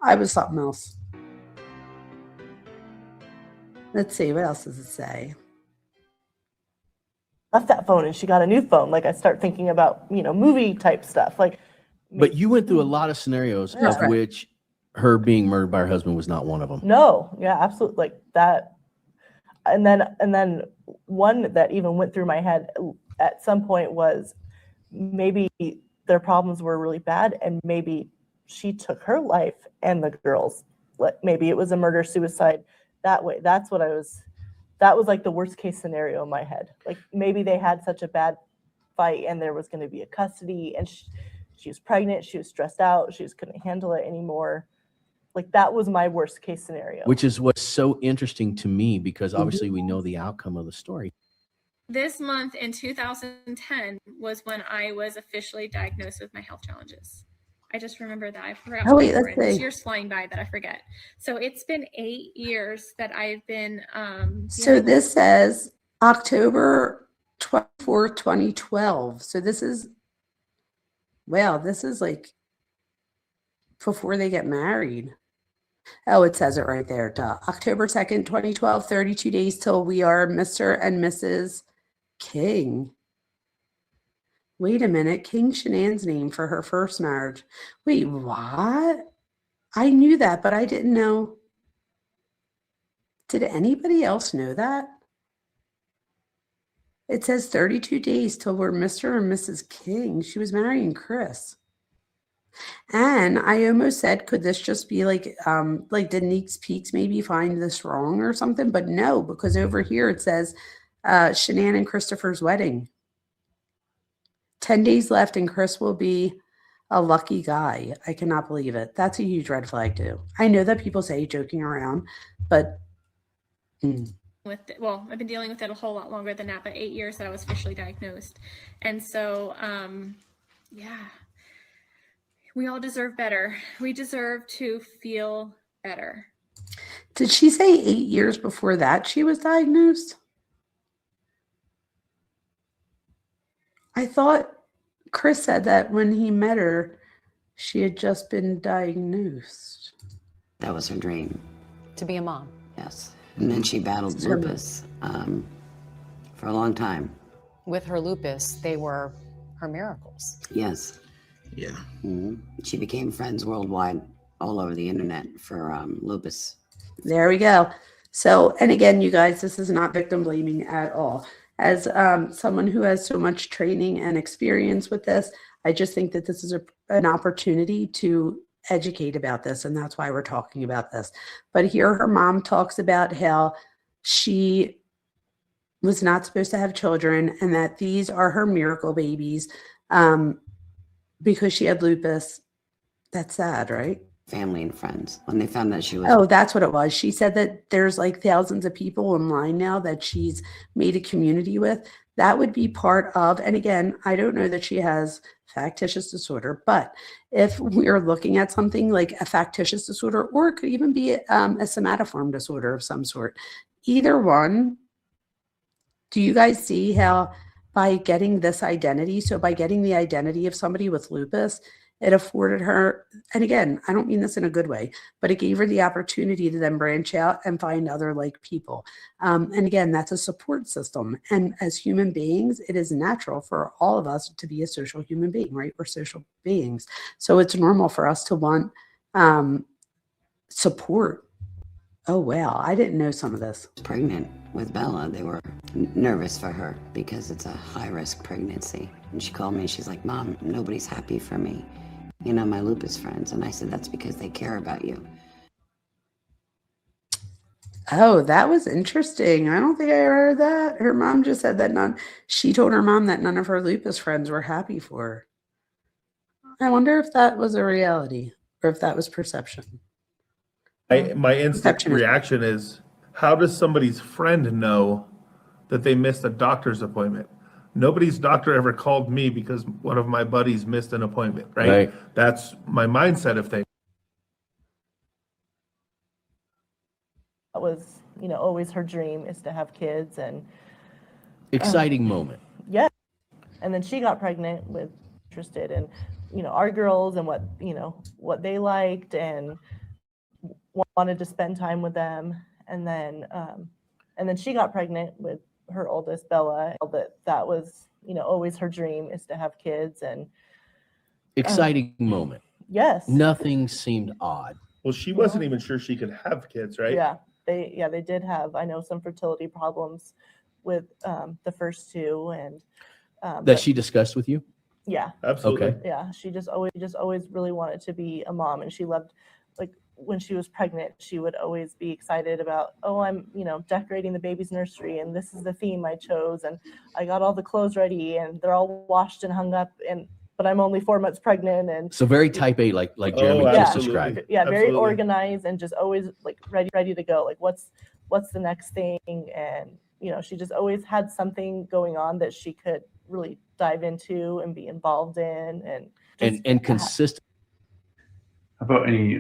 I was something else. Let's see, what else does it say? Left that phone and she got a new phone. Like I start thinking about, movie type stuff. Like, but you went through a lot of scenarios of right. which her being murdered by her husband was not one of them. No, yeah, absolutely. Like that. And then one that even went through my head at some point was maybe their problems were really bad and maybe she took her life and the girls. Maybe it was a murder suicide that way. That was like the worst case scenario in my head. Like maybe they had such a bad fight and there was going to be a custody and she was pregnant. She was stressed out. She just couldn't handle it anymore. Like that was my worst case scenario. Which is what's so interesting to me, because obviously we know the outcome of the story. This month in 2010 was when I was officially diagnosed with my health challenges. I just remember that. I forgot. Oh, wait, let's This see. year's flying by that I forget. So it's been 8 years that I've been. So this says October 24th, 2012. So this is, wow, this is like before they get married. Oh, it says it right there. Duh. October 2nd, 2012, 32 days till we are Mr. and Mrs. King. Wait a minute. King Shanann's name for her first marriage. Wait, what? I knew that, but I didn't know. Did anybody else know that? It says 32 days till we're Mr. and Mrs. King. She was marrying Chris. And I almost said, could this just be like did Neeks Peaks maybe find this wrong or something? But no, because over here it says Shanann and Christopher's wedding. 10 days left and Chris will be a lucky guy. I cannot believe it. That's a huge red flag too. I know that people say joking around, but well, I've been dealing with it a whole lot longer than that, but 8 years that I was officially diagnosed. And so, yeah, we all deserve better. We deserve to feel better. Did she say 8 years before that she was diagnosed? I thought Chris said that when he met her, she had just been diagnosed. That was her dream. To be a mom. Yes. And then she battled lupus for a long time. With her lupus, they were her miracles. Yes. Yeah. Mm-hmm. She became friends worldwide, all over the internet for lupus. There we go. So, and again, you guys, this is not victim blaming at all. As someone who has so much training and experience with this, I just think that this is an opportunity to educate about this, and that's why we're talking about this. But here her mom talks about how she was not supposed to have children and that these are her miracle babies because she had lupus. That's sad, right? Family and friends. When they found that she was... Oh, that's what it was. She said that there's like thousands of people online now that she's made a community with. That would be part of, and again, I don't know that she has factitious disorder, but if we're looking at something like a factitious disorder, or it could even be a somatoform disorder of some sort, either one, do you guys see how by getting this identity, so by getting the identity of somebody with lupus, it afforded her, and again, I don't mean this in a good way, but it gave her the opportunity to then branch out and find other like people. And again, that's a support system. And as human beings, it is natural for all of us to be a social human being, right? We're social beings. So it's normal for us to want support. Oh, wow. I didn't know some of this. Pregnant with Bella. They were nervous for her because it's a high-risk pregnancy. And she called me and she's like, Mom, nobody's happy for me. You know, my lupus friends. And I said, that's because they care about you. Oh, that was interesting. I don't think I heard that. Her mom just said that she told her mom that none of her lupus friends were happy for her. I wonder if that was a reality or if that was perception. My instant reaction is, how does somebody's friend know that they missed a doctor's appointment? Nobody's doctor ever called me because one of my buddies missed an appointment, right? That's my mindset of things. That was, you know, always her dream is to have kids and exciting moment. Yeah. And then she got pregnant with interested in, you know, our girls and what, you know, what they liked and wanted to spend time with them. And then she got pregnant with her oldest, Bella. That was, you know, always her dream is to have kids and exciting moment. Yes. Nothing seemed odd. Well, she wasn't even sure she could have kids, right? Yeah. They did have, I know, some fertility problems with the first two, and that she discussed with you. Yeah, absolutely. Okay. Yeah, she just always really wanted to be a mom, and she loved, like, when she was pregnant, she would always be excited about, oh, I'm, you know, decorating the baby's nursery, and this is the theme I chose, and I got all the clothes ready, and they're all washed and hung up, and but I'm only 4 months pregnant. And So very type A, like Jeremy Oh, just absolutely. described. yeah, very Absolutely. organized and just always like ready to go. Like what's the next thing? And you know, she just always had something going on that she could really dive into and be involved in, And consistent. How about any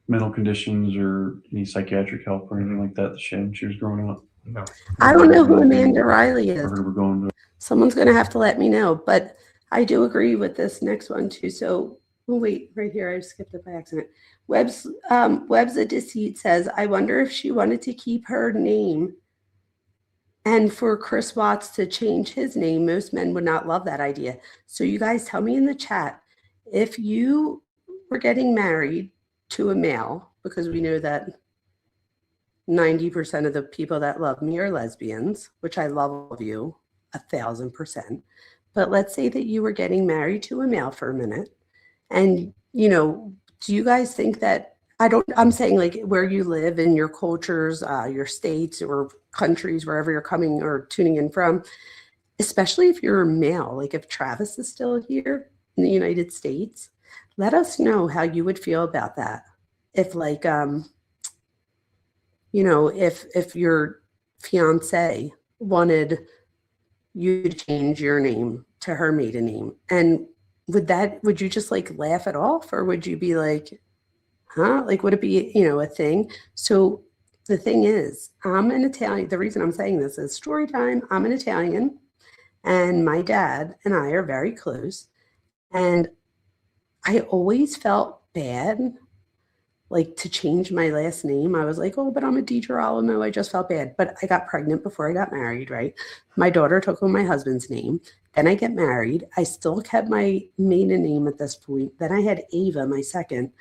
mental conditions or any psychiatric help or anything like that she had when she was growing up? No. I don't know who Amanda Riley is. Or her going to Someone's going to have to let me know, but I do agree with this next one too. So, oh wait, right here, I skipped it by accident. Web's a Deceit says, I wonder if she wanted to keep her name and for Chris Watts to change his name. Most men would not love that idea. So you guys tell me in the chat, if you were getting married to a male, because we know that 90% of the people that love me are lesbians, which I love all of you 1,000%. But let's say that you were getting married to a male for a minute. And, you know, do you guys think that, I'm saying like where you live in your cultures, your states or countries, wherever you're coming or tuning in from, especially if you're a male, like if Travis is still here in the United States, let us know how you would feel about that. If like, you know, if your fiance wanted you to change your name to her maiden name, and would you just like laugh it off, or would you be like, huh? Like, would it be, you know, a thing? So the thing is, I'm an Italian. The reason I'm saying this is story time. I'm an Italian, and my dad and I are very close, and I always felt bad like to change my last name. I was like, oh, but I'm a DiGirolamo. I just felt bad. But I got pregnant before I got married, right? My daughter took on my husband's name. Then I get married. I still kept my maiden name at this point. Then I had Ava, my second.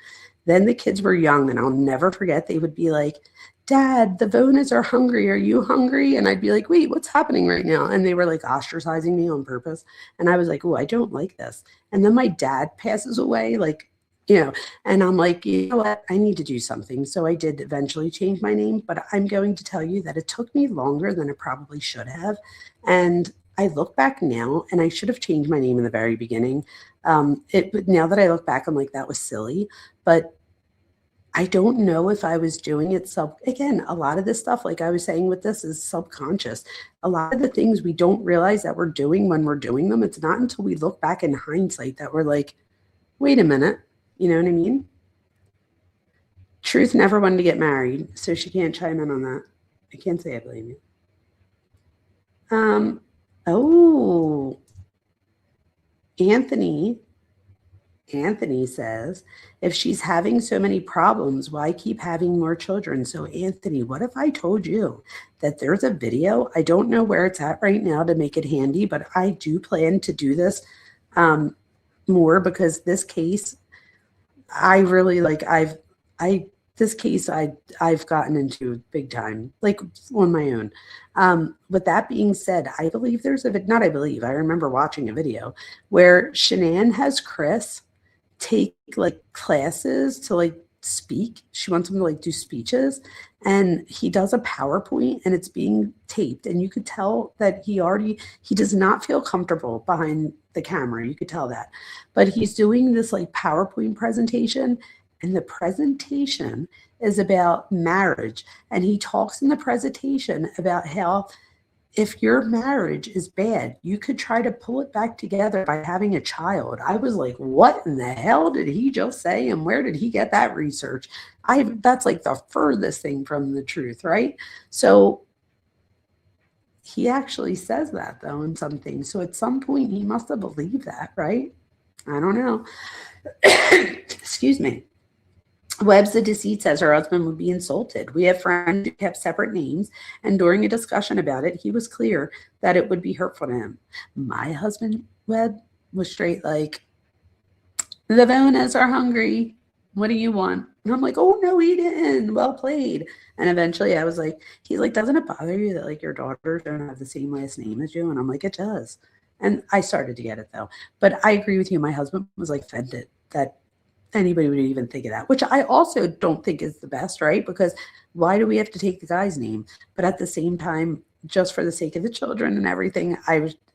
Then the kids were young, and I'll never forget. They would be like, Dad, the Vonas are hungry. Are you hungry? And I'd be like, wait, what's happening right now? And they were like ostracizing me on purpose. And I was like, oh, I don't like this. And then my dad passes away, like, you know, and I'm like, you know what? I need to do something. So I did eventually change my name, but I'm going to tell you that it took me longer than it probably should have. And I look back now, and I should have changed my name in the very beginning. Now that I look back, I'm like, that was silly. But I don't know if I was doing it. Again, a lot of this stuff, like I was saying with this, is subconscious. A lot of the things we don't realize that we're doing when we're doing them, it's not until we look back in hindsight that we're like, wait a minute. You know what I mean? Truth never wanted to get married, so she can't chime in on that. I can't say I blame you. Oh, Anthony says, if she's having so many problems, why keep having more children? So Anthony, what if I told you that there's a video? I don't know where it's at right now to make it handy, but I do plan to do this more, because this case, I really like, I've gotten into big time, like on my own. With that being said, I believe I remember watching a video where Shanann has Chris take like classes to like speak. She wants him to like do speeches, and he does a PowerPoint, and it's being taped, and you could tell that he does not feel comfortable behind the camera. You could tell that, but he's doing this like PowerPoint presentation, and the presentation is about marriage. And he talks in the presentation about how if your marriage is bad, you could try to pull it back together by having a child. I was like, what in the hell did he just say? And where did he get that research? That's like the furthest thing from the truth, right? So he actually says that though in some things. So at some point he must have believed that, right? I don't know. Excuse me. Web's the Deceit says her husband would be insulted. We have friends who kept separate names, and during a discussion about it, he was clear that it would be hurtful to him. My husband, Web, was straight like, the Vonas are hungry. What do you want? And I'm like, oh, no, he didn't. Well played. And eventually I was like, he's like, doesn't it bother you that like your daughters don't have the same last name as you? And I'm like, it does. And I started to get it though. But I agree with you. My husband was like offended that anybody would even think of that, which I also don't think is the best, right? Because why do we have to take the guy's name? But at the same time, just for the sake of the children and everything,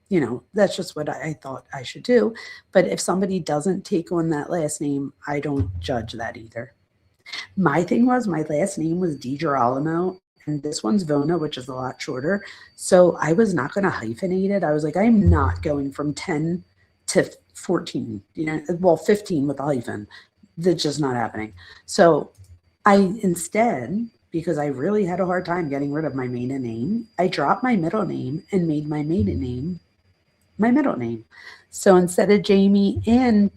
you know, that's just what I thought I should do. But if somebody doesn't take on that last name, I don't judge that either. My thing was my last name was DiGirolamo, and this one's Vona, which is a lot shorter. So I was not going to hyphenate it. I was like, I'm not going from 10 to 14, you know, well, 15 with a hyphen. That's just not happening. So I instead, because I really had a hard time getting rid of my maiden name, I dropped my middle name and made my maiden name my middle name. So instead of Jamie and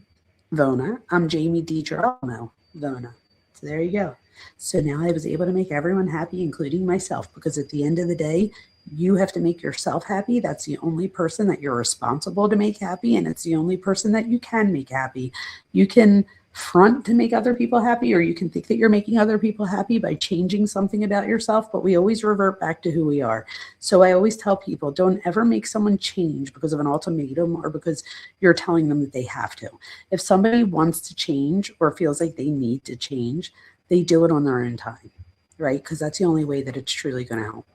Vona, I'm Jamie DiGirolamo Vona. So there you go. So now I was able to make everyone happy, including myself, because at the end of the day, you have to make yourself happy. That's the only person that you're responsible to make happy, and it's the only person that you can make happy. You can front to make other people happy, or you can think that you're making other people happy by changing something about yourself, but we always revert back to who we are. So I always tell people, don't ever make someone change because of an ultimatum or because you're telling them that they have to. If somebody wants to change or feels like they need to change, they do it on their own time, right? Because that's the only way that it's truly going to help.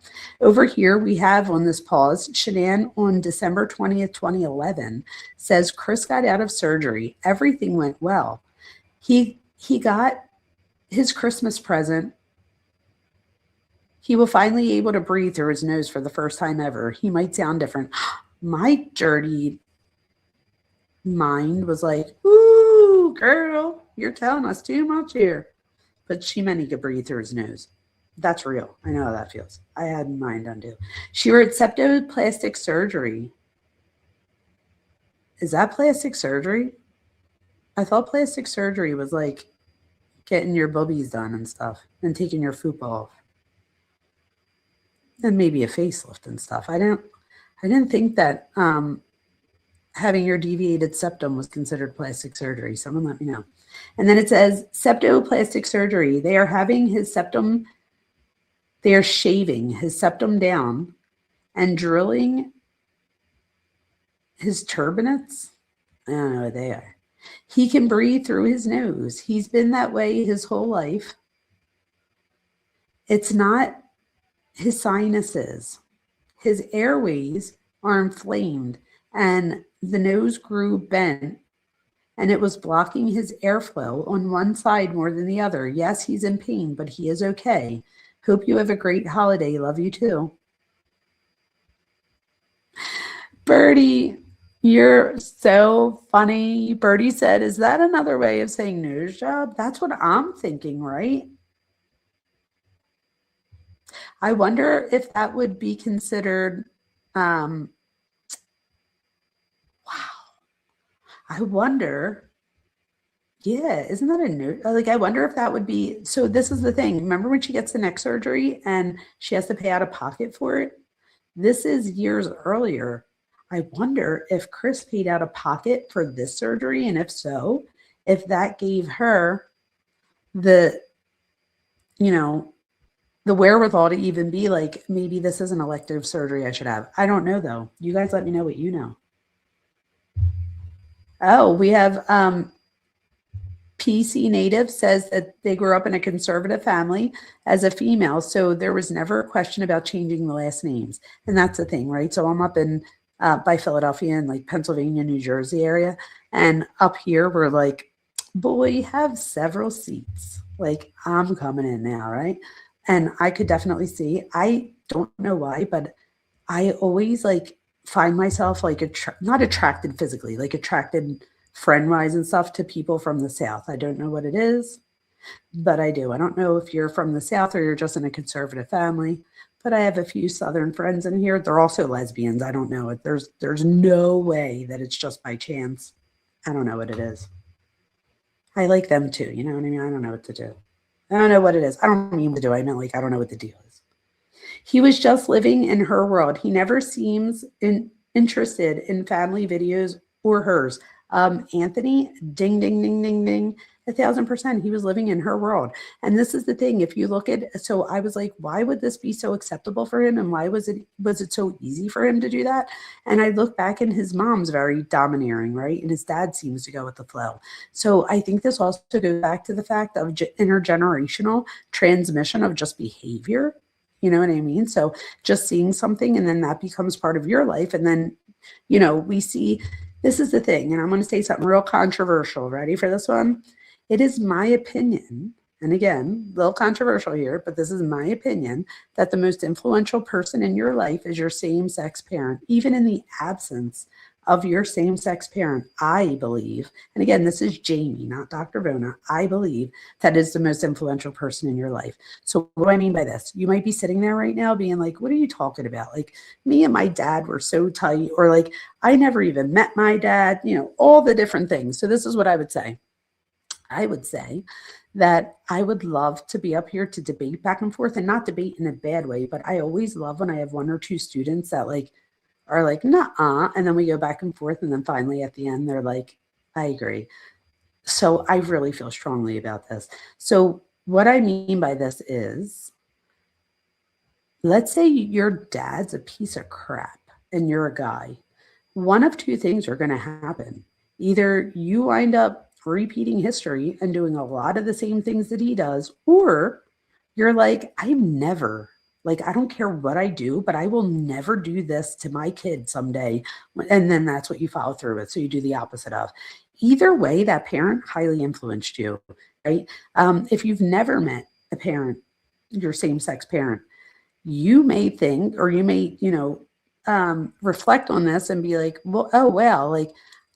Over here, we have on this pause, Shanann on December 20th, 2011 says, Chris got out of surgery. Everything went well. He got his Christmas present. He will finally able to breathe through his nose for the first time ever. He might sound different. My dirty mind was like, ooh, girl, you're telling us too much here. But she meant he could breathe through his nose. That's real. I know how that feels. I had mine done too. She wrote septoplastic surgery. Is that plastic surgery? I thought plastic surgery was like getting your boobies done and stuff and taking your fupa off. And maybe a facelift and stuff. I didn't think that having your deviated septum was considered plastic surgery. Someone let me know. And then it says septoplastic surgery. They are having his septum, they are shaving his septum down and drilling his turbinates. I don't know what they are. He can breathe through his nose. He's been that way his whole life. It's not his sinuses. His airways are inflamed and the nose grew bent and it was blocking his airflow on one side more than the other. Yes, he's in pain, but he is okay. Hope you have a great holiday. Love you too. Birdie, you're so funny. Birdie said, is that another way of saying nose job? That's what I'm thinking, right? I wonder if that would be considered, wow. I wonder, yeah, isn't that a nose? Like, I wonder if that would be, so this is the thing. Remember when she gets the neck surgery and she has to pay out of pocket for it? This is years earlier. I wonder if Chris paid out of pocket for this surgery, and if so, if that gave her the, you know, the wherewithal to even be like, maybe this is an elective surgery I should have. I don't know though. You guys let me know what you know. Oh, we have PC Native says that they grew up in a conservative family as a female, so there was never a question about changing the last names. And that's the thing, right? So I'm up in by Philadelphia and like Pennsylvania, New Jersey area. And up here, we're like, boy, have several seats. Like, I'm coming in now, right? And I could definitely see, I don't know why, but I always like find myself like not attracted physically, like attracted friend-wise and stuff to people from the South. I don't know what it is, but I do. I don't know if you're from the South or you're just in a conservative family, but I have a few Southern friends in here. They're also lesbians. I don't know it. There's no way that it's just by chance. I don't know what it is. I like them too. You know what I mean? I don't know what to do. I don't know what it is. I don't mean to do. I meant like, I don't know what the deal is. He was just living in her world. He never seems interested in family videos or hers. Anthony, ding, ding, ding, ding, ding, 1,000%. He was living in her world. And this is the thing. If you look at, so I was like, why would this be so acceptable for him? And why was it so easy for him to do that? And I look back and his mom's very domineering, right? And his dad seems to go with the flow. So I think this also goes back to the fact of intergenerational transmission of just behavior. You know what I mean? So just seeing something and then that becomes part of your life. And then You know, we see, this is the thing, and I'm going to say something real controversial. Ready for this one? It is my opinion, and again, a little controversial here, but this is my opinion, that the most influential person in your life is your same-sex parent, even in the absence of your same-sex parent. I believe, and again, this is Jamie, not Dr. Vona, I believe that is the most influential person in your life. So what do I mean by this? You might be sitting there right now being like, what are you talking about? Like, me and my dad were so tight, or like, I never even met my dad, you know, all the different things. So this is what I would say. I would say that I would love to be up here to debate back and forth, and not debate in a bad way, but I always love when I have one or two students that like are like, nah, and then we go back and forth, and then finally at the end, they're like, I agree. So I really feel strongly about this. So what I mean by this is, let's say your dad's a piece of crap and you're a guy. One of two things are going to happen. Either you wind up repeating history and doing a lot of the same things that he does, or you're like, I'm never, like, I don't care what I do, but I will never do this to my kid someday. And then that's what you follow through with. So you do the opposite of. Either way, that parent highly influenced you, right? If you've never met a parent, your same-sex parent, you may think, or you may, you know, reflect on this and be like, well, oh, well, like,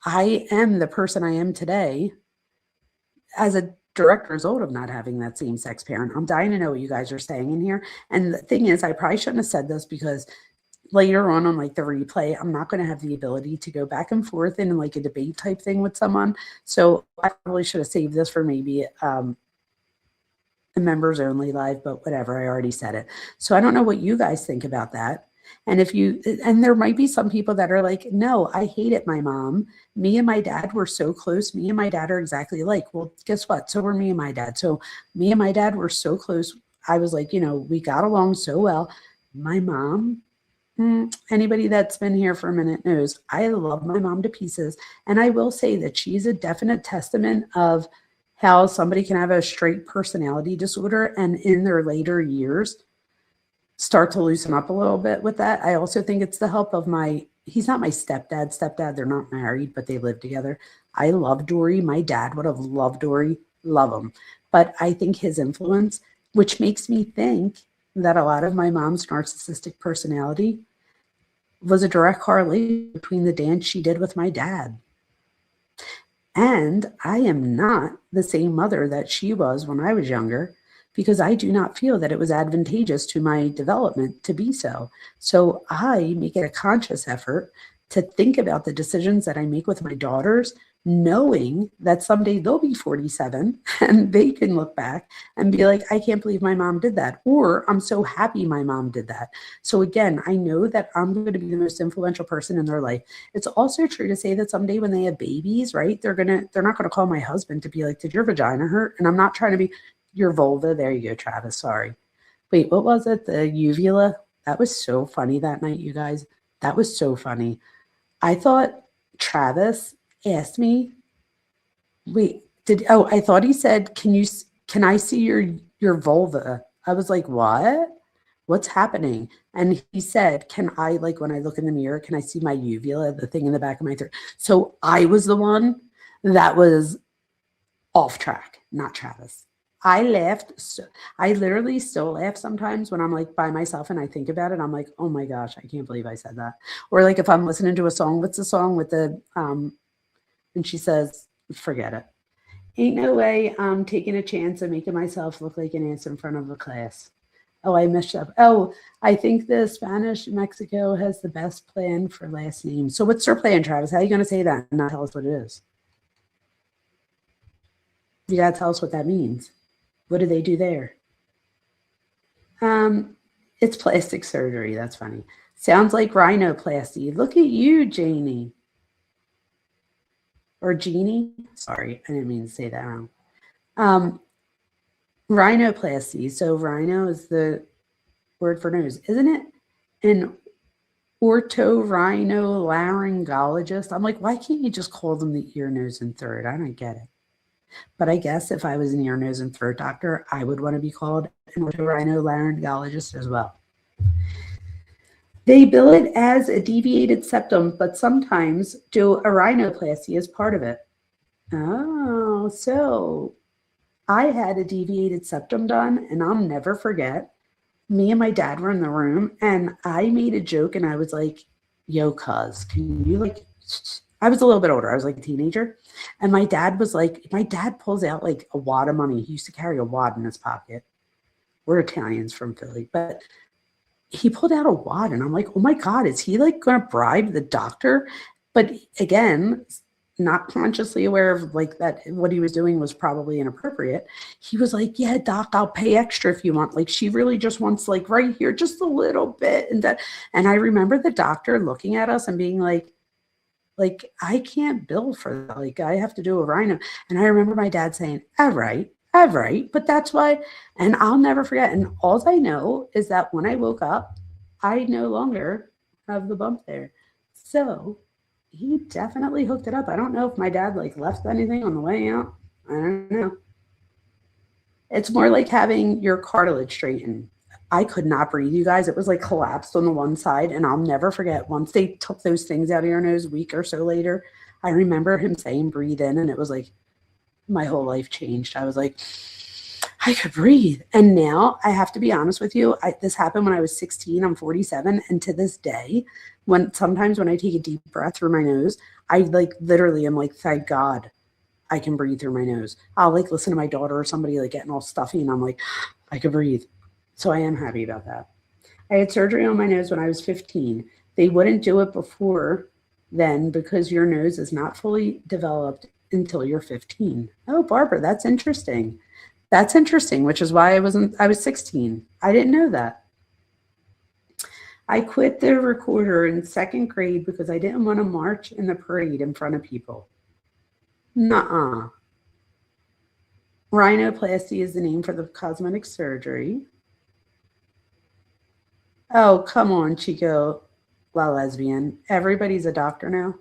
I am the person I am today as a direct result of not having that same-sex parent. I'm dying to know what you guys are saying in here. And the thing is, I probably shouldn't have said this, because later on like the replay, I'm not going to have the ability to go back and forth in like a debate type thing with someone. So I probably should have saved this for maybe a members only live, but whatever, I already said it. So I don't know what you guys think about that. And if you, and there might be some people that are like, no, I hated my mom. Me and my dad were so close. Me and my dad are exactly alike. Well, guess what? So were me and my dad. So me and my dad were so close. I was like, you know, we got along so well. My mom, anybody that's been here for a minute knows I love my mom to pieces. And I will say that she's a definite testament of how somebody can have a straight personality disorder and in their later years start to loosen up a little bit with that. I also think it's the help of he's not my stepdad. They're not married, but they live together. I love Dory. My dad would have loved Dory, love him. But I think his influence, which makes me think that a lot of my mom's narcissistic personality was a direct correlation between the dance she did with my dad. And I am not the same mother that she was when I was younger, because I do not feel that it was advantageous to my development to be so. So I make it a conscious effort to think about the decisions that I make with my daughters, knowing that someday they'll be 47 and they can look back and be like, I can't believe my mom did that. Or I'm so happy my mom did that. So again, I know that I'm going to be the most influential person in their life. It's also true to say that someday when they have babies, right, they're not going to call my husband to be like, did your vagina hurt? And I'm not trying to be your vulva. There you go, Travis. Sorry. Wait, what was it? The uvula? That was so funny that night, you guys. That was so funny. I thought Travis asked me, wait, I thought he said, can I see your vulva? I was like, what? What's happening? And he said, can I, like, when I look in the mirror, can I see my uvula, the thing in the back of my throat? So I was the one that was off track, not Travis. I laughed. I literally still laugh sometimes when I'm like by myself and I think about it. I'm like, oh my gosh, I can't believe I said that. Or like if I'm listening to a song, what's the song with the, and she says, forget it. Ain't no way I'm taking a chance of making myself look like an ass in front of a class. Oh, I messed up. Oh, I think the Spanish Mexico has the best plan for last names. So what's their plan, Travis? How are you going to say that and not tell us what it is? You got to tell us what that means. What do they do there? It's plastic surgery. That's funny. Sounds like rhinoplasty. Look at you, Janie. Or Jeannie. Sorry, I didn't mean to say that wrong. Rhinoplasty. So rhino is the word for nose, isn't it? An otorhinolaryngologist. I'm like, why can't you just call them the ear, nose, and throat? I don't get it. But I guess if I was an ear, nose, and throat doctor, I would want to be called an otorhinolaryngologist as well. They bill it as a deviated septum, but sometimes do a rhinoplasty as part of it. Oh, so I had a deviated septum done, and I'll never forget. Me and my dad were in the room, and I made a joke, and I was like, yo, cuz, can you like, I was a little bit older. I was like a teenager. And my dad pulls out like a wad of money. He used to carry a wad in his pocket. We're Italians from Philly, but he pulled out a wad, and I'm like, oh my God, is he like going to bribe the doctor? But again, not consciously aware of like that what he was doing was probably inappropriate. He was like, yeah, doc, I'll pay extra if you want. Like, she really just wants like right here, just a little bit. And I remember the doctor looking at us and being like, I can't bill for that. Like, I have to do a rhino. And I remember my dad saying, all right, but that's why. And I'll never forget. And all I know is that when I woke up, I no longer have the bump there. So he definitely hooked it up. I don't know if my dad like left anything on the way out. I don't know. It's more like having your cartilage straightened. I could not breathe, you guys. It was like collapsed on the one side. And I'll never forget, once they took those things out of your nose a week or so later, I remember him saying, breathe in. And it was like, my whole life changed. I was like, I could breathe. And now I have to be honest with you. This happened when I was 16. I'm 47. And to this day, sometimes when I take a deep breath through my nose, I like literally am like, thank God I can breathe through my nose. I'll like listen to my daughter or somebody like getting all stuffy, and I'm like, I could breathe. So I am happy about that. I had surgery on my nose when I was 15. They wouldn't do it before then because your nose is not fully developed until you're 15. Oh, Barbara, that's interesting. That's interesting, which is why I was 16. I didn't know that. I quit the recorder in 2nd grade because I didn't want to march in the parade in front of people. Nuh-uh. Rhinoplasty is the name for the cosmetic surgery. Oh, come on, Chico La Lesbian. Everybody's a doctor now.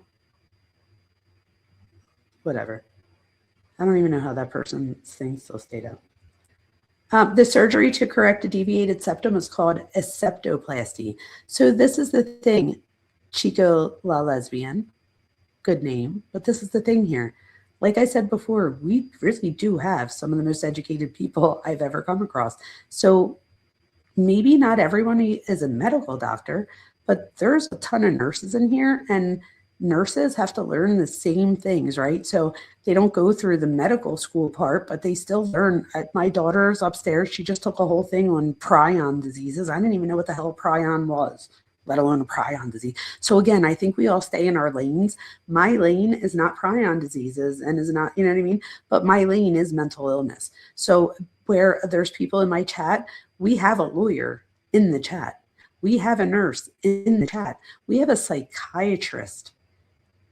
Whatever. I don't even know how that person's thing still stayed up. The surgery to correct a deviated septum is called a septoplasty. So this is the thing, Chico La Lesbian. Good name, but this is the thing here. Like I said before, we really do have some of the most educated people I've ever come across. So maybe not everyone is a medical doctor, but there's a ton of nurses in here, and nurses have to learn the same things, right? So they don't go through the medical school part, but they still learn. My daughter's upstairs. She just took a whole thing on prion diseases. I didn't even know what the hell prion was, let alone a prion disease. So again, I think we all stay in our lanes. My lane is not prion diseases and is not, you know what I mean? But my lane is mental illness. So where there's people in my chat, we have a lawyer in the chat. We have a nurse in the chat. We have a psychiatrist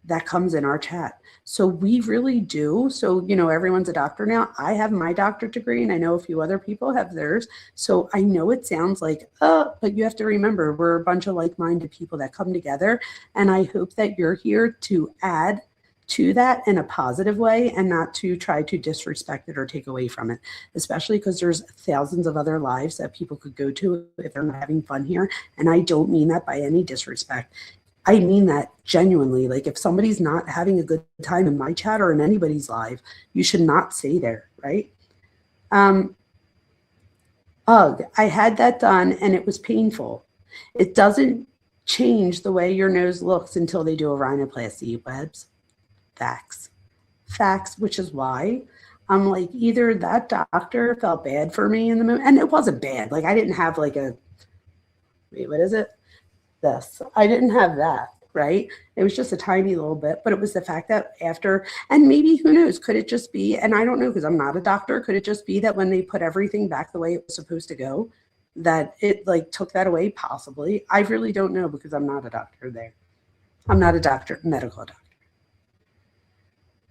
that comes in our chat. So we really do. So, you know, everyone's a doctor now. I have my doctorate degree, and I know a few other people have theirs. So I know it sounds like, but you have to remember, we're a bunch of like-minded people that come together. And I hope that you're here to add to that in a positive way and not to try to disrespect it or take away from it, especially because there's thousands of other lives that people could go to if they're not having fun here. And I don't mean that by any disrespect. I mean that genuinely. Like, if somebody's not having a good time in my chat or in anybody's live, you should not stay there, right? Ugh, I had that done and it was painful. It doesn't change the way your nose looks until they do a rhinoplasty. Webs, facts, which is why I'm like, either that doctor felt bad for me in the moment, and it wasn't bad. Like, I didn't have like a, wait, what is it? This. I didn't have that, right? It was just a tiny little bit, but it was the fact that after, and maybe, who knows, could it just be, and I don't know because I'm not a doctor, could it just be that when they put everything back the way it was supposed to go, that it like took that away? Possibly. I really don't know because I'm not a doctor there. I'm not a doctor, medical doctor.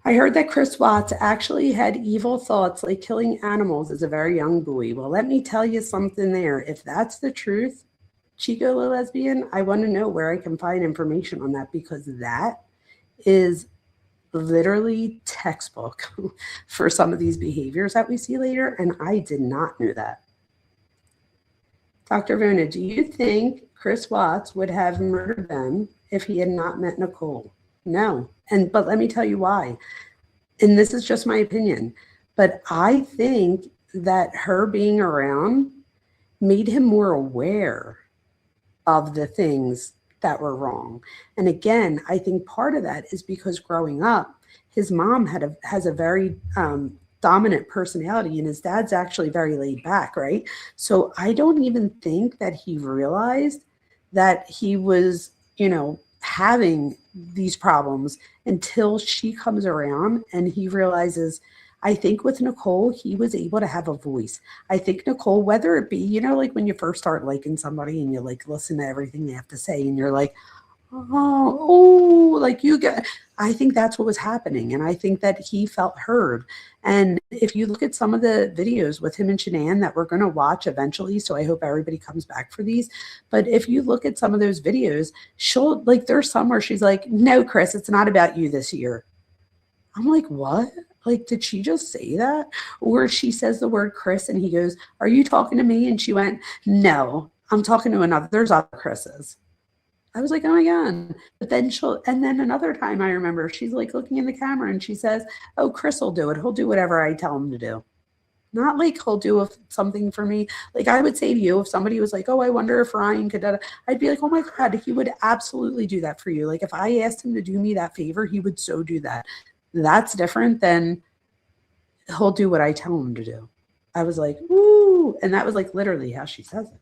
I heard that Chris Watts actually had evil thoughts like killing animals as a very young boy. Well, let me tell you something there. If that's the truth, Chico La Lesbian, I want to know where I can find information on that, because that is literally textbook for some of these behaviors that we see later, and I did not know that. Dr. Vona, do you think Chris Watts would have murdered them if he had not met Nicole. No. But let me tell you why. And this is just my opinion. But I think that her being around made him more aware of the things that were wrong. And again, I think part of that is because growing up, his mom has a very dominant personality, and his dad's actually very laid back, right? So I don't even think that he realized that he was, having these problems until she comes around and he realizes. I think with Nicole, he was able to have a voice. I think Nicole, whether it be, like when you first start liking somebody and you like listen to everything they have to say and you're like, like you get, I think that's what was happening. And I think that he felt heard. And if you look at some of the videos with him and Shanann that we're going to watch eventually, so I hope everybody comes back for these. But if you look at some of those videos, she'll like, there's some where she's like, no, Chris, it's not about you this year. I'm like, what? Like, did she just say that? Or she says the word Chris and he goes, are you talking to me? And she went, no, I'm talking to another. There's other Chris's. I was like, oh my God. But then and then another time I remember she's like looking in the camera and she says, oh, Chris will do it. He'll do whatever I tell him to do. Not like he'll do something for me. Like I would say to you, if somebody was like, oh, I wonder if Ryan could, I'd be like, oh my God, he would absolutely do that for you. Like if I asked him to do me that favor, he would so do that. That's different than he'll do what I tell him to do. I was like, ooh. And that was like literally how she says it.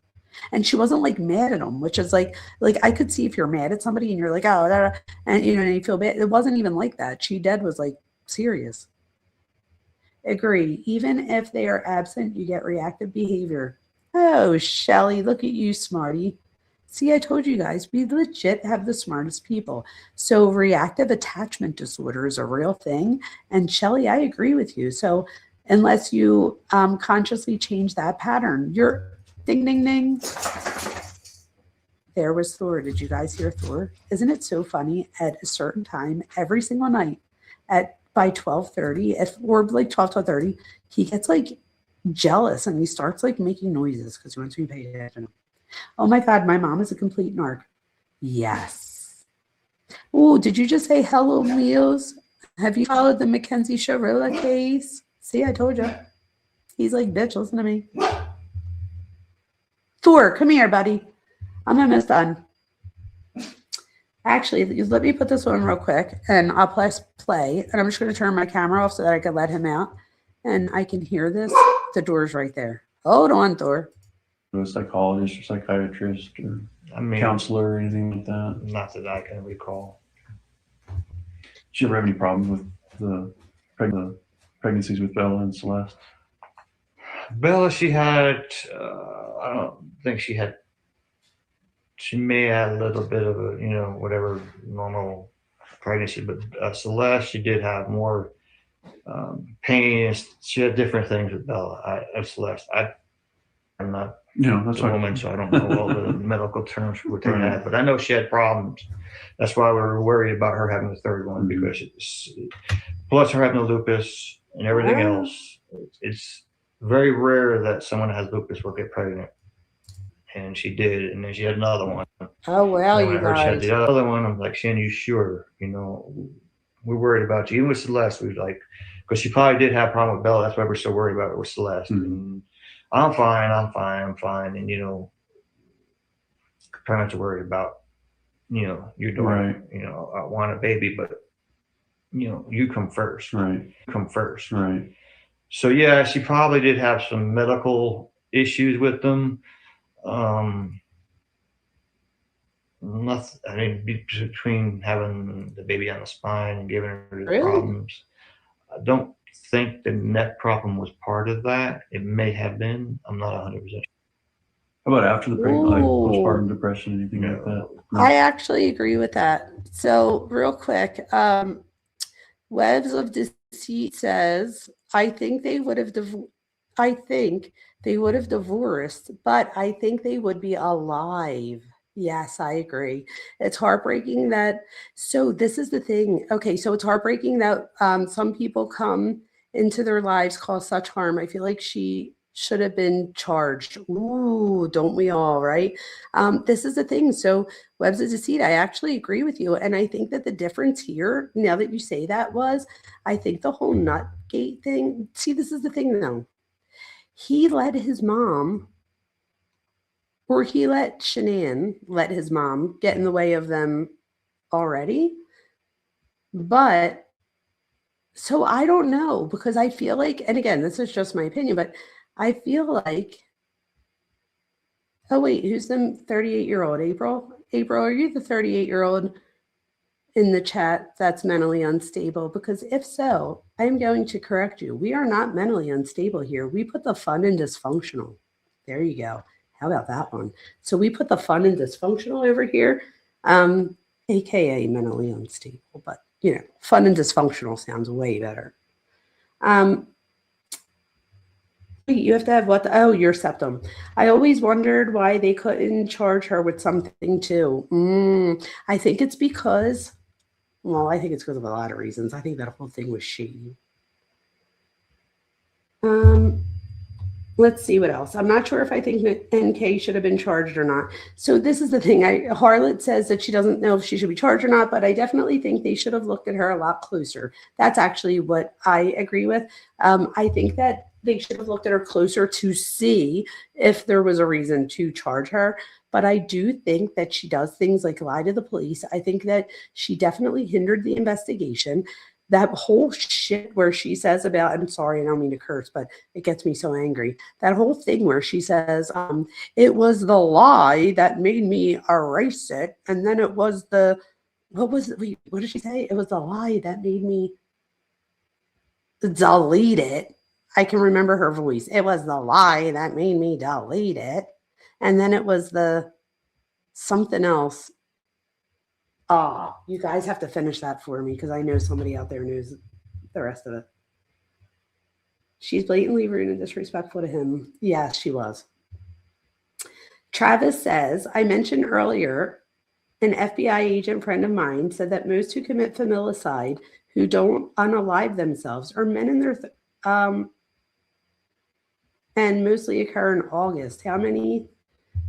And she wasn't like mad at him, which is like I could see if you're mad at somebody and you're like, oh, and and you feel bad. It wasn't even like that. She was like serious. Agree. Even if they are absent, you get reactive behavior. Oh, Shelly, look at you, smarty. See, I told you guys, we legit have the smartest people. So reactive attachment disorder is a real thing. And Shelly, I agree with you. So unless you consciously change that pattern, you're ding, ding, ding. There was Thor. Did you guys hear Thor? Isn't it so funny? At a certain time, every single night, by 12:30, or like 12:30, he gets like jealous and he starts like making noises because he wants to be paid attention. Oh my God, my mom is a complete narc. Yes. Oh, did you just say hello, Meals? Have you followed the Mackenzie Sharilla case? See, I told you. He's like, bitch, listen to me. Thor, come here, buddy. I'm almost done. Actually, let me put this on real quick and I'll press play. And I'm just going to turn my camera off so that I can let him out. And I can hear this. The door's right there. Hold on, Thor. A psychologist or psychiatrist or counselor or anything like that? Not that I can recall. Did you ever have any problems with the pregnancies with Bella and Celeste? Bella, she had, I don't think she had, she may have a little bit of a, whatever normal pregnancy, but Celeste, she did have more pain. She had different things with Bella. Celeste, I'm not that's a woman, so I don't know all the medical terms for what they had, but I know she had problems. That's why we were worried about her having the third one, because plus her having the lupus and everything else. It's very rare that someone has lupus will get pregnant, and she did, and then she had another one. Oh well, you guys. She had the other one. I'm like, Shan, you sure? We're worried about you. Even with Celeste, we was like, because she probably did have a problem with Bella. That's why we're so worried about it with Celeste. And I'm fine. And try not to worry about your daughter. Right. I want a baby, but you come first. Right. Come first. Right. So yeah, she probably did have some medical issues with them. Nothing. I mean, between having the baby on the spine and giving her the problems, I don't think the neck problem was part of that. It may have been. I'm not 100%. How about after the pregnancy, like postpartum depression, anything like that? No. I actually agree with that. So real quick, Webs of Deceit says, I think they would have divorced, but I think they would be alive. Yes, I agree. It's heartbreaking that, so this is the thing. Okay, so it's heartbreaking that some people come into their lives, cause such harm. I feel like she should have been charged. Ooh, don't we all, right? This is the thing. So webs of deceit, I actually agree with you. And I think that the difference here, now that you say that, was, I think the whole Nutgate thing, see, this is the thing though. He let his mom, or he let Shanann let his mom get in the way of them already. But so I don't know, because I feel like, and again, this is just my opinion, but I feel like, oh wait, who's the 38-year-old? April? April, are you the 38-year-old in the chat that's mentally unstable? Because if so, I'm going to correct you. We are not mentally unstable here. We put the fun in dysfunctional. There you go. How about that one? So we put the fun in dysfunctional over here, AKA mentally unstable, but you know, fun and dysfunctional sounds way better. You have to have what? Oh, your septum. I always wondered why they couldn't charge her with something too. I think it's because, well, I think it's because of a lot of reasons. I think that whole thing was shady. Let's see what else. I'm not sure if I think that NK should have been charged or not. So this is the thing. Harlot says that she doesn't know if she should be charged or not, but I definitely think they should have looked at her a lot closer. That's actually what I agree with. I think that they should have looked at her closer to see if there was a reason to charge her. But I do think that she does things like lie to the police. I think that she definitely hindered the investigation. That whole shit where she says about, I'm sorry, I don't mean to curse, but it gets me so angry. That whole thing where she says, it was the lie that made me erase it. And then it was the, what did she say? It was the lie that made me delete it. I can remember her voice. It was the lie that made me delete it. And then it was the something else. Oh, you guys have to finish that for me because I know somebody out there knows the rest of it. She's blatantly rude and disrespectful to him. Yes, she was. Travis says, I mentioned earlier, an FBI agent friend of mine said that most who commit familicide who don't unalive themselves are men in their, and mostly occur in August. How many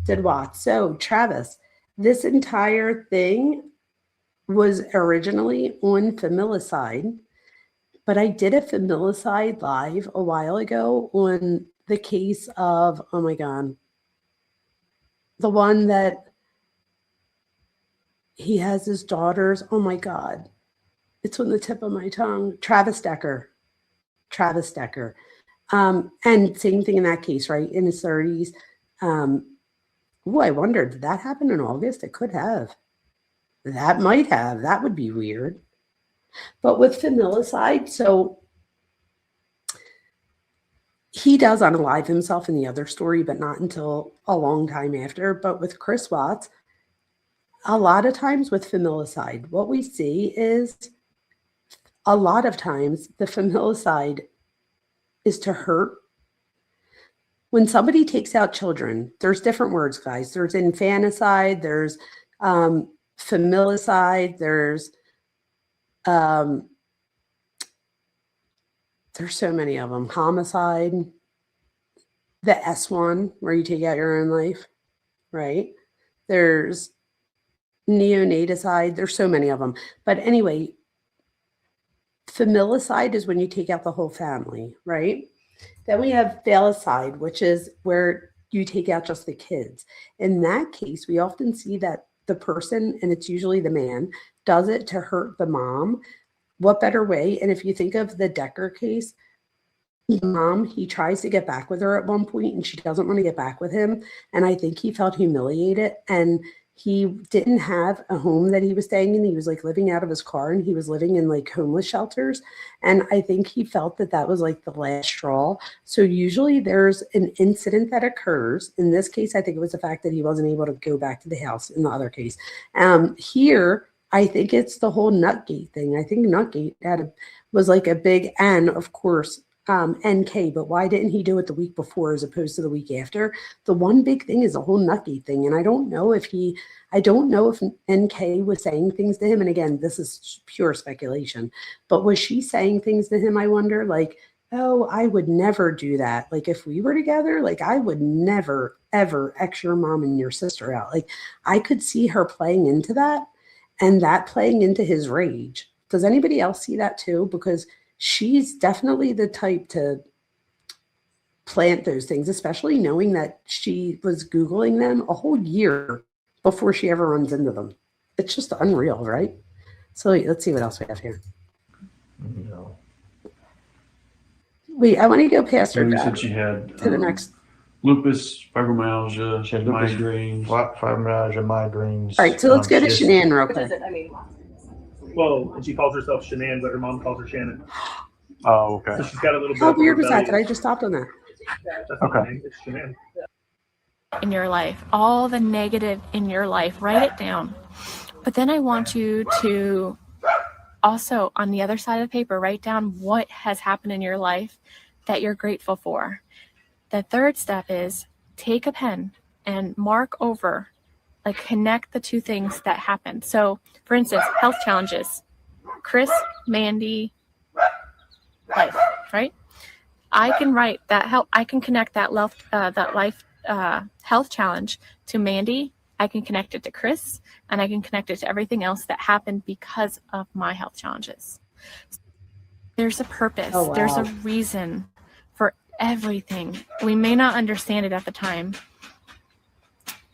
did what? So, Travis, this entire thing was originally on familicide, but I did a familicide live a while ago on the case of, oh my God, the one that he has his daughters. Oh my God, it's on the tip of my tongue. Travis Decker. And same thing in that case, right? In his 30s. I wondered, did that happen in August? It could have. That might have. That would be weird. But with familicide, so he does unalive himself in the other story, but not until a long time after. But with Chris Watts, a lot of times with familicide, what we see is a lot of times the familicide is to hurt. When somebody takes out children, there's different words, guys. There's infanticide, there's familicide, there's so many of them. Homicide, the S one, where you take out your own life, right? There's neonaticide. There's so many of them. But anyway, familicide is when you take out the whole family, right? Then we have falicide, which is where you take out just the kids. In that case, we often see that the person, and it's usually the man, does it to hurt the mom. What better way? And if you think of the Decker case, mom, he tries to get back with her at one point and she doesn't want to get back with him. And I think he felt humiliated, and he didn't have a home that he was staying in. He was like living out of his car, and he was living in like homeless shelters. And I think he felt that that was like the last straw. So usually there's an incident that occurs. In this case, I think it was the fact that he wasn't able to go back to the house. In the other case, here, I think it's the whole Nutgate thing. I think Nutgate was like a big N, of course, NK, but why didn't he do it the week before as opposed to the week after? The one big thing is the whole Nutgate thing. And I don't know if NK was saying things to him. And again, this is pure speculation, but was she saying things to him? I wonder, like, Oh, I would never do that. Like if we were together, like I would never, ever X your mom and your sister out. Like I could see her playing into that and that playing into his rage. Does anybody else see that too? Because she's definitely the type to plant those things, especially knowing that she was Googling them a whole year before she ever runs into them. It's just unreal, right? So let's see what else we have here. No. Wait, I want to go past her. You said she had to the next. Lupus, fibromyalgia, She had lupus, migraines. fibromyalgia, migraines. All right, so let's go to she Shanann real quick. Well, and she calls herself Shanann, but her mom calls her Shannon. Oh, okay. So she's got a little bit. How of weird was that? rebellion. Did I just stop on that? That's Okay. It's Shanann. In your life, all the negative in your life, write it down. But then I want you to also, on the other side of the paper, write down what has happened in your life that you're grateful for. The third step is take a pen and mark over, like connect the two things that happened. So, for instance, health challenges, Chris, Mandy, life, right? I can write that help. I can connect that life health challenge to Mandy. I can connect it to Chris, and I can connect it to everything else that happened because of my health challenges. There's a purpose. Oh, wow. There's a reason for everything. We may not understand it at the time.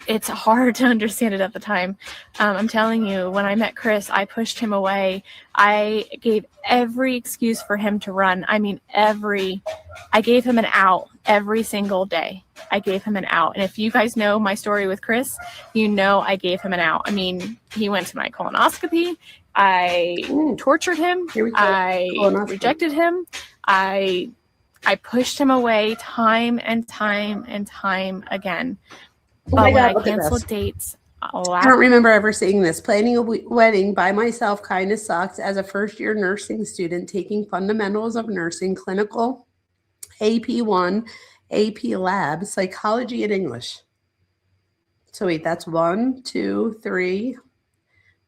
It's hard to understand it at the time. I'm telling you, when I met Chris, I pushed him away. I gave every excuse for him to run. I mean, I gave him an out every single day. I gave him an out. And if you guys know my story with Chris, you know I gave him an out. I mean, he went to my colonoscopy. I tortured him. I rejected him. I pushed him away time and time and time again. Oh my But when God, I look at canceled this. dates, I don't remember ever seeing this. Planning a wedding by myself kind of sucks. As a first-year nursing student, taking fundamentals of nursing, clinical, AP1, AP lab, psychology, and English. So wait, that's 1, 2, 3,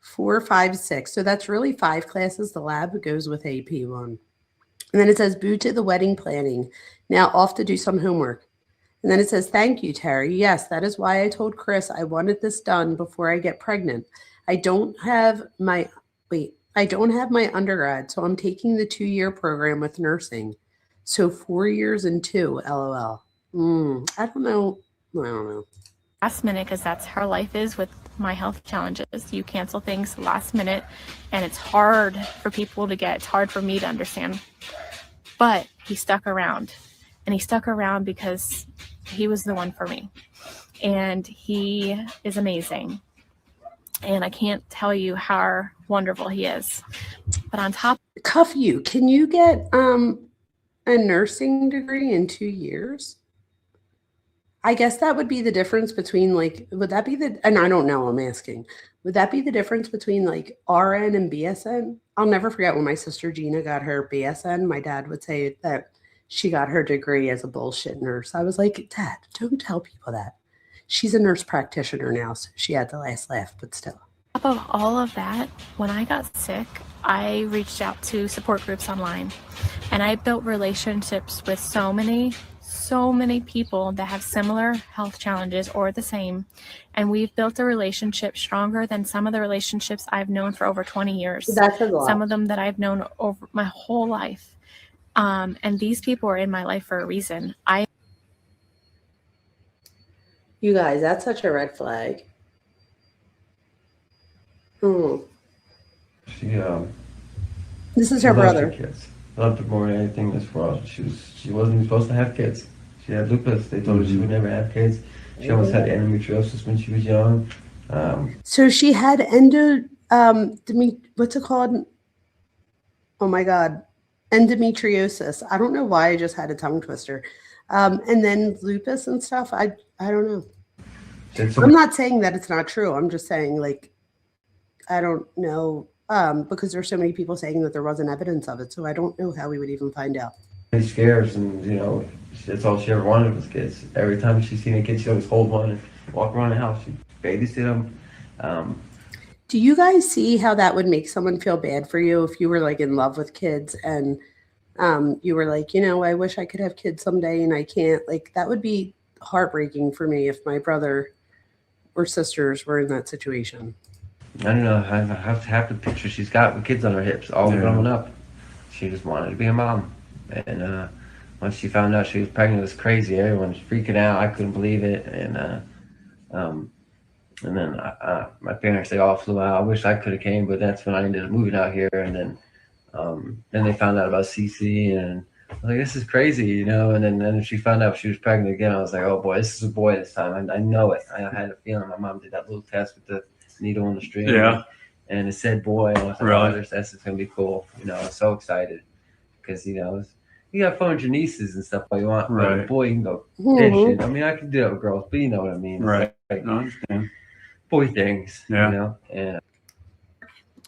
4, 5, 6. So that's really 5 classes. The lab goes with AP1. And then it says, boo to the wedding planning. Now off to do some homework. And then it says, thank you, Terry. Yes, that is why I told Chris I wanted this done before I get pregnant. I don't have my undergrad, so I'm taking the 2-year program with nursing. So 4 years and 2, LOL. I don't know. last minute, because that's how life is with my health challenges. You cancel things last minute, and it's hard for people to get. It's hard for me to understand. But he stuck around, and he stuck around because he was the one for me. And he is amazing. And I can't tell you how wonderful he is. But on top, Cuff you. Can you get a nursing degree in 2 years? I guess that would be the difference between would that be and I don't know, I'm asking, would that be the difference between RN and BSN? I'll never forget when my sister Gina got her BSN, my dad would say that she got her degree as a bullshit nurse. I was like, Dad, don't tell people that. She's a nurse practitioner now, so she had the last laugh, but still. on top of all of that, when I got sick, I reached out to support groups online, and I built relationships with so many people that have similar health challenges or the same, and we've built a relationship stronger than some of the relationships I've known for over 20 years. That's a lot. Some of them that I've known over my whole life, and these people are in my life for a reason. You guys, that's such a red flag. She This is her loved brother. Kids. Loved her more than anything in this world. She wasn't even supposed to have kids. She had lupus. They told her she would never have kids. She almost had endometriosis when she was young. So she had what's it called? Oh my God, endometriosis. I don't know why I just had a tongue twister. And then lupus and stuff. I don't know. I'm not saying that it's not true. I'm just saying I don't know because there's so many people saying that there wasn't evidence of it. So I don't know how we would even find out. Many scares, and that's all she ever wanted was kids. Every time she seen a kid, she always hold one and walk around the house. She babysit them. Do you guys see how that would make someone feel bad for you if you were in love with kids and You were like, I wish I could have kids someday and I can't. Like, that would be heartbreaking for me if my brother or sisters were in that situation. I don't know. I have half the picture she's got with kids on her hips, all growing up. She just wanted to be a mom. And once she found out she was pregnant, it was crazy. Everyone was freaking out. I couldn't believe it. And then my parents, they all flew out. I wish I could have came, but that's when I ended up moving out here. And then they found out about CC, and I was like, this is crazy, And then she found out she was pregnant again. I was like, oh boy, this is a boy this time. I know it. I had a feeling. My mom did that little test with the needle on the string. Yeah. And it said boy. I was like, Really? oh, this is gonna be cool. I was so excited because you got fun with your nieces and stuff all you want, but a Right. boy, you can go Mhm. fishing. I mean, I can do that with girls, but you know what I mean. It's Right. like I understand. boy things, Yeah. And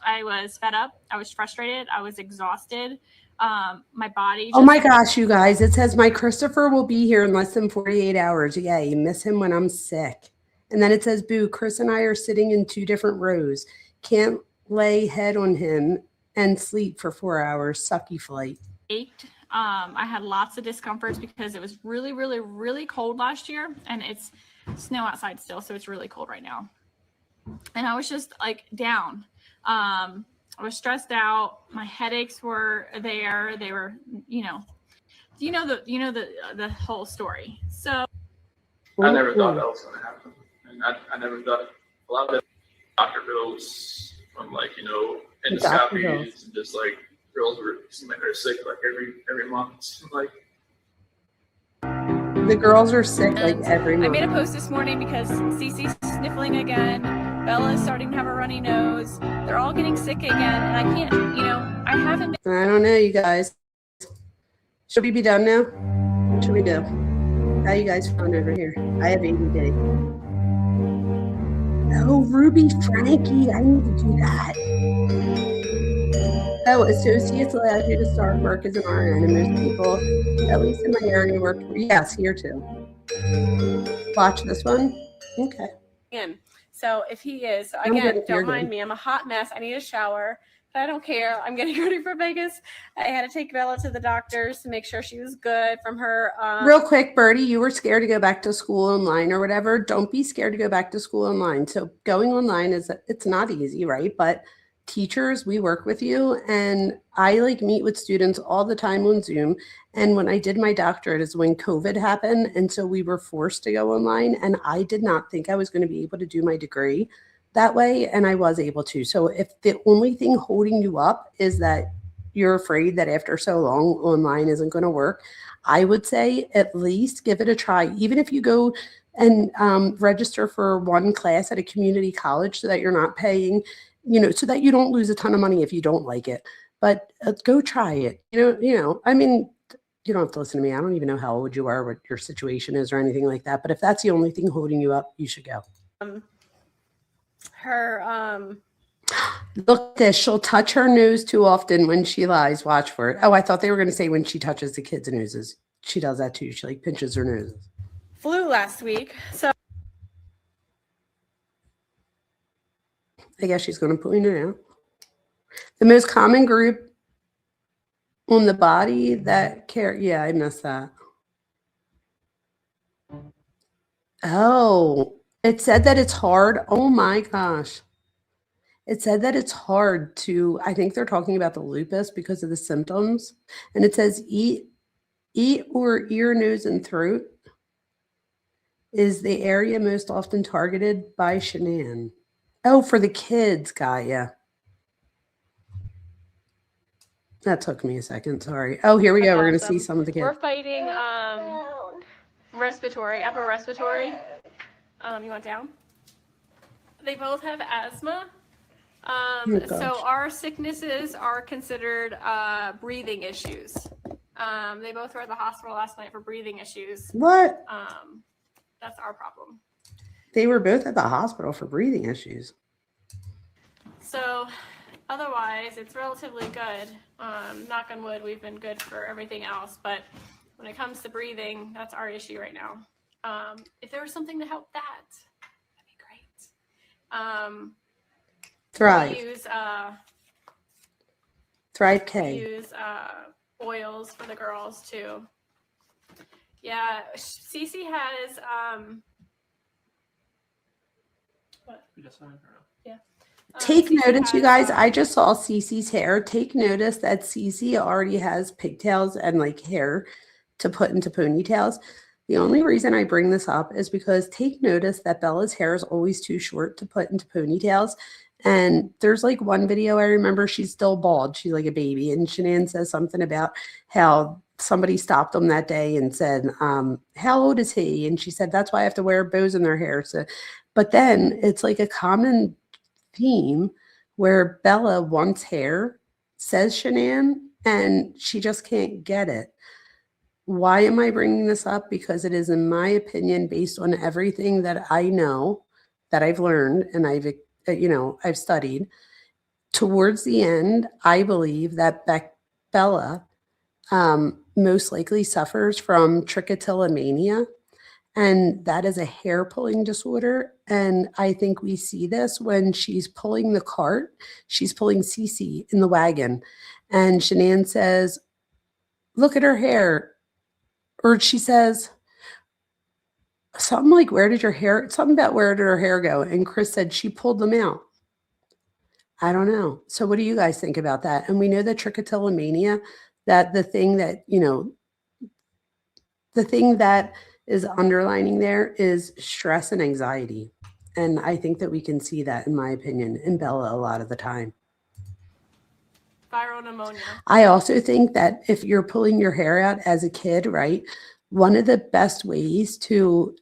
I was fed up. I was frustrated. I was exhausted. My body. Oh my gosh, you guys. It says my Christopher will be here in less than 48 hours. Yeah, you miss him when I'm sick. And then it says, boo, Chris and I are sitting in 2 different rows. Can't lay head on him and sleep for 4 hours. Sucky flight. Ached. I had lots of discomforts because it was really, really, really cold last year, and it's snow outside still, so it's really cold right now. And I was just like down. I was stressed out. My headaches were there. They were, the whole story. So I never thought that was going to happen. And I never thought a lot of the doctor bills from endoscopies and just like girls seem like they're sick like every month. Like the girls are sick like every month. I made a post this morning because Cece's sniffling again. Bella's starting to have a runny nose. They're all getting sick again, and I can't, I haven't been. I don't know, you guys. Should we be done now? What should we do? How you guys found over here? I have ADD. Oh, Ruby Frankie, I need to do that. Oh, associates allows you to start work as an RN, and most people, at least in my area, work. Yes, here too. Watch this one. Okay. So if he is, I'm good again, if you're don't mind good. me. I'm a hot mess. I need a shower. But I don't care. I'm getting ready for Vegas. I had to take Bella to the doctors to make sure she was good from her. Real quick, Birdie, you were scared to go back to school online or whatever. Don't be scared to go back to school online. So going online it's not easy, right? But teachers, we work with you, and I meet with students all the time on Zoom. And when I did my doctorate is when COVID happened, and so we were forced to go online, and I did not think I was going to be able to do my degree that way, and I was able to. So if the only thing holding you up is that you're afraid that after so long online isn't going to work, I would say at least give it a try. Even if you go and register for one class at a community college so that you're not paying, so that you don't lose a ton of money if you don't like it. But go try it. I mean, you don't have to listen to me. I don't even know how old you are, what your situation is or anything like that. But if that's the only thing holding you up, you should go. Look at this. She'll touch her nose too often when she lies. Watch for it. Oh, I thought they were going to say when she touches the kids' noses. She does that too. She pinches her noses. Flu last week. So I guess she's going to point it out. The most common group on the body that yeah, I missed that. Oh, it said that it's hard. Oh my gosh. It said that it's hard to, I think they're talking about the lupus because of the symptoms. And it says eat or ear, nose, and throat is the area most often targeted by Shanann. Oh, for the kids, Gaia. That took me a second. Sorry. Oh, here we go. We're going to see some of the kids. we're fighting respiratory, upper respiratory. You want down? They both have asthma. So our sicknesses are considered breathing issues. They both were at the hospital last night for breathing issues. What? That's our problem. They were both at the hospital for breathing issues. So otherwise, it's relatively good. Knock on wood, we've been good for everything else. But when it comes to breathing, that's our issue right now. If there was something to help that, that'd be great. Thrive. We use Thrive K. We use oils for the girls too. Yeah, Cece has what? Yeah. Take Cece notice, you has, guys. I just saw Cece's hair. Take notice that Cece already has pigtails and like hair to put into ponytails. The only reason I bring this up is because take notice that Bella's hair is always too short to put into ponytails. And there's like one video I remember, she's still bald. She's like a baby. And Shanann says something about how somebody stopped them that day and said, how old is he? And she said, that's why I have to wear bows in their hair. So, but then it's like a common theme where Bella wants hair, says Shanann, and she just can't get it. Why am I bringing this up? Because it is, in my opinion, based on everything that I know, that I've learned, and I've studied. Towards the end, I believe that Bella most likely suffers from trichotillomania, and that is a hair pulling disorder. And I think we see this when she's pulling the cart. She's pulling Cece in the wagon, and Shanann says, look at her hair. Or she says something like, something about where did her hair go? And Chris said she pulled them out. I don't know. So what do you guys think about that? And we know that trichotillomania, that the thing that is underlining there is stress and anxiety. And I think that we can see that, in my opinion, in Bella a lot of the time. viral pneumonia. I also think that if you're pulling your hair out as a kid, right, one of the best ways to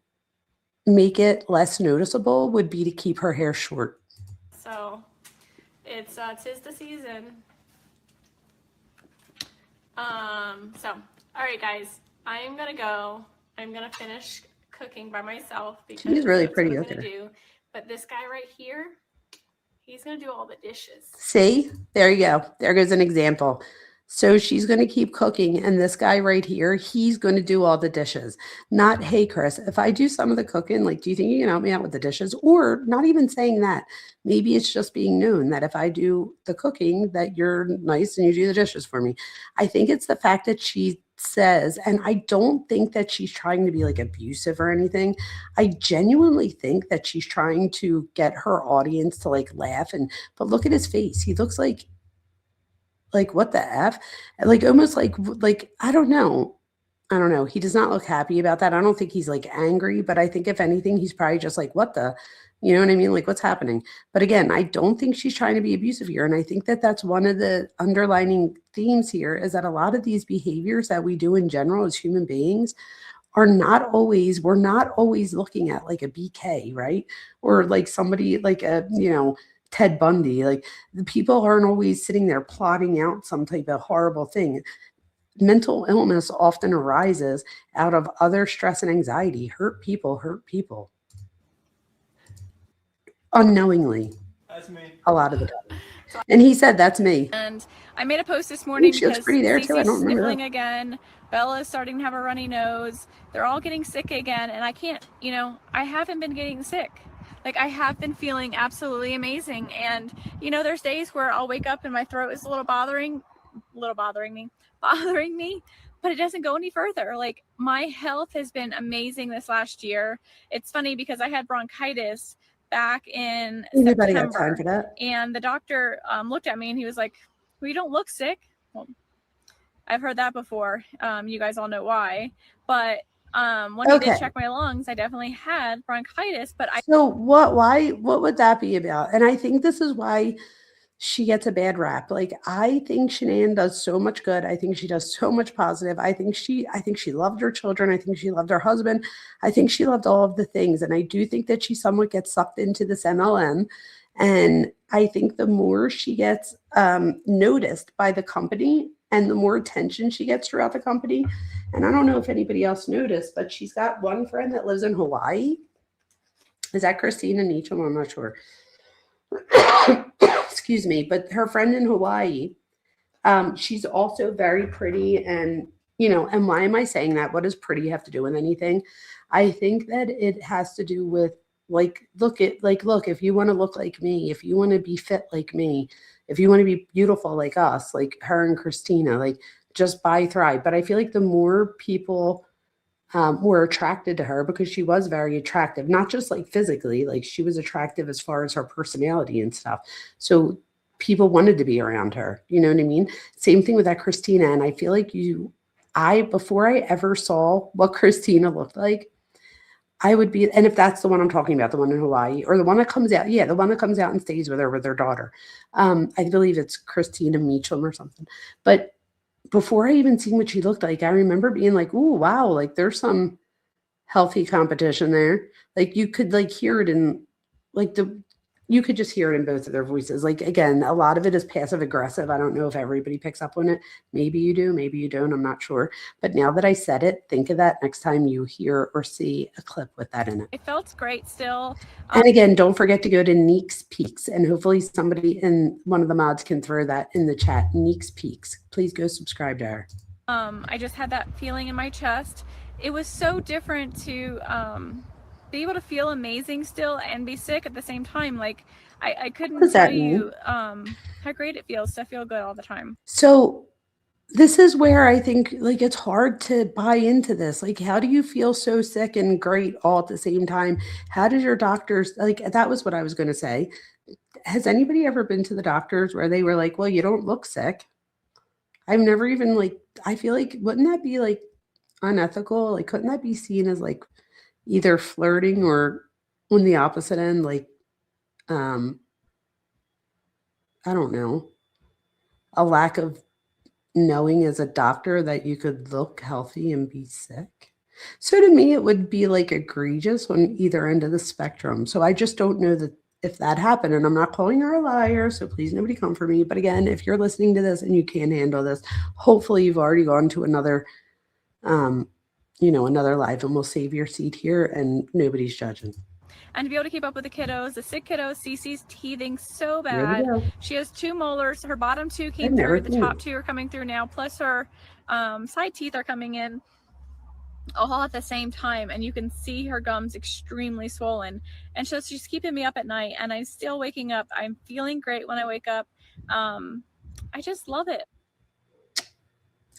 make it less noticeable would be to keep her hair short. So it's 'tis the season. So all right, guys, I'm gonna go. I'm gonna finish cooking by myself because She's really that's pretty. what I'm Look at gonna her. do. But this guy right here, he's gonna do all the dishes. See, there you go. There goes an example. So she's going to keep cooking, and this guy right here, he's going to do all the dishes. Not, hey, Chris, if I do some of the cooking, like, do you think you can help me out with the dishes? Or not even saying that. Maybe it's just being known that if I do the cooking, that you're nice and you do the dishes for me. I think it's the fact that she says, and I don't think that she's trying to be like abusive or anything. I genuinely think that she's trying to get her audience to like laugh. But look at his face. He looks like what the F? Like almost like I don't know. He does not look happy about that. I don't think he's like angry, but I think if anything, he's probably just like, what the, you know what I mean? Like what's happening? But again, I don't think she's trying to be abusive here. And I think that that's one of the underlining themes here is that a lot of these behaviors that we do in general as human beings we're not always looking at like a BK, right? Or like somebody like Ted Bundy. Like the people aren't always sitting there plotting out some type of horrible thing. Mental illness often arises out of other stress and anxiety. Hurt people unknowingly. That's me. A lot of the time. And he said, that's me. And I made a post this morning She looks because pretty there too. I Cece's don't remember sniffling that. again. Bella's starting to have a runny nose. They're all getting sick again. And I can't, I haven't been getting sick. Like I have been feeling absolutely amazing. And, there's days where I'll wake up and my throat is a little bothering me, but it doesn't go any further. Like my health has been amazing this last year. It's funny because I had bronchitis back in Anybody got September, time for that? and the doctor looked at me and he was like, well, you don't look sick. Well, I've heard that before. You guys all know why, but when he did check my lungs, I definitely had bronchitis, but So what would that be about? And I think this is why she gets a bad rap. Like I think Shanann does so much good. I think she does so much positive. I think she loved her children. I think she loved her husband. I think she loved all of the things. And I do think that she somewhat gets sucked into this MLM. And I think the more she gets noticed by the company and the more attention she gets throughout the company. And I don't know if anybody else noticed, but she's got one friend that lives in Hawaii. Is that Christina Neacham? I'm not sure. Excuse me. But her friend in Hawaii, she's also very pretty. And, and why am I saying that? What does pretty have to do with anything? I think that it has to do with look, if you want to look like me, if you want to be fit like me, if you want to be beautiful like us, like her and Christina, like just by Thrive. But I feel like the more people were attracted to her, because she was very attractive, not just like physically, like she was attractive as far as her personality and stuff. So people wanted to be around her. You know what I mean? Same thing with that Christina. And I feel like before I ever saw what Christina looked like, I would be, and if that's the one I'm talking about, the one in Hawaii, or the one that comes out, the one that comes out and stays with her with their daughter. I believe it's Christina Meacham or something. But before I even seen what she looked like, I remember being like, "Ooh, wow! Like there's some healthy competition there." Like you could like hear it in, like you could just hear it in both of their voices. Like again, a lot of it is passive aggressive. I don't know if everybody picks up on it. Maybe you do, maybe you don't. I'm not sure. But now that I said it, think of that next time you hear or see a clip with that in it. It felt great still. And again, don't forget to go to Neek's Peaks, and hopefully somebody in one of the mods can throw that in the chat. Neek's Peaks. Please go subscribe to her. I just had that feeling in my chest. It was so different to be able to feel amazing still and be sick at the same time. Like I couldn't tell you how great it feels to feel good all the time. So this is where I think like it's hard to buy into this. Like, how do you feel so sick and great all at the same time? How did your doctors, like, that was what I was going to say. Has anybody ever been to the doctors where they were like, well, you don't look sick? I've never even like, I feel like, wouldn't that be like unethical? Like, couldn't that be seen as like either flirting or on the opposite end, like, I don't know, a lack of knowing as a doctor that you could look healthy and be sick? So to me, it would be like egregious on either end of the spectrum. So I just don't know that if that happened, and I'm not calling her a liar, so please nobody come for me. But again, if you're listening to this and you can't handle this, hopefully you've already gone to another, another live, and we'll save your seat here and nobody's judging. And to be able to keep up with the kiddos, the sick kiddos, Cece's teething so bad. She has 2 molars. Her bottom 2 came through. The top 2 are coming through now. Plus her side teeth are coming in all at the same time. And you can see her gums extremely swollen. And so she's keeping me up at night. And I'm still waking up. I'm feeling great when I wake up. I just love it.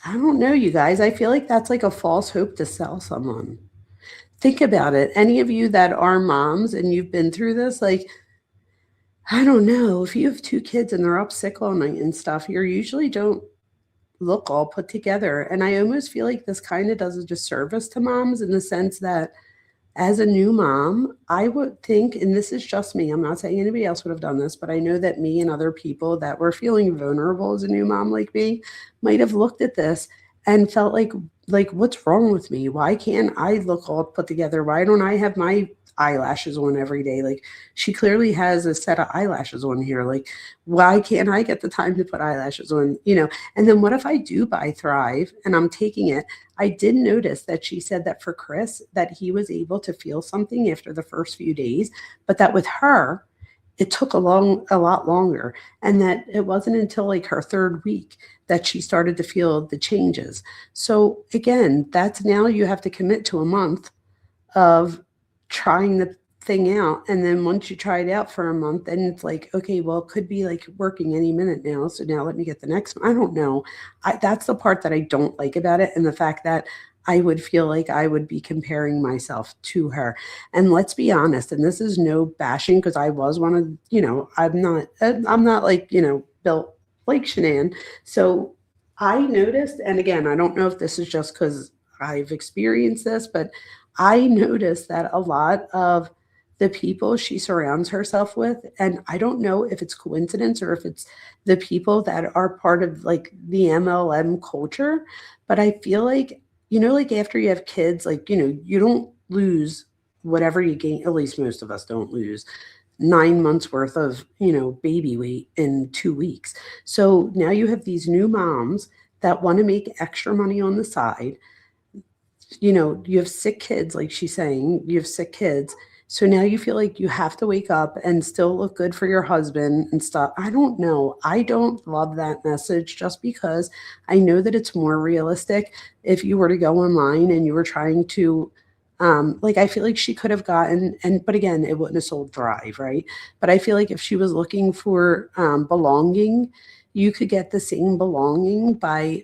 I don't know, you guys. I feel like that's like a false hope to sell someone. Think about it. Any of you that are moms and you've been through this, like, I don't know, if you have 2 kids and they're up sick all night and stuff, you usually don't look all put together. And I almost feel like this kind of does a disservice to moms in the sense that as a new mom, I would think, and this is just me, I'm not saying anybody else would have done this, but I know that me and other people that were feeling vulnerable as a new mom like me might have looked at this and felt like what's wrong with me? Why can't I look all put together? Why don't I have my eyelashes on every day? Like, she clearly has a set of eyelashes on here. Like, why can't I get the time to put eyelashes on? And then what if I do buy Thrive and I'm taking it? I did notice that she said that for Chris, that he was able to feel something after the first few days, but that with her, it took a lot longer. And that it wasn't until like her 3rd week that she started to feel the changes. So again, that's now you have to commit to a month of trying the thing out. And then once you try it out for a month, then it's like, okay, well, it could be like working any minute now. So now let me get the next one. I don't know. That's the part that I don't like about it. And the fact that I would feel like I would be comparing myself to her. And let's be honest, and this is no bashing, because I was one of, I'm not like, built like Shanann. So I noticed, and again, I don't know if this is just because I've experienced this, but I noticed that a lot of the people she surrounds herself with, and I don't know if it's coincidence or if it's the people that are part of like the MLM culture, but I feel like, like after you have kids, like, you don't lose whatever you gain, at least most of us don't lose 9 months worth of, baby weight in 2 weeks. So now you have these new moms that want to make extra money on the side. You have sick kids, like she's saying, you have sick kids. So now you feel like you have to wake up and still look good for your husband and stuff. I don't know. I don't love that message, just because I know that it's more realistic if you were to go online and you were trying to Like I feel like she could have gotten, but again, it wouldn't have sold Thrive, right? But I feel like if she was looking for belonging, you could get the same belonging by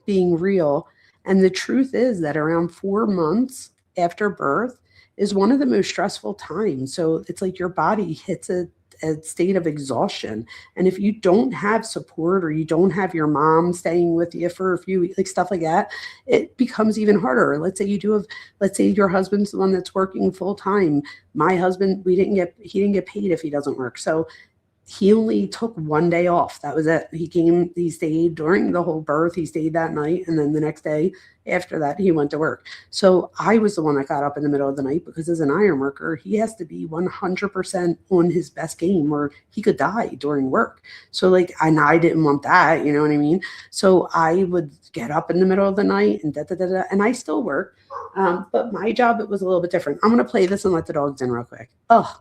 being real. And the truth is that around 4 months after birth is one of the most stressful times. So it's like your body hits a state of exhaustion. And if you don't have support or you don't have your mom staying with you for a few weeks, like stuff like that, it becomes even harder. Let's say you do have, let's say your husband's the one that's working full time. My husband, he didn't get paid if he doesn't work. So he only took 1 day off. That was it. He stayed during the whole birth. He stayed that night. And then the next day after that, he went to work. So I was the one that got up in the middle of the night because as an iron worker, he has to be 100% on his best game or he could die during work. So like, and I didn't want that, you know what I mean? So I would get up in the middle of the night and and I still work. But my job, it was a little bit different. I'm going to play this and let the dogs in real quick. Oh,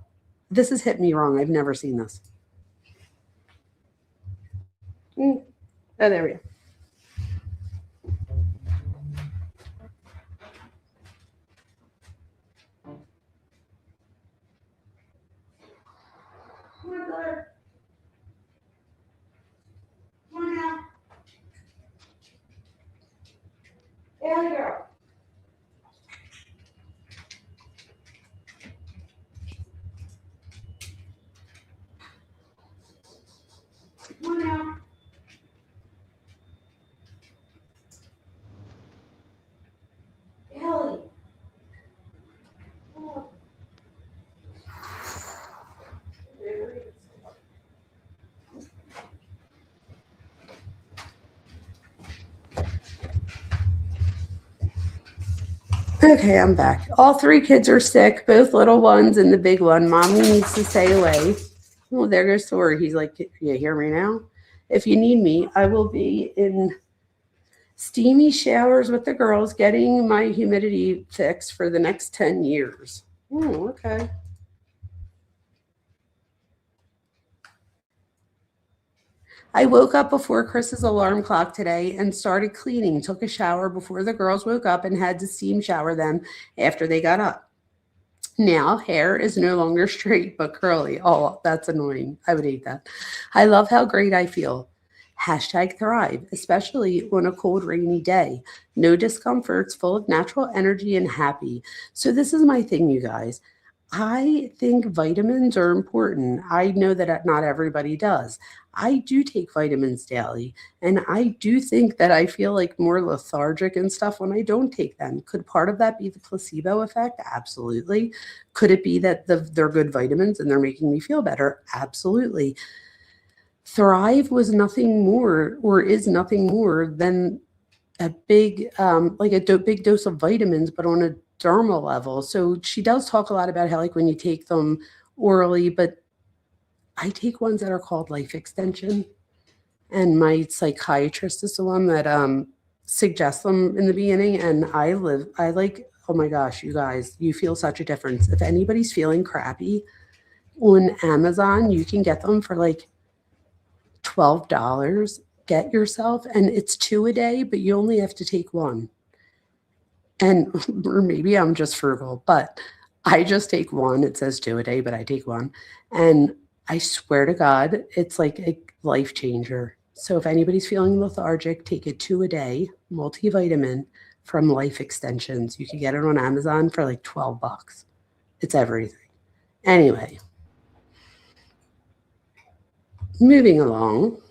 this has hit me wrong. I've never seen this. Oh, there we go. Come on, Claire. Come on now. There you go. Come on now. Ellie. Oh. Okay, I'm back. All three kids are sick, both little ones and the big one. Mommy needs to stay away. Oh, there goes Thor. He's like, you hear me now? If you need me, I will be in steamy showers with the girls, getting my humidity fixed for the next 10 years. Oh, okay. I woke up before Chris's alarm clock today and started cleaning, took a shower before the girls woke up and had to steam shower them after they got up. Now hair is no longer straight but curly. Oh, that's annoying. I would hate that. I love how great I feel. Hashtag thrive, especially on a cold, rainy day. No discomforts, full of natural energy and happy. So this is my thing, you guys. I think vitamins are important. I know that not everybody does. I do take vitamins daily, and I do think that I feel like more lethargic and stuff when I don't take them. Could part of that be the placebo effect? Absolutely. Could it be that they're good vitamins and they're making me feel better? Absolutely. Thrive was nothing more or is nothing more than a big, big dose of vitamins, but on a dermal level. So she does talk a lot about how like when you take them orally, but I take ones that are called Life Extension. And my psychiatrist is the one that suggests them in the beginning. And I like, oh my gosh, you guys, you feel such a difference. If anybody's feeling crappy on Amazon, you can get them for like $12. Get yourself, and it's 2 a day, but you only have to take one. And or maybe I'm just frugal, but I just take one. It says 2 a day, but I take one. And I swear to God, it's like a life changer. So if anybody's feeling lethargic, take a 2 a day multivitamin from Life Extensions. You can get it on Amazon for like $12. It's everything. Anyway, moving along.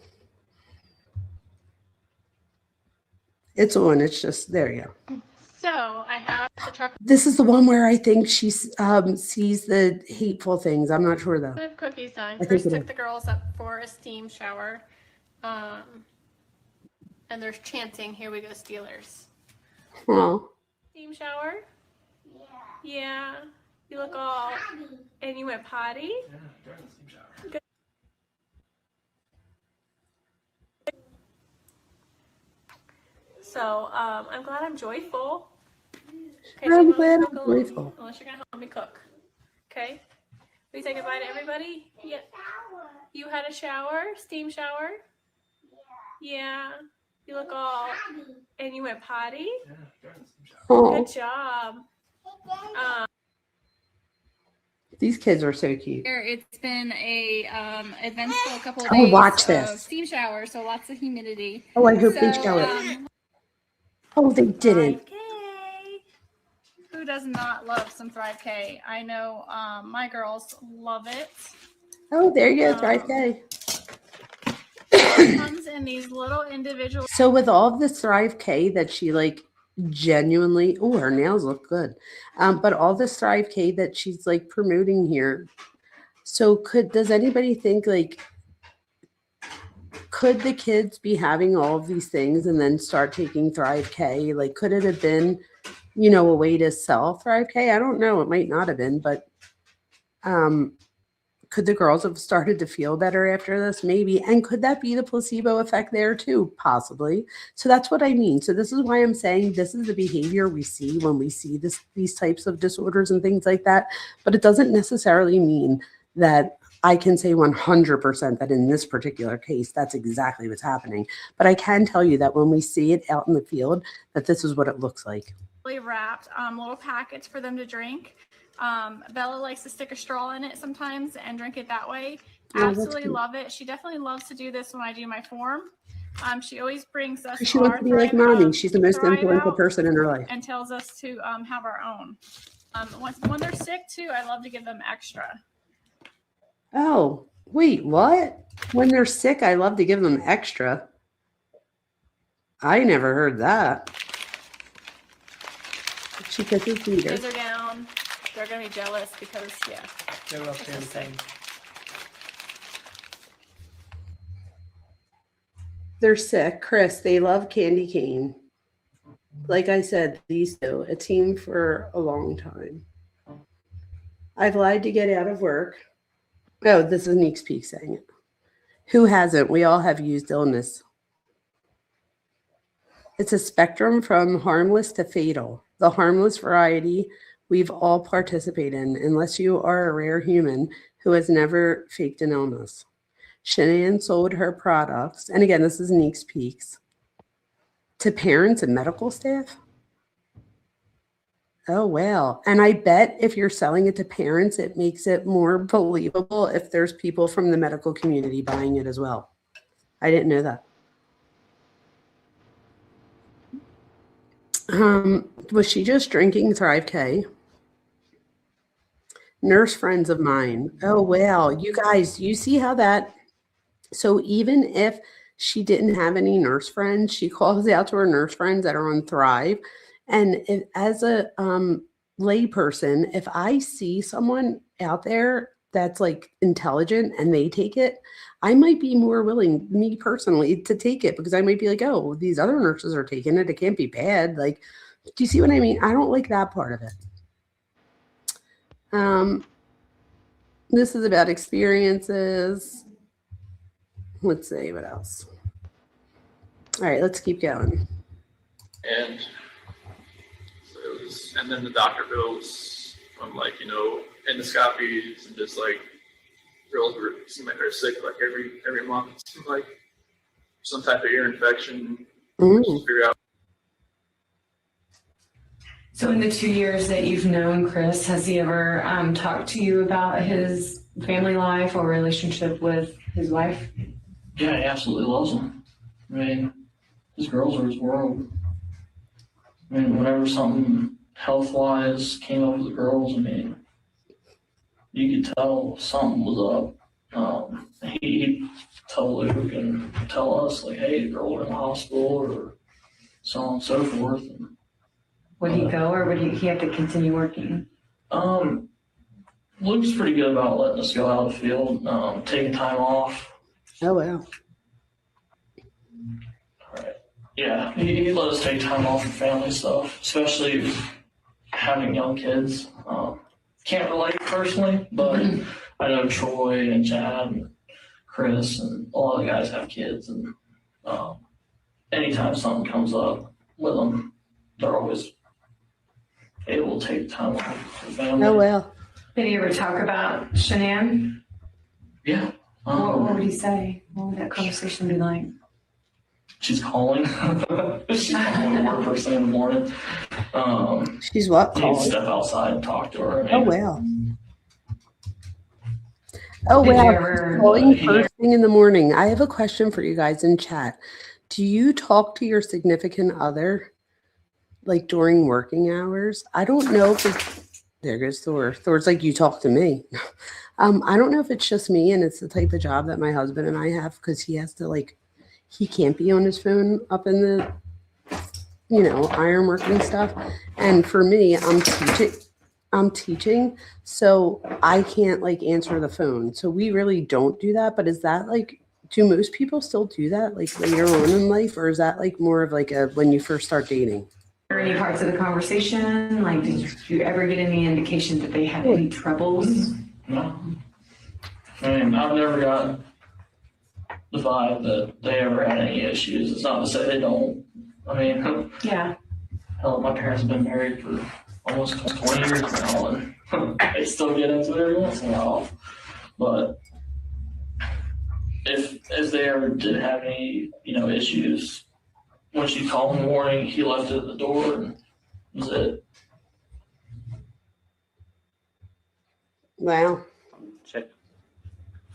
It's on. It's just, there you go. So I have the chocolate This is the one where I think she sees the hateful things. I'm not sure though. cookies done. I Chris think it took is. the girls up for a steam shower. And there's chanting, here we go Steelers. Oh, Steam shower? Yeah. You look all, and you went potty? Yeah, during the steam shower. Good. So I'm glad I'm joyful. Okay, I'm so glad cook I'm alone, joyful. unless you're gonna help me cook. Okay. We say goodbye to everybody. Yeah. You had a shower, steam shower. Yeah. You look all, and you went potty. Yeah, during the steam shower. Oh. Good job. These kids are so cute. It's been a eventful couple of Oh, days watch of this. steam showers, so lots of humidity. Oh, I hope so, they show it. Oh, they didn't. Who does not love some Thrive K? I know my girls love it. Oh, there you go, Thrive K. It comes in these little individual. So with all of this Thrive K that she like genuinely, oh, her nails look good. But all this Thrive K that she's like promoting here. So does anybody think like, could the kids be having all of these things and then start taking Thrive K? Like, could it have been, you know, a way to sell Thrive K? I don't know. It might not have been, but could the girls have started to feel better after this? Maybe. And could that be the placebo effect there too? Possibly. So that's what I mean. So this is why I'm saying this is the behavior we see when we see these types of disorders and things like that. But it doesn't necessarily mean that I can say 100% that in this particular case, that's exactly what's happening. But I can tell you that when we see it out in the field, that this is what it looks like. Wrapped little packets for them to drink. Bella likes to stick a straw in it sometimes and drink it that way. Absolutely love it. She definitely loves to do this when I do my form. She always brings us. She wants to be like mommy. She's the most influential person in her life. And tells us to have our own. When they're sick too, I love to give them extra. Oh, wait, what? When they're sick, I love to give them extra. I never heard that. She kisses Peter. Kids are down. They're going to be jealous because, yeah. They love champagne. They're sick. Chris, they love candy cane. Like I said, these two, a team for a long time. I've lied to get out of work. Oh, this is Neek's Peak saying it. Who hasn't? We all have used illness. It's a spectrum from harmless to fatal. The harmless variety we've all participated in, unless you are a rare human who has never faked an illness. Shanann sold her products, and again, this is Neek's Peaks, to parents and medical staff. Oh, wow. And I bet if you're selling it to parents, it makes it more believable if there's people from the medical community buying it as well. I didn't know that. Was she just drinking Thrive K? Nurse friends of mine. Oh, wow. You guys, you see how that, so even if she didn't have any nurse friends, she calls out to her nurse friends that are on Thrive. And if, as a lay person, if I see someone out there that's like intelligent and they take it, I might be more willing, me personally, to take it because I might be like, oh, these other nurses are taking it. It can't be bad. Like, do you see what I mean? I don't like that part of it. This is about experiences. Let's see what else. All right, let's keep going. And so it was, and then the doctor bills from like, you know, endoscopies and just like girls were seem like they're sick like every month. It seemed like some type of ear infection. Figure out. So in the 2 years that you've known Chris, has he ever talked to you about his family life or relationship with his wife? Yeah, he absolutely loves them. I mean, his girls are his world. I mean, whenever something health-wise came up with the girls, I mean, you could tell something was up. He'd tell Luke and tell us, like, hey, the girl in the hospital or so on and so forth. And, would he go or would he have to continue working? Luke's pretty good about letting us go out of the field, taking time off. Oh, wow. Yeah, he let us take time off for family stuff, especially having young kids. Can't relate personally, but I know Troy and Chad and Chris and a lot of the guys have kids, and anytime something comes up with them, they're always able to take time off for family. Oh, well. Did he ever talk about Shanann? Yeah. What would he say? What would that conversation be like? She's calling. She's calling to work first thing in the morning. She's what? You can step outside and talk to her. Oh, wow. Oh, Did you wow. ever- Calling first thing in the morning. I have a question for you guys in chat. Do you talk to your significant other like during working hours? I don't know if it's, there goes Thor. Thor's like, you talk to me. I don't know if it's just me and it's the type of job that my husband and I have because he has to like, he can't be on his phone up in the, you know, ironwork and stuff. And for me, I'm teaching, so I can't like answer the phone. So we really don't do that. But is that like, do most people still do that like later on in life, or is that like more of like a when you first start dating? Any parts of the conversation? Like, did you ever get any indication that they had any troubles? No. I mean, I've never gotten the vibe that they ever had any issues. It's not to say they don't. I mean, yeah. Hell, my parents have been married for almost 20 years now, and they still get into it every once in a while. But if they ever did have any, issues, when she called in the morning, he left it at the door, and that was it. Wow. Check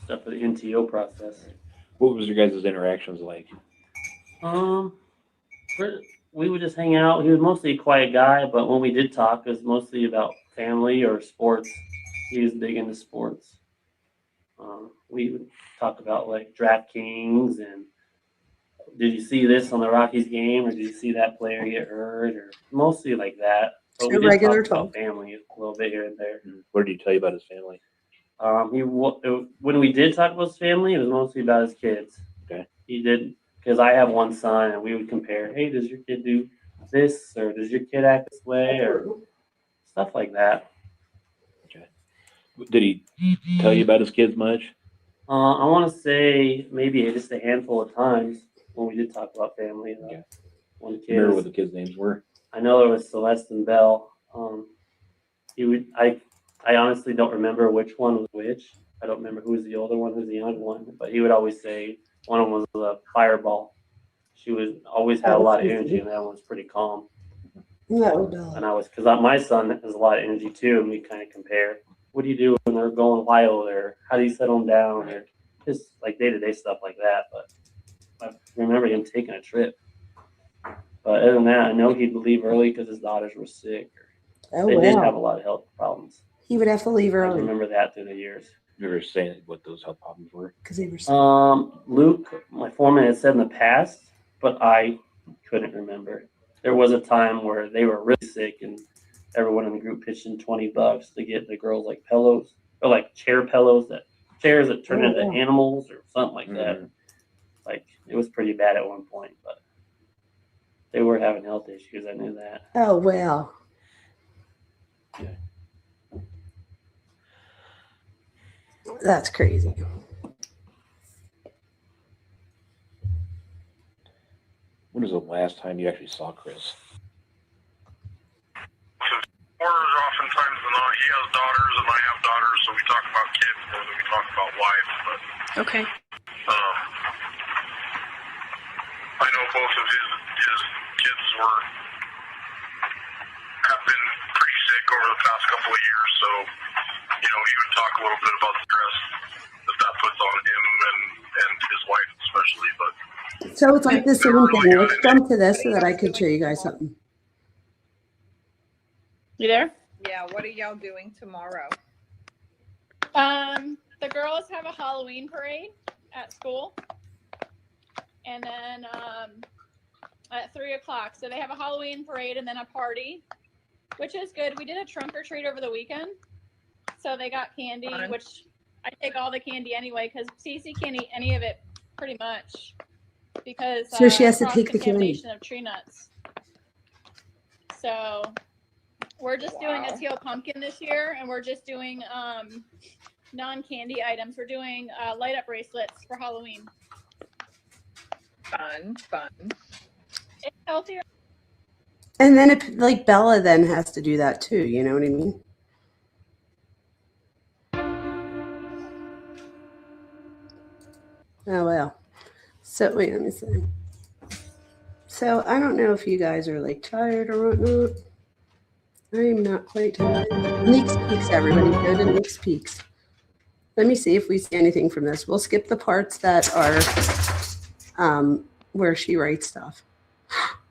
stuff for the NTO process. What was your guys' interactions like? We would just hang out. He was mostly a quiet guy, but when we did talk, it was mostly about family or sports. He was big into sports. We would talk about like DraftKings and did you see this on the Rockies game or did you see that player get hurt or mostly like that. But we did regular talk about family a little bit here and there. What did he tell you about his family? When we did talk about his family, it was mostly about his kids. Okay. He did, because I have one son, and we would compare. Hey, does your kid do this, or does your kid act this way, or stuff like that. Okay. Did he tell you about his kids much? I want to say maybe just a handful of times when we did talk about family. One kid. Remember what the kids' names were? I know there was Celeste and Belle. I honestly don't remember which one was which. I don't remember who was the older one, who was the younger one. But he would always say one of them was a fireball. She was always had a lot of energy, and that one was pretty calm. No, Bella. And because my son has a lot of energy too, and we kind of compare. What do you do when they're going wild, or how do you settle them down, or just like day-to-day stuff like that. But I remember him taking a trip. But other than that, I know he'd leave early because his daughters were sick. Oh, They did wow. have a lot of health problems. He would have to leave I early remember that through the years. You ever saying what those health problems were? because they were sick. Luke, my foreman, had said in the past, but I couldn't remember. There was a time where they were really sick, and everyone in the group pitched in $20 to get the girls like pillows or like chair pillows chairs that turn into animals or something like that. Like it was pretty bad at one point, but they were having health issues. I knew that. Oh, wow. That's crazy. When was the last time you actually saw Chris? Oftentimes than not, he has daughters and I have daughters, so we talk about kids more than we talk about wives. But Okay. I know both of his kids have been pretty sick over the past couple of years, so he would talk a little bit about the stress that puts on him and his wife especially. But So it's like the same thing. Let's jump to this so that I could show you guys something. You there? Yeah, what are y'all doing tomorrow? The girls have a Halloween parade at school. And then at 3:00. So they have a Halloween parade and then a party, which is good. We did a trunk or treat over the weekend. So they got candy, which I take all the candy anyway because Cece can't eat any of it pretty much because So she has to take the candy. cross-contamination of tree nuts. So we're just doing a teal pumpkin this year, and we're just doing non-candy items. We're doing light up bracelets for Halloween. Fun. It's healthier. And then if like Bella then has to do that too, you know what I mean? Oh well. So wait, let me see. So I don't know if you guys are like tired or whatnot. I'm not quite tired. Neeks Peaks, everybody. Go to Neeks Peaks. Let me see if we see anything from this. We'll skip the parts that are where she writes stuff,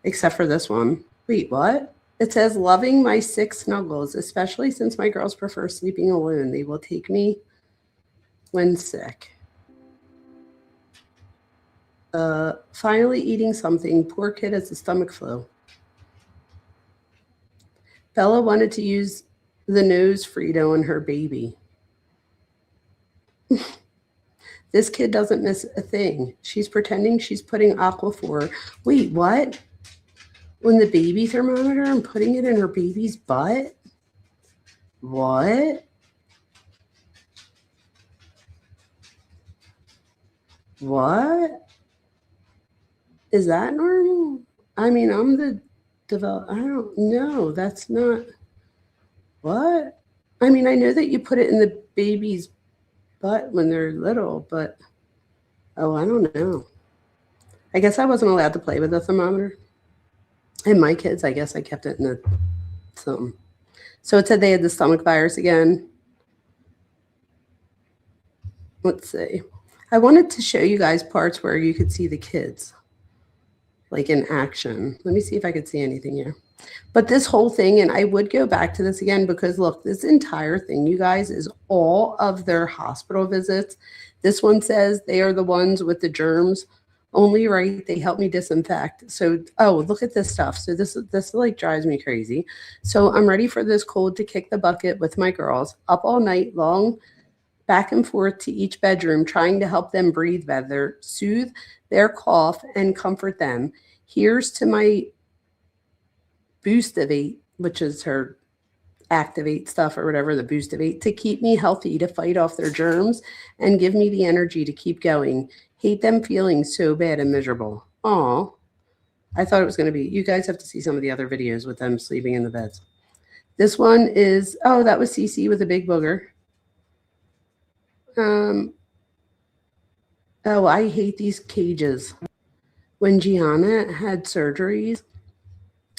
except for this one. Wait, what? It says, loving my 6 snuggles, especially since my girls prefer sleeping alone. They will take me when sick. Finally eating something. Poor kid has a stomach flu. Bella wanted to use the nose Frito on her baby. This kid doesn't miss a thing. She's pretending she's putting Aquaphor. Wait, what? On the baby thermometer and putting it in her baby's butt? What? What? Is that normal? I mean, I'm the I don't know. That's not. What? I mean, I know that you put it in the baby's butt when they're little, but oh, I don't know. I guess I wasn't allowed to play with the thermometer. And my kids, I guess I kept it in the something. So it said they had the stomach virus again. Let's see. I wanted to show you guys parts where you could see the kids, like in action. Let me see if I could see anything here. But this whole thing, and I would go back to this again because look, this entire thing, you guys, is all of their hospital visits. This one says they are the ones with the germs. Only right, they help me disinfect. So, oh, look at this stuff. So this like drives me crazy. So I'm ready for this cold to kick the bucket with my girls. Up all night long, back and forth to each bedroom, trying to help them breathe better, soothe their cough, and comfort them. Here's to my Boostivate, which is her Activate stuff or whatever, the Boostivate, to keep me healthy, to fight off their germs and give me the energy to keep going. Hate them feeling so bad and miserable. Aw, I thought it was going to be, you guys have to see some of the other videos with them sleeping in the beds. This one is, oh, that was Cece with a big booger. Oh, I hate these cages. When Gianna had surgeries,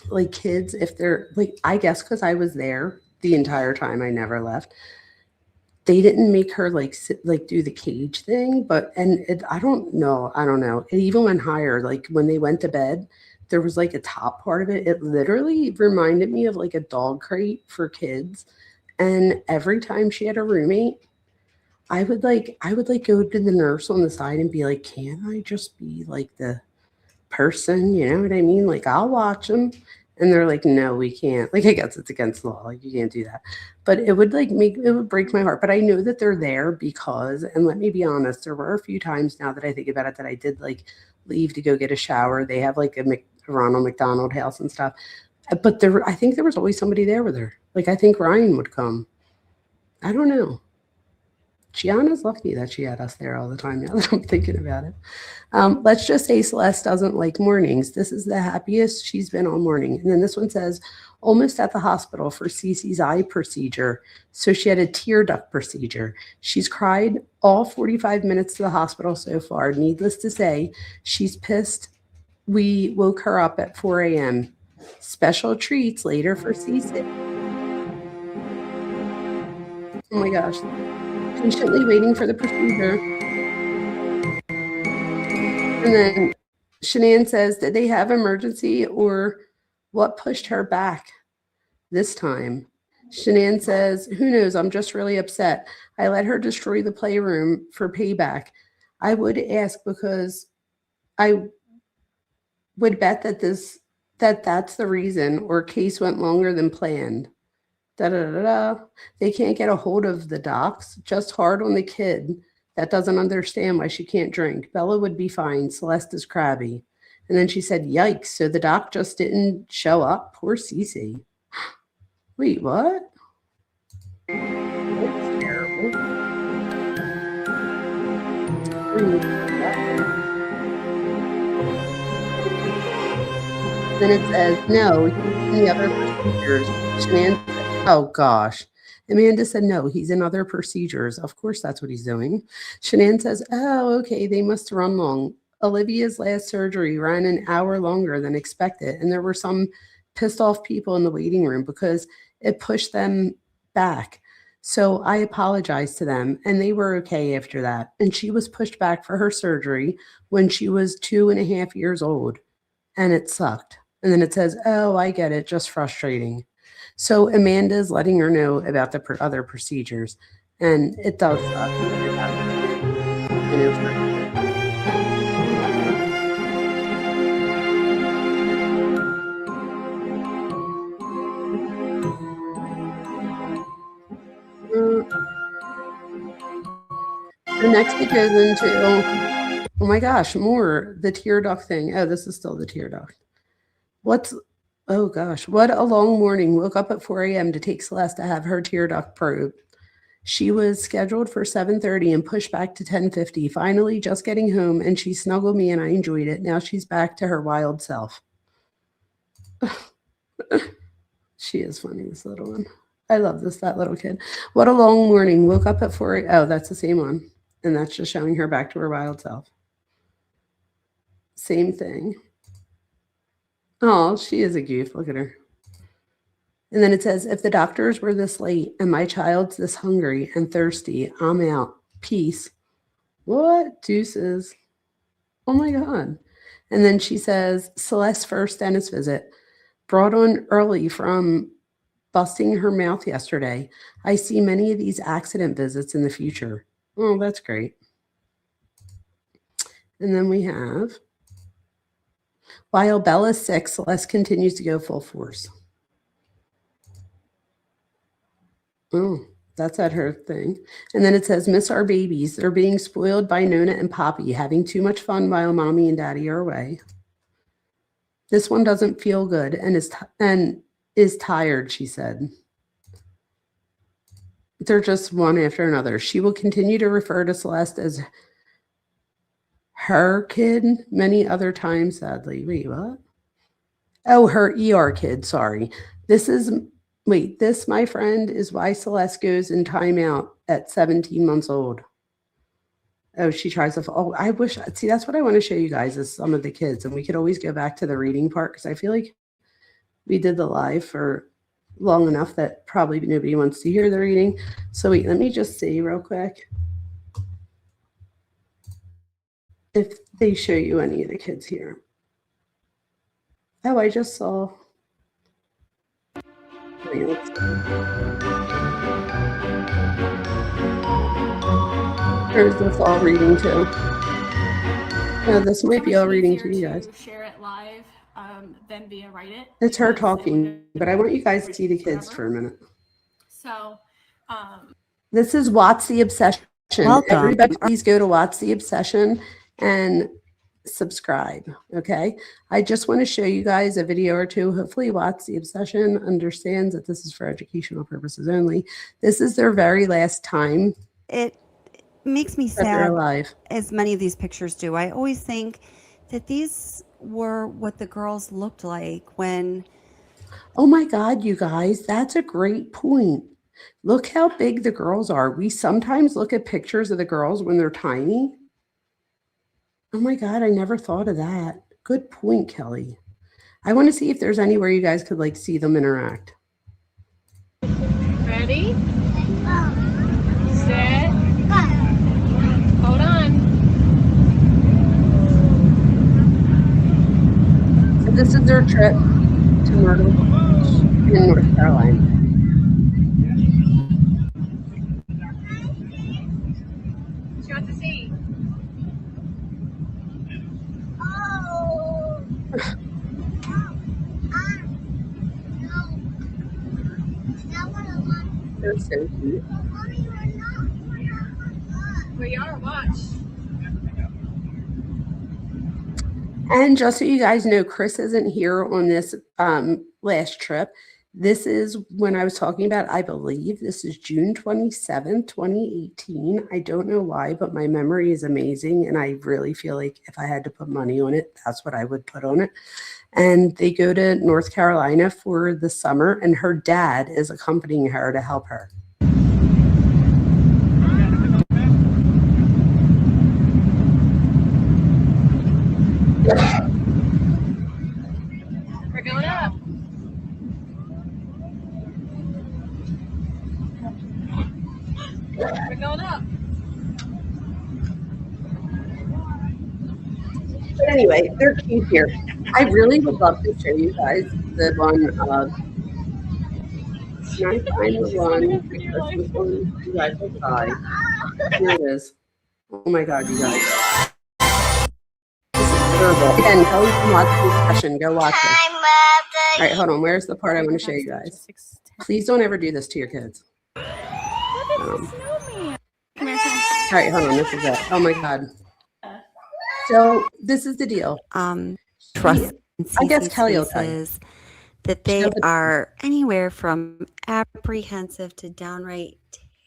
like kids, if they're like, I guess because I was there the entire time, I never left. They didn't make her like sit, like do the cage thing, but I don't know. It even went higher. Like when they went to bed, there was like a top part of it. It literally reminded me of like a dog crate for kids. And every time she had a roommate, I would go to the nurse on the side and be like, can I just be like the person? You know what I mean? Like I'll watch them. And they're like, no, we can't. Like, I guess it's against the law. Like, you can't do that. But it would break my heart. But I know that they're there because, and let me be honest, there were a few times now that I think about it that I did like leave to go get a shower. They have like a Ronald McDonald house and stuff. But I think there was always somebody there with her. Like, I think Ryan would come. I don't know. Gianna's lucky that she had us there all the time now that I'm thinking about it. Let's just say Celeste doesn't like mornings. This is the happiest she's been all morning. And then this one says, almost at the hospital for Cece's eye procedure. So she had a tear duct procedure. She's cried all 45 minutes to the hospital so far. Needless to say, she's pissed. We woke her up at 4 a.m. Special treats later for Cece. Oh my gosh. Patiently waiting for the procedure. And then Shanann says, did they have emergency or what pushed her back this time? Shanann says, who knows? I'm just really upset. I let her destroy the playroom for payback. I would ask because I would bet that that's the reason, or case went longer than planned. They can't get a hold of the docs. Just hard on the kid that doesn't understand why she can't drink. Bella would be fine. Celeste is crabby. And then she said, yikes. So the doc just didn't show up. Poor Cece. Wait, what? That's terrible. Then it says, no, he's in the other procedures. Shanann, oh gosh. Amanda said, no, he's in other procedures. Of course, that's what he's doing. Shanann says, oh, okay, they must run long. Olivia's last surgery ran an hour longer than expected. And there were some pissed off people in the waiting room because it pushed them back. So I apologized to them and they were okay after that. And she was pushed back for her surgery when she was 2.5 years old, and it sucked. And then it says, oh, I get it, just frustrating. So Amanda's letting her know about the other procedures, and it does suck. And it's the next it goes into, oh my gosh, more the tear duct thing. Oh, this is still the tear duct. Oh gosh, what a long morning. Woke up at 4 a.m. to take Celeste to have her tear duct probed. She was scheduled for 7:30 and pushed back to 10:50. Finally, just getting home, and she snuggled me and I enjoyed it. Now she's back to her wild self. She is funny, this little one. I love that little kid. What a long morning. Woke up at 4 a.m. Oh, that's the same one. And that's just showing her back to her wild self. Same thing. Oh, she is a goof. Look at her. And then it says, if the doctors were this late and my child's this hungry and thirsty, I'm out. Peace. What? Deuces. Oh my God. And then she says, Celeste's first dentist visit. Brought on early from busting her mouth yesterday. I see many of these accident visits in the future. Oh, that's great. And then we have, while Bella's sick, Celeste continues to go full force. Oh, that's at her thing. And then it says, miss our babies. They're being spoiled by Nona and Poppy, having too much fun while mommy and daddy are away. This one doesn't feel good and is tired, she said. They're just one after another. She will continue to refer to Celeste as her kid many other times, sadly. Wait, what? Oh, her ER kid, sorry. This, my friend, is why Celeste goes in timeout at 17 months old. Oh, she tries to, oh, I wish, see, that's what I want to show you guys is some of the kids. And we could always go back to the reading part because I feel like we did the live for long enough that probably nobody wants to hear the reading. So wait, let me just see real quick if they show you any of the kids here. Oh, I just saw. Wait, let's see. There's this all reading too. No, this might be all reading to you guys. Share it live than via write it. It's her talking, but I want you guys to see the kids for a minute. So, this is What's the Obsession. Welcome. Everybody, please go to What's the Obsession and subscribe. Okay. I just want to show you guys a video or two. Hopefully, What's the Obsession understands that this is for educational purposes only. This is their very last time. It makes me sad, as many of these pictures do. I always think that these were what the girls looked like when... Oh my God, you guys, that's a great point. Look how big the girls are. We sometimes look at pictures of the girls when they're tiny. Oh my God, I never thought of that. Good point, Kelly. I want to see if there's anywhere you guys could like see them interact. Ready? Set. Hold on. So this is their trip to Myrtle Beach in North Carolina. What you want to see? They're so cute. We are. Watch. And just so you guys know, Chris isn't here on this last trip. This is when I was talking about, I believe this is June 27th, 2018. I don't know why, but my memory is amazing. And I really feel like if I had to put money on it, that's what I would put on it. And they go to North Carolina for the summer, and her dad is accompanying her to help her. We're going up. But anyway, they're cute here. I really would love to show you guys the one. Can I find the one, the Christmas one? You guys will die. Here it is. Oh my God, you guys. This is terrible. Again, go and watch this session. Go watch it. All right, hold on. Where's the part I want to show you guys? Please don't ever do this to your kids. All right, hold on. This is it. Oh my God. So this is the deal. Trust I guess Kelly will tell you. faces that they are anywhere from apprehensive to downright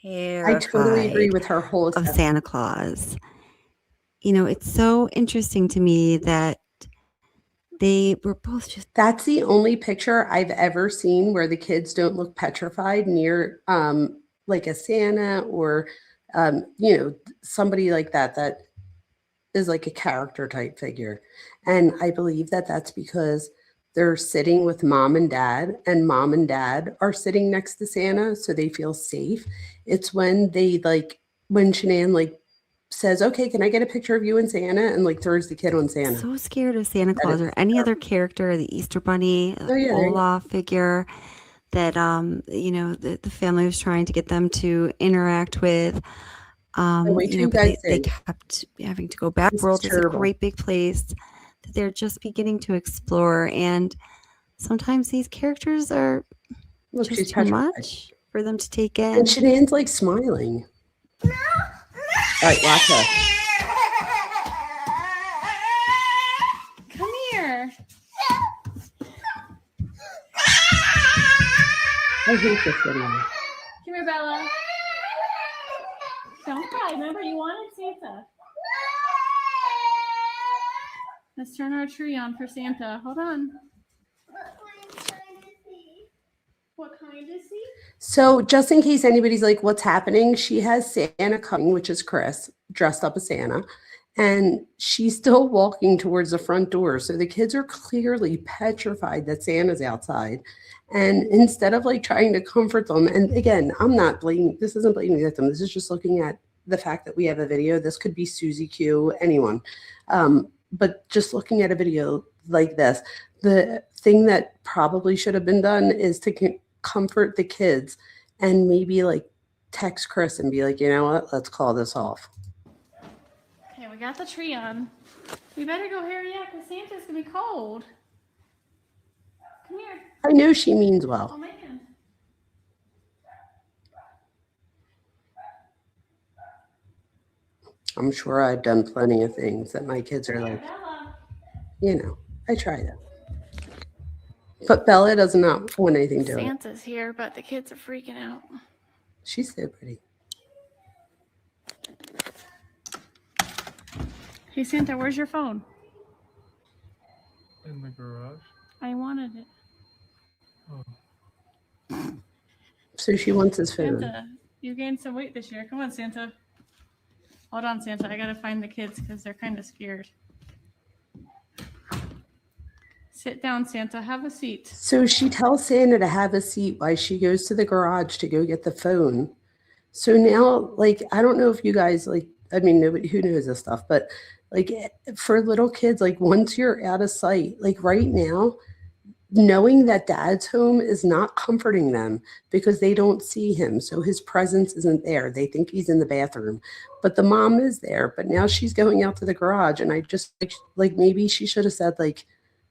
terrified. I totally agree with her whole of Santa Claus. You know, it's so interesting to me that they were both just. That's the only picture I've ever seen where the kids don't look petrified near like a Santa or you know, somebody like that is like a character type figure. And I believe that that's because they're sitting with mom and dad are sitting next to Santa, so they feel safe. It's when they when Shanann says, okay, can I get a picture of you and Santa, and throws the kid on Santa. So scared of Santa Claus or any other character, the Easter Bunny, Olaf figure that you know, the family was trying to get them to interact with. You know, but they kept having to go back. The world is a great big place that they're just beginning to explore, and sometimes these characters are just too much for them to take in. And Shanann's smiling. All right, watch her. Come here. I hate this video. Come here, Bella. Don't cry. Remember, you wanted Santa. Let's turn our tree on for Santa. Hold on. What kind is he? So just in case anybody's what's happening, she has Santa coming, which is Chris, dressed up as Santa, and she's still walking towards the front door. So the kids are clearly petrified that Santa's outside. And instead of trying to comfort them, and again, I'm not blaming, this isn't blaming the victim. This is just looking at the fact that we have a video. This could be Susie Q, anyone. But just looking at a video like this, the thing that probably should have been done is to comfort the kids and maybe text Chris and be you know what, let's call this off. Okay, we got the tree on. We better go hurry up because Santa's gonna be cold. Come here. I know she means well. Oh man. I'm sure I've done plenty of things that my kids are you know, I try that. But Bella does not want anything to do. Santa's here, but the kids are freaking out. She's so pretty. Hey Santa, where's your phone? In the garage. I wanted it. Oh. So she wants his phone. Santa, you gained some weight this year. Come on, Santa. Hold on, Santa. I gotta find the kids because they're kind of scared. Sit down, Santa. Have a seat. So she tells Santa to have a seat while she goes to the garage to go get the phone. So now, I don't know if you guys I mean, nobody who knows this stuff, but for little kids, once you're out of sight, right now, knowing that dad's home is not comforting them because they don't see him. So his presence isn't there. They think he's in the bathroom, but the mom is there. But now she's going out to the garage. And I just maybe she should have said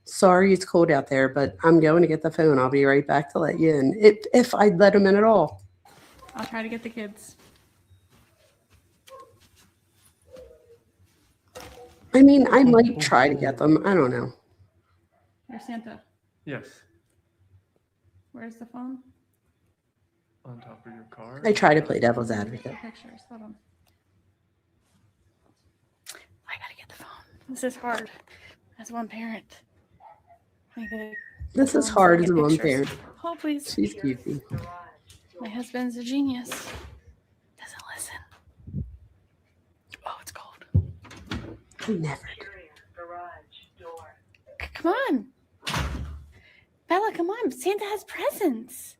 sorry, it's cold out there, but I'm going to get the phone. I'll be right back to let you in. If I'd let him in at all. I'll try to get the kids. I mean, I might try to get them. I don't know. There's Santa. Yes. Where's the phone? On top of your car. I try to play devil's advocate. Pictures. Hold on. I gotta get the phone. This is hard as one parent. This is hard as one parent. Oh, please. She's goofy. My husband's a genius. Doesn't listen. Oh, it's cold. I never do. Come on. Bella, come on. Santa has presents.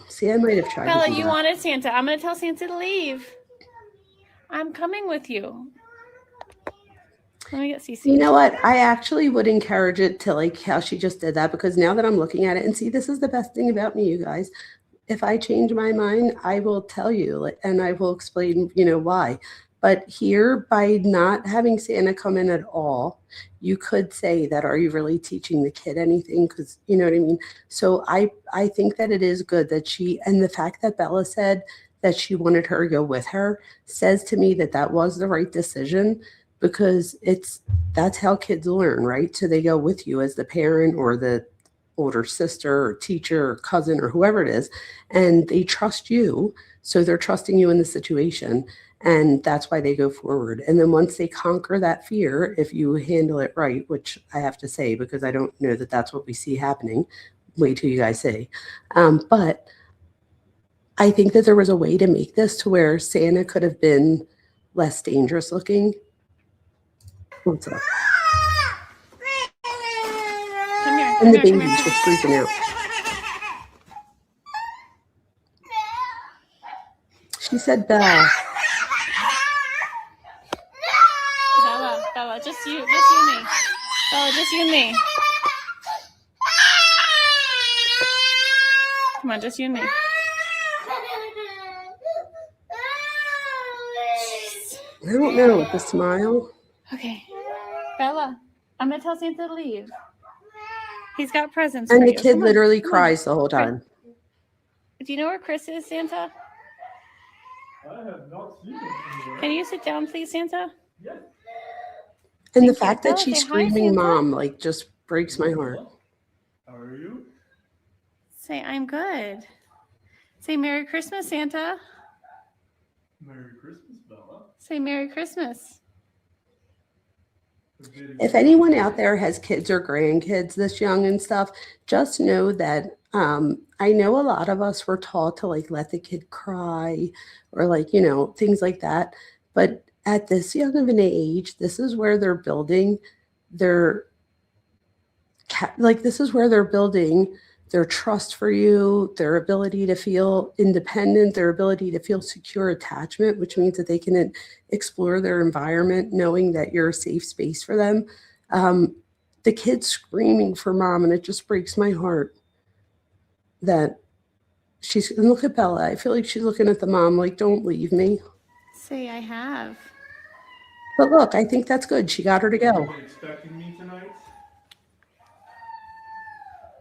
See, I might have tried. Bella, you wanted Santa. I'm going to tell Santa to leave. I'm coming with you. Let me get CC. You know what? I actually would encourage it to like how she just did that, because now that I'm looking at it and see, this is the best thing about me, you guys. If I change my mind, I will tell you, like, and I will explain, why. But here, by not having Santa come in at all, you could say that, are you really teaching the kid anything? Because you know what I mean? So I think that it is good that and the fact that Bella said that she wanted her to go with her says to me that that was the right decision, because that's how kids learn, right? So they go with you as the parent or the older sister or teacher or cousin or whoever it is, and they trust you. So they're trusting you in the situation. And that's why they go forward. And then once they conquer that fear, if you handle it right, which I have to say, because I don't know that that's what we see happening, wait till you guys see. But I think that there was a way to make this to where Santa could have been less dangerous looking. What's up? Come here. And the baby's just freaking out. She said, Belle. Bella, just you and me. Bella, just you and me. Come on, just you and me. I don't know, with the smile. Okay. Bella, I'm going to tell Santa to leave. He's got presents And for the you. kid literally cries the whole time. Do you know where Chris is, Santa? I have not seen him. Can you sit down, please, Santa? Yes. And the Thank you. fact that Bella, she's say hi, screaming Santa. mom, like, just breaks my heart. How are you? Say, I'm good. Say, Merry Christmas, Santa. Merry Christmas, Bella. Say, Merry Christmas. If anyone out there has kids or grandkids this young and stuff, just know that I know a lot of us were taught to like let the kid cry or like, things like that. But at this young of an age, this is where they're building their their trust for you, their ability to feel independent, their ability to feel secure attachment, which means that they can explore their environment knowing that you're a safe space for them. The kid's screaming for mom, and it just breaks my heart that and look at Bella. I feel like she's looking at the mom like, don't leave me. Say, I have. But look, I think that's good. She got her to go. Are you expecting me tonight?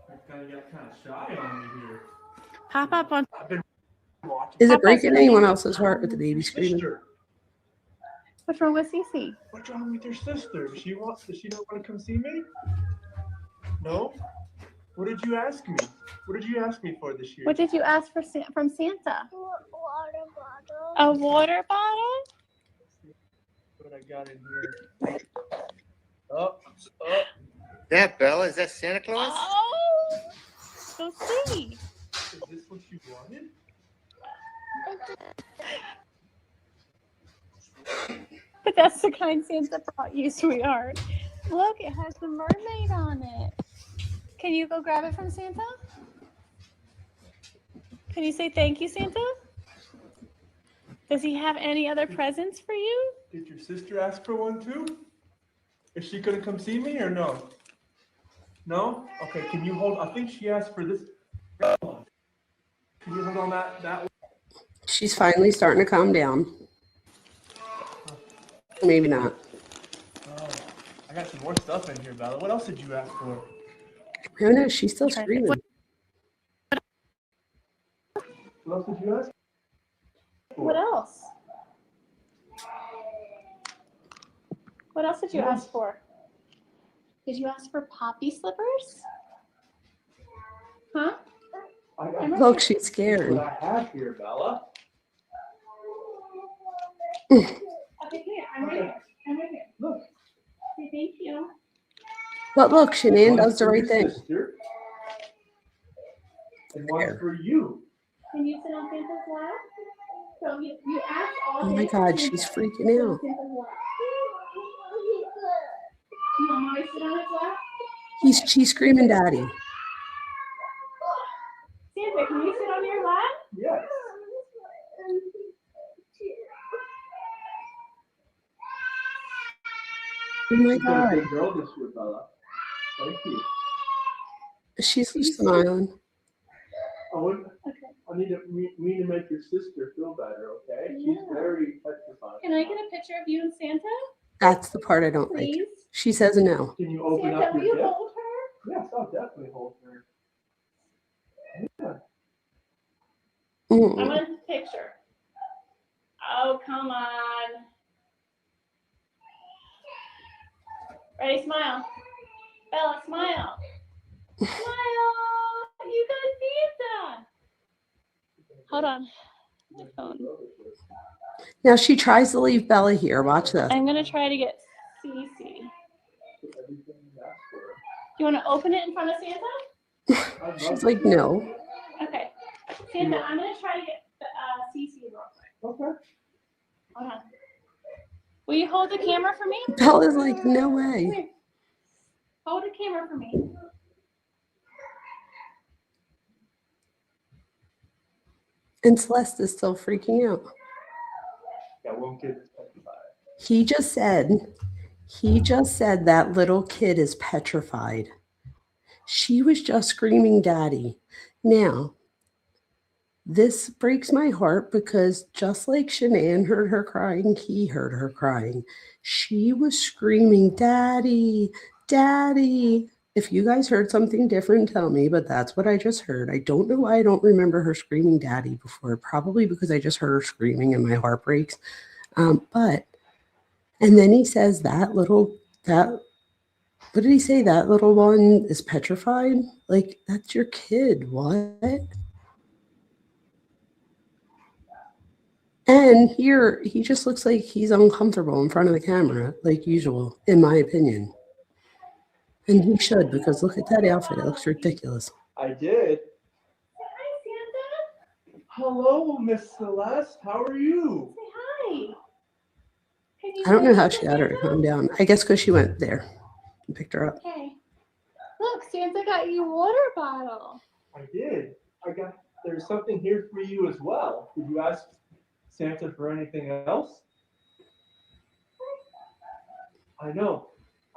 You got kind of shy on me here. Pop up on. Is it breaking anyone else's heart with the baby screaming? What's wrong with Cece? What's wrong with your sister? Does she not want to come see me? No? What did you ask me? What did you ask me for this year? What did you ask for from Santa? Water bottle. A water bottle? What I got in here. Oh. That Bella, is that Santa Claus? Oh, go see. Is this what you wanted? But that's the kind Santa brought you, sweetheart. Look, it has the mermaid on it. Can you go grab it from Santa? Can you say thank you, Santa? Does he have any other presents for you? Did your sister ask for one too? Is she gonna come see me or no? No? Okay, can you hold, I think she asked for this. Can you hold on that one? She's finally starting to calm down. Maybe not. Oh, I got some more stuff in here, Bella. What else did you ask for? I don't know. She's still screaming. What else did you ask for? What else? What else did you ask for? Did you ask for poppy slippers? Huh? Look, she's scared. What I have here, Bella. Okay, here. I'm right here. Look. Say thank you. But look, Shanann does the right thing. And one's for you. Can you sit on Santa's lap? So you asked all Oh my God, she's freaking out. You want mommy to sit on his lap? She's screaming, Daddy. Santa, can you sit on your lap? Yes. Oh my You've been a God. good girl this year, Bella. Thank you. She's smiling. I need me to make your sister feel better, okay? She's very petrified. Can I get a picture of you and Santa? That's the part I don't like. Please? She says no. Can you open Santa, up will your you gift? hold her? Yes, I'll definitely hold her. Yeah. I Mm. want a picture. Oh, come on. Ready, smile. Bella, smile. Smile. You got Santa. Hold on. My phone. Now she tries to leave Bella here. Watch this. I'm going to try to get Cece. You want to open it in front of Santa? She's like, no. Okay. Santa, I'm going to try to get Cece real quick. Okay. Hold on. Will you hold the camera for me? Bella's like, no Come way. here. Hold the camera for me. And Celeste is still freaking out. Yeah, one kid is petrified. He just said that little kid is petrified. She was just screaming daddy. Now, this breaks my heart because just like Shanann heard her crying, he heard her crying. She was screaming, daddy, daddy. If you guys heard something different, tell me, but that's what I just heard. I don't know why I don't remember her screaming daddy before. Probably because I just heard her screaming and my heart breaks. And then he says what did he say? That little one is petrified? Like, that's your kid. What? And here, he just looks like he's uncomfortable in front of the camera, like usual, in my opinion. And he should, because look at that outfit. It looks ridiculous. I did. Hi, Santa. Hello, Miss Celeste. How are you? Say hi. Can you I don't know how say she got her to Santa? calm down. I guess because she went there and picked her up. Okay. Look, Santa got you a water bottle. I did. There's something here for you as well. Did you ask Santa for anything else? I know.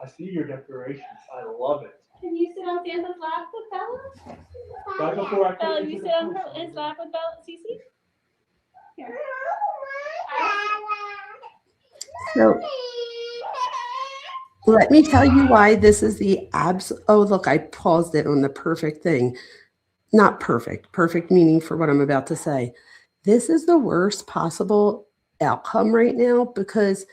I see your decorations. I love it. Can you sit on Santa's lap with Bella? Right before I come Bella, into you the sit on house, his lap with Bella, Cece? Here. So let me tell you why this is the oh, look, I paused it on the perfect thing. Not perfect. Perfect meaning for what I'm about to say. This is the worst possible outcome right now because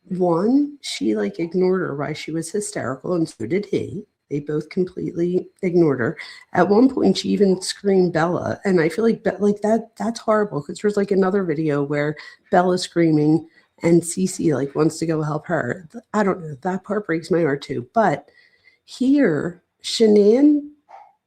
one, she like ignored her while she was hysterical, and so did he. They both completely ignored her. At one point, she even screamed Bella, and I feel like that's horrible because there's like another video where Bella's screaming and Cece like wants to go help her. I don't know. That part breaks my heart too. But here, Shanann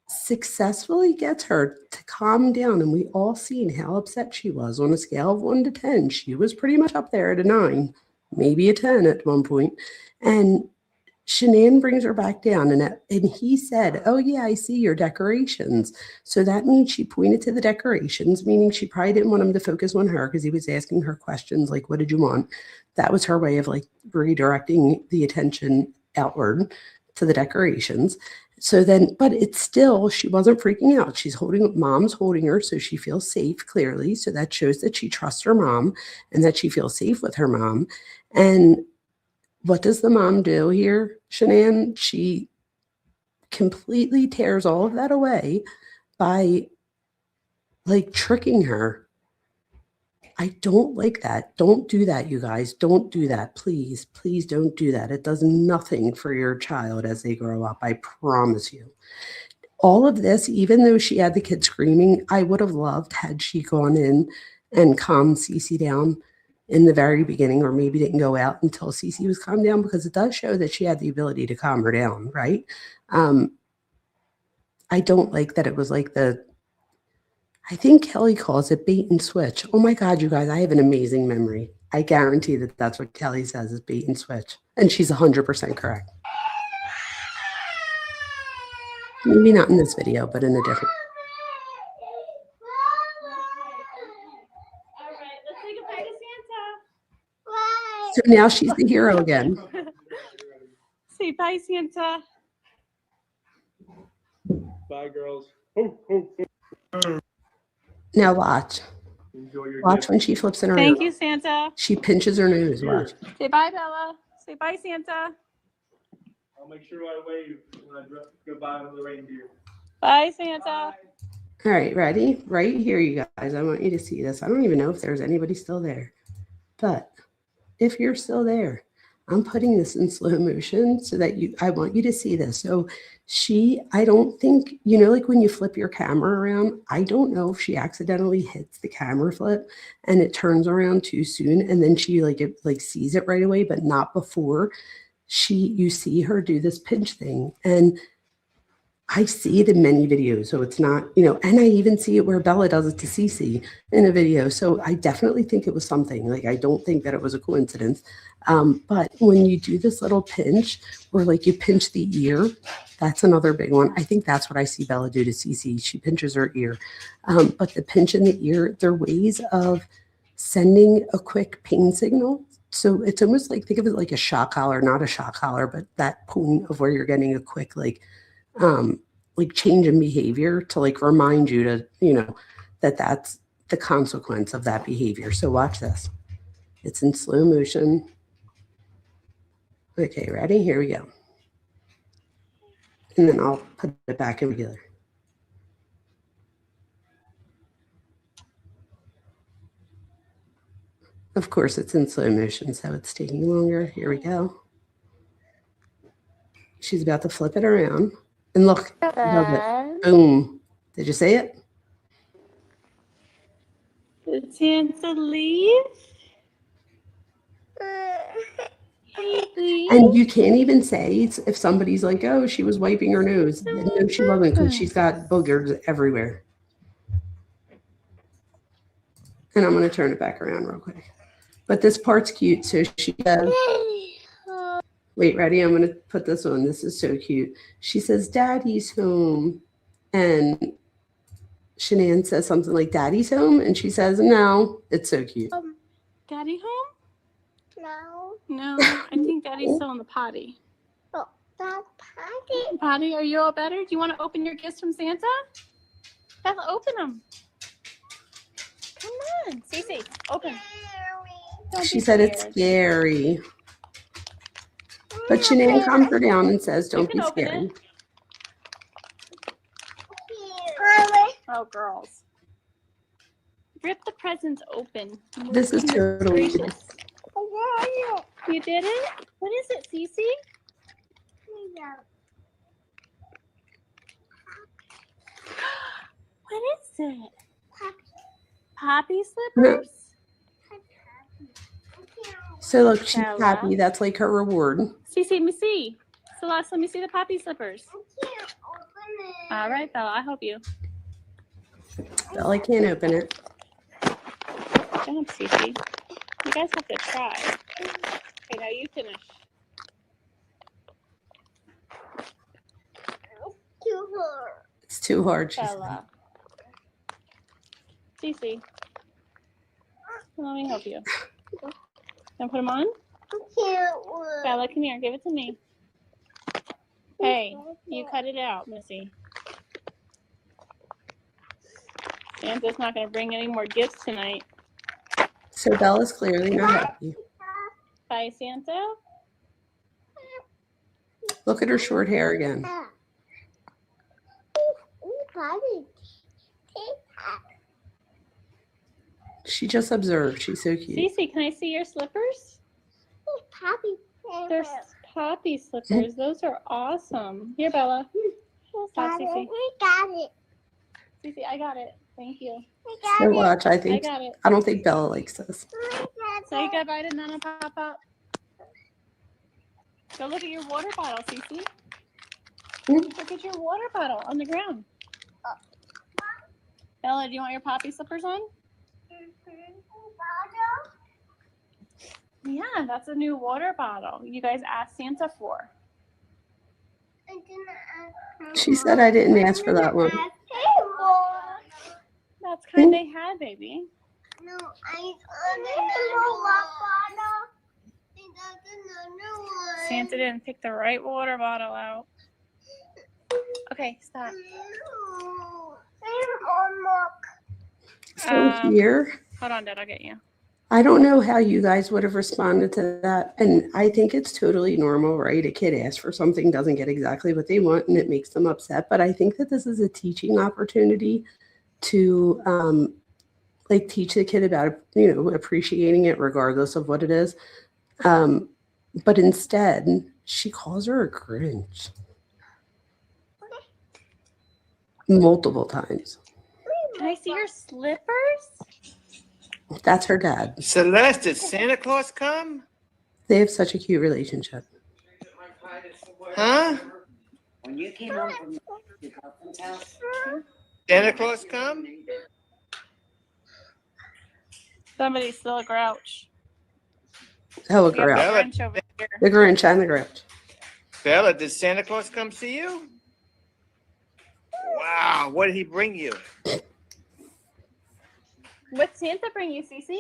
successfully gets her to calm down, and we all seen how upset she was. On a scale of 1 to 10, she was pretty much up there at a 9, maybe a 10 at one point. And Shanann brings her back down, and he said, oh yeah, I see your decorations. So that means she pointed to the decorations, meaning she probably didn't want him to focus on her because he was asking her questions like, what did you want? That was her way of like redirecting the attention outward to the decorations. So then, but it's still, she wasn't freaking out. Mom's holding her, so she feels safe, clearly. So that shows that she trusts her mom and that she feels safe with her mom. And what does the mom do here, Shanann? She completely tears all of that away by like tricking her. I don't like that. Don't do that, you guys. Don't do that. Please, please don't do that. It does nothing for your child as they grow up. I promise you. All of this, even though she had the kid screaming, I would have loved had she gone in and calmed Cece down in the very beginning, or maybe didn't go out until Cece was calmed down, because it does show that she had the ability to calm her down, right? I don't like that it was like I think Kelly calls it bait and switch. Oh my God, you guys, I have an amazing memory. I guarantee that that's what Kelly says is bait and switch. And she's 100% correct. Maybe not in this video, but in a different. All right, let's say goodbye to Santa. So now she's the hero again. Say bye, Santa. Bye, girls. Now watch. Enjoy your Watch dip. when she flips it around. Thank you, Santa. She pinches her nose. Watch. Say bye, Bella. Say bye, Santa. I'll make sure I wave when I go by with the reindeer. Bye, Santa. All right, ready? Right here, you guys. I want you to see this. I don't even know if there's anybody still there. But if you're still there, I'm putting this in slow motion so that I want you to see this. So I don't think, like when you flip your camera around, I don't know if she accidentally hits the camera flip and it turns around too soon. And then she sees it right away, but not before you see her do this pinch thing. And I see it in many videos, so it's not, and I even see it where Bella does it to Cece in a video. So I definitely think it was something. I don't think that it was a coincidence. But when you do this little pinch where you pinch the ear, that's another big one. I think that's what I see Bella do to Cece. She pinches her ear. But the pinch in the ear, they're ways of sending a quick pain signal. So it's almost think of it like a shock collar, not a shock collar, but that point of where you're getting a quick, change in behavior to remind you to, that's the consequence of that behavior. So watch this. It's in slow motion. Okay, ready? Here we go. And then I'll put it back in regular. Of course, it's in slow motion, so it's taking longer. Here we go. She's about to flip it around. And look, boom. Did you see it? Did Santa leave? And you can't even say if somebody's like, oh, she was wiping her nose. No, she wasn't, because she's got boogers everywhere. And I'm going to turn it back around real quick. But this part's cute. So she does. Wait, ready? I'm going to put this on. This is so cute. She says, Daddy's home. And Shanann says something like, Daddy's home? And she says, no. It's so cute. Daddy home? No. No, I think Daddy's still in the potty. Oh, that potty. Potty, are you all better? Do you want to open your gifts from Santa? Bella, open them. Come on, Cece, open. She said it's scary. But Shanann calms her down and says, don't be scared. Oh, girls. Rip the presents open. This is totally gracious. You did it? What is it, Cece? What is it? Poppy slippers? So look, she's happy. That's her reward. Cece, let me see. Celeste, let me see the poppy slippers. All right, Bella, I'll help you. Bella can't open it. Don't, Cece. You guys have to try. Okay, now you finish. Too hard. It's too hard, she said. Bella. Cece. Let me help you. Then put them on? Bella, come here. Give it to me. Hey, you cut it out, Missy. Santa's not going to bring any more gifts tonight. So Bella's clearly not happy. Bye, Santa. Look at her short hair again. She just observed. She's so cute. Cece, can I see your slippers? They're poppy slippers. Those are awesome. Here, Bella. Stop, Cece. We got it. Cece, I got it. Thank you. So watch, I think. got it. I don't think Bella likes this. Say goodbye to Nana Papa. Go look at your water bottle, Cece. Look at your water bottle on the ground. Bella, do you want your poppy slippers on? Yeah, that's a new water bottle you guys asked Santa for. She said I didn't ask for that one. That's kind they had, baby. No, I Santa didn't pick the right water bottle out. Okay, stop. So here, Hold on, Dad. I'll get you. I don't know how you guys would have responded to that. And I think it's totally normal, right? A kid asks for something, doesn't get exactly what they want, and it makes them upset. But I think that this is a teaching opportunity to like teach the kid about, appreciating it regardless of what it is. But instead, she calls her a Grinch multiple times. Can I see your slippers? That's her dad. Celeste, did Santa Claus come? They have such a cute relationship. Huh? When you came home from your girlfriend's house, Santa Claus come? Somebody's still a grouch. Oh, a We have a Grouch. Grinch over here. The Grinch and the Grouch. Bella, did Santa Claus come see you? Wow, what did he bring you? What Santa bring you, Cece?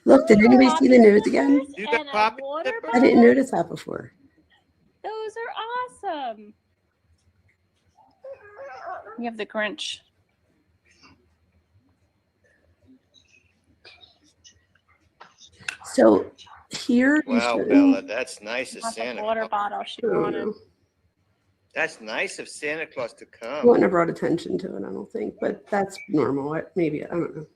Look, did anybody see the news again? You And got a water I bottle? didn't notice that before. Those are awesome. You have the Grinch. So here you Wow, should- Bella, that's nice of Not the Santa water Claus. bottle she I don't wanted. know. That's nice of Santa Claus to come. Wouldn't have brought attention to it, I don't think, but that's normal. Maybe, I don't know.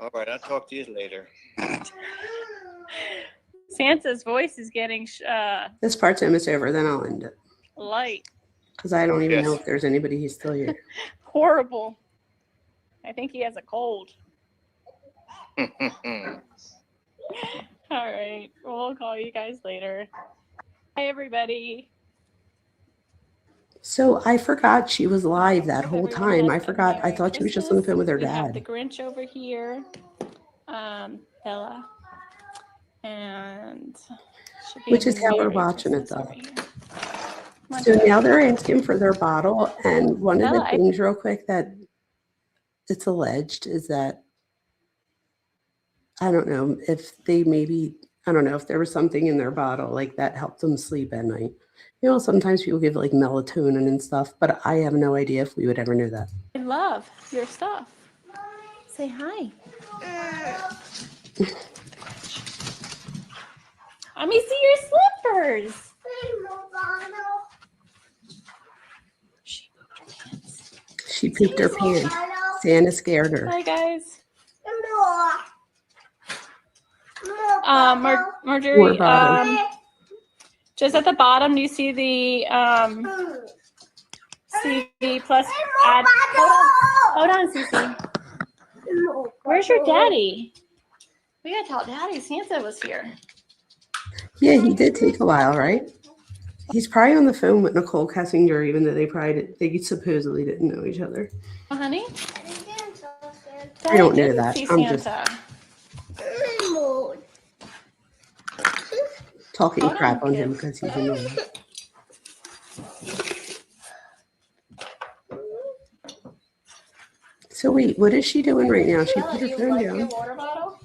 All right, I'll talk to you later. Santa's voice is getting This part's almost over, then I'll end it. light. Because I don't even know Yes. if there's anybody who's still here. Horrible. I think he has a cold. All All right. We'll call you guys later. Hi, everybody. So I forgot she was live that whole Everyone time. has I a forgot. I Merry thought she was just on the phone with her We have the dad. Grinch over here. Bella. And should be Which is how we're Merry watching it, Christmas though. over here. So now they're asking for their bottle. And one of the Bella, things, real quick, that it's alleged is that I don't know if they maybe, I don't know if there was something in their bottle like that helped them sleep at night. Sometimes people give like melatonin and stuff, but I have no idea if we would ever know that. I love your stuff. Say hi. Let me see your slippers. She pooped her pants. Santa scared her. Hi, guys. Marjorie, More bottom. just at the bottom, you see the CV plus add. Hold on, Cece. Where's your daddy? We gotta tell Daddy Santa was here. Yeah, he did take a while, right? He's probably on the phone with Nicole Kessinger, even though they supposedly didn't know each other. Oh, honey? I don't know didn't that. see I'm just Santa. talking Hold crap on, on him kids. because he's annoying. So wait, what is she doing right now? She put her phone down. Water bottle?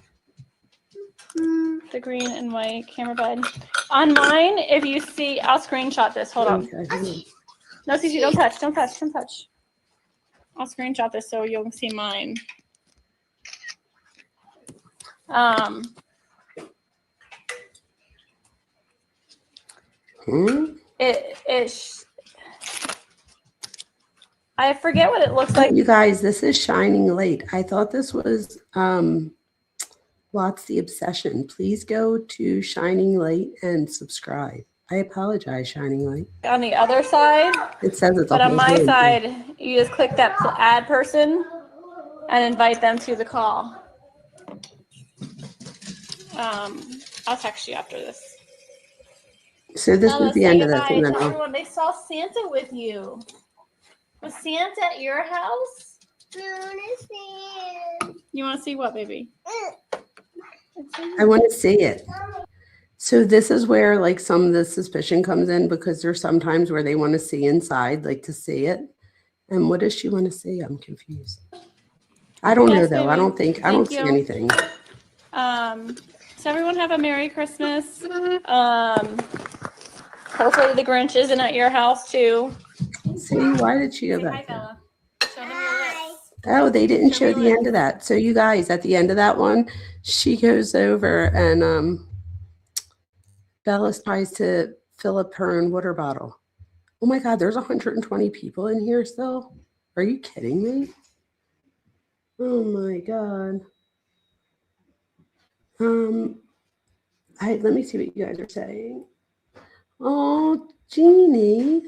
The green and white camera bud. On mine, if you see, I'll screenshot this. Hold on. Okay. No, Cece, don't touch. Don't touch. Don't touch. I'll screenshot this so you'll see mine. I forget what it looks like. You guys, this is Shining Light. I thought this was What's the Obsession. Please go to Shining Light and subscribe. I apologize, Shining Light. On the other side, It says it's a but on whole my thing. side, you just click that add person and invite them to the call. I'll text you after this. So this Bella, is the say end of this, goodbye and then to I'll everyone. They saw Santa with you. Was Santa at your house? You want to see what, baby? I want to see it. So this is where like some of the suspicion comes in, because there's sometimes where they want to see inside, like to see it. And what does she want to see? I'm confused. I don't know Yes, though. I baby. don't see Thank anything. So everyone have a Merry Christmas. Hopefully the Grinch isn't at your house too. See, why did she go Say back hi, there? Bella. Show them your lips. Oh, they didn't Show show me the lips. end of that. So you guys, at the end of that one, she goes over and Bella tries to fill up her own water bottle. Oh my God, there's 120 people in here still. Are you kidding me? Oh my God. Let me see what you guys are saying. Oh, Jeannie.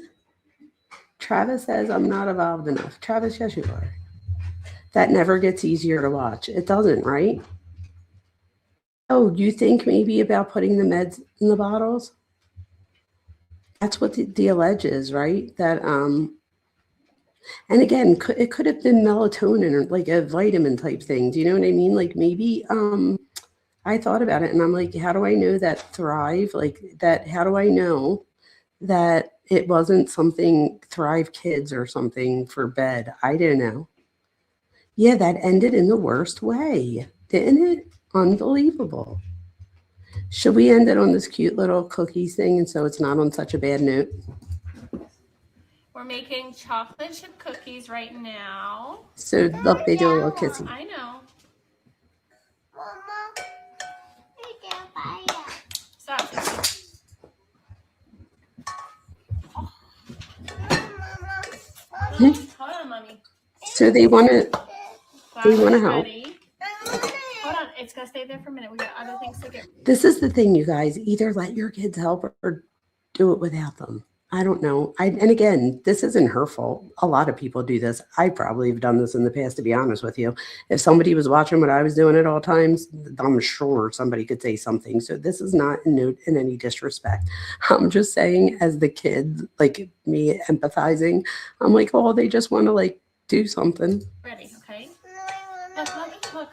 Travis says I'm not evolved enough. Travis, yes, you are. That never gets easier to watch. It doesn't, right? Oh, you think maybe about putting the meds in the bottles? That's what the allege is, right? That and again, it could have been melatonin or like a vitamin type thing. Do you know what I mean? Like maybe I thought about it and I'm like, how do I know that Thrive, like that, how do I know that it wasn't something Thrive Kids or something for bed? I don't know. Yeah, that ended in the worst way, didn't it? Unbelievable. Should we end it on this cute little cookies thing and so it's not on such a bad note? We're making chocolate chip cookies right now. So look, they do a little kissy. I know. Stop. Hold on, mommy. So they want to help. Ready. Hold on, it's gonna stay there for a minute. We got other things to get. This is the thing, you guys. Either let your kids help or do it without them. I don't know. And again, this isn't her fault. A lot of people do this. I probably have done this in the past, to be honest with you. If somebody was watching what I was doing at all times, I'm sure somebody could say something. So this is not in any disrespect. I'm just saying, as the kid, like me empathizing, I'm like, oh, they just want to like do something. Ready, okay? Look.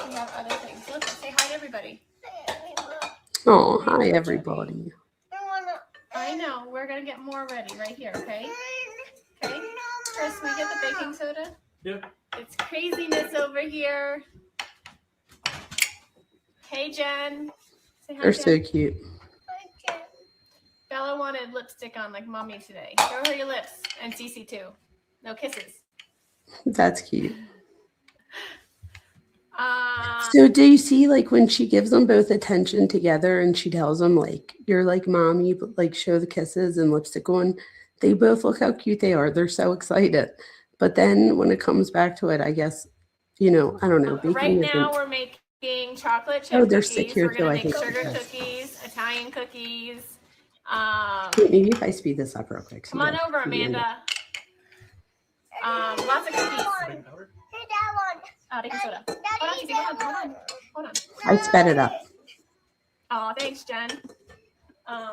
We have other things. Look, say hi to everybody. Oh, hi, everybody. I know. We're gonna get more ready right here, okay? Okay. Chris, we get the baking soda? Yep. It's craziness over here. Hey, Jen. Say hi, They're Jen. so cute. Bella wanted lipstick on like mommy today. Show her your lips. And Cece too. No kisses. That's cute. So do you see like when she gives them both attention together and she tells them like, you're like mommy, but like show the kisses and lipstick on, they both look how cute they are. They're so excited. But then when it comes back to it, I guess, I don't know. Right now we're making chocolate chip they're cookies. sick here We're gonna too, I make think. sugar cookies, Italian cookies. Maybe if I speed this up real quick. Come on over, Amanda. Lots of cookies. Baking soda. Hold on. I sped it up. Oh, thanks, Jen.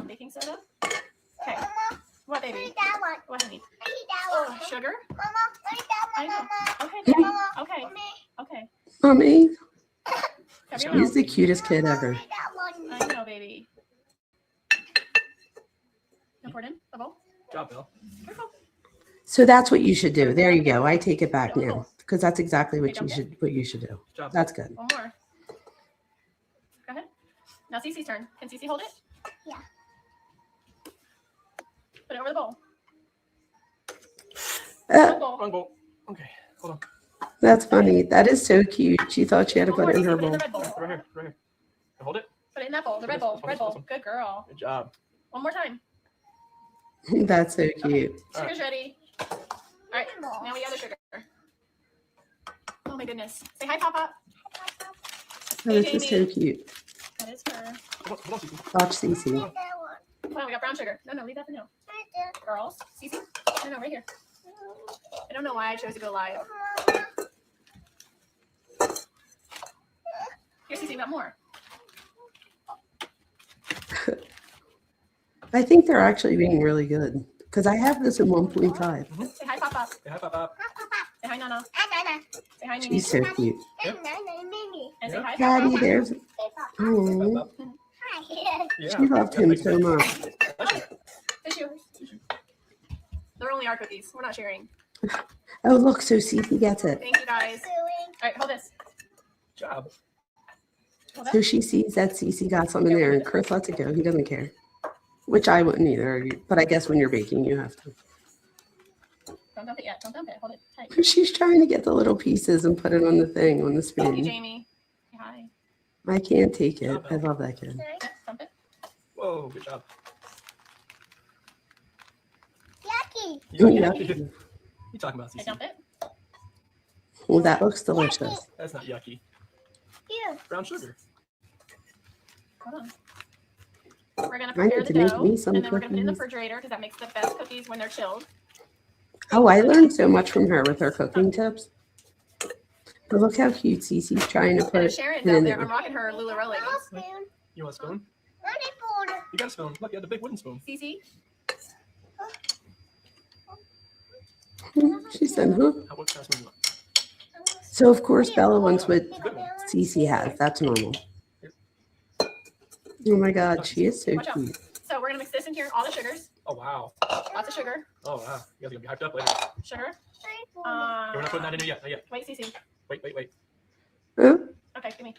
Baking soda. Okay. What, baby? What, honey? Oh, sugar? I know. Okay, baby. Okay. Mommy, Have your she's mouth. the cutest kid ever. I know, baby. Now pour it in the bowl. Good job, Bill. Careful. So that's what you should do. There you go. I take it back now because that's exactly what you should do. That's good. One more. Go ahead. Now Cece's turn. Can Cece hold it? Yeah. Put it over the bowl. Wrong bowl. Okay, hold on. That's funny. That is so cute. She thought she had to put it in her Put it in bowl. the red bowl. Right here. Hold it. Put it in that bowl. The red bowl. Red bowl. Good girl. Good job. One more time. That's so cute. Sugar's ready. All right. Now we add the sugar. Oh my goodness. Say hi, Papa. Oh, this is so cute. That is her. Watch Cece. Come on, we got brown sugar. No, leave that for now. Girls, Cece. No, right here. I don't know why I chose to go live. Here, Cece, we got more. I think they're actually being really good because I have this in 1.5. Say hi, Papa. Say hi, Papa. Say hi, Nana. Say hi, Nini. She's so cute. And say hi, Daddy, Papa. there's. Oh, she loved him so much. Tissue. They're only our cookies. We're not sharing. Oh, look, so Cece gets it. Thank you, guys. All right, hold this. Good job. So she sees that Cece got some in there and Chris lets it go. He doesn't care, which I wouldn't either. But I guess when you're baking, you have to. Don't dump it yet. Don't dump it. Hold it tight. She's trying to get the little pieces and put it on the thing, on the Thank you, spoon. Jamie. Hi. I can't take it. I love that kid. Dump it. Whoa, good job. Yucky. Yucky. You talking about I Cece? dump it. Well, that looks delicious. That's not yucky. Ew. Brown sugar. Hold on. We're gonna I prepare need the to make dough, me some and then we're gonna put it in the cookies. refrigerator because that makes the best cookies when they're chilled. Oh, I learned so much from her with her cooking tips. But look how cute Cece's trying to And put Sharon's it out in there. there. I'm rocking her Lularoe leggings. You want a spoon? Not a spoon. You got a spoon. Look, you had the big wooden spoon. Cece. She said, huh? What kind of spoon you want? So, of course, Bella wants what Cece has. That's normal. Oh my God, she is so Watch out. cute. So we're gonna mix this in here. All the sugars. Oh, wow. Lots of sugar. Oh, wow. You guys are going to be hyped up later. Sugar. We're not putting that in there yet. Not yet. Wait, Cece. Wait. Huh? Okay, give me.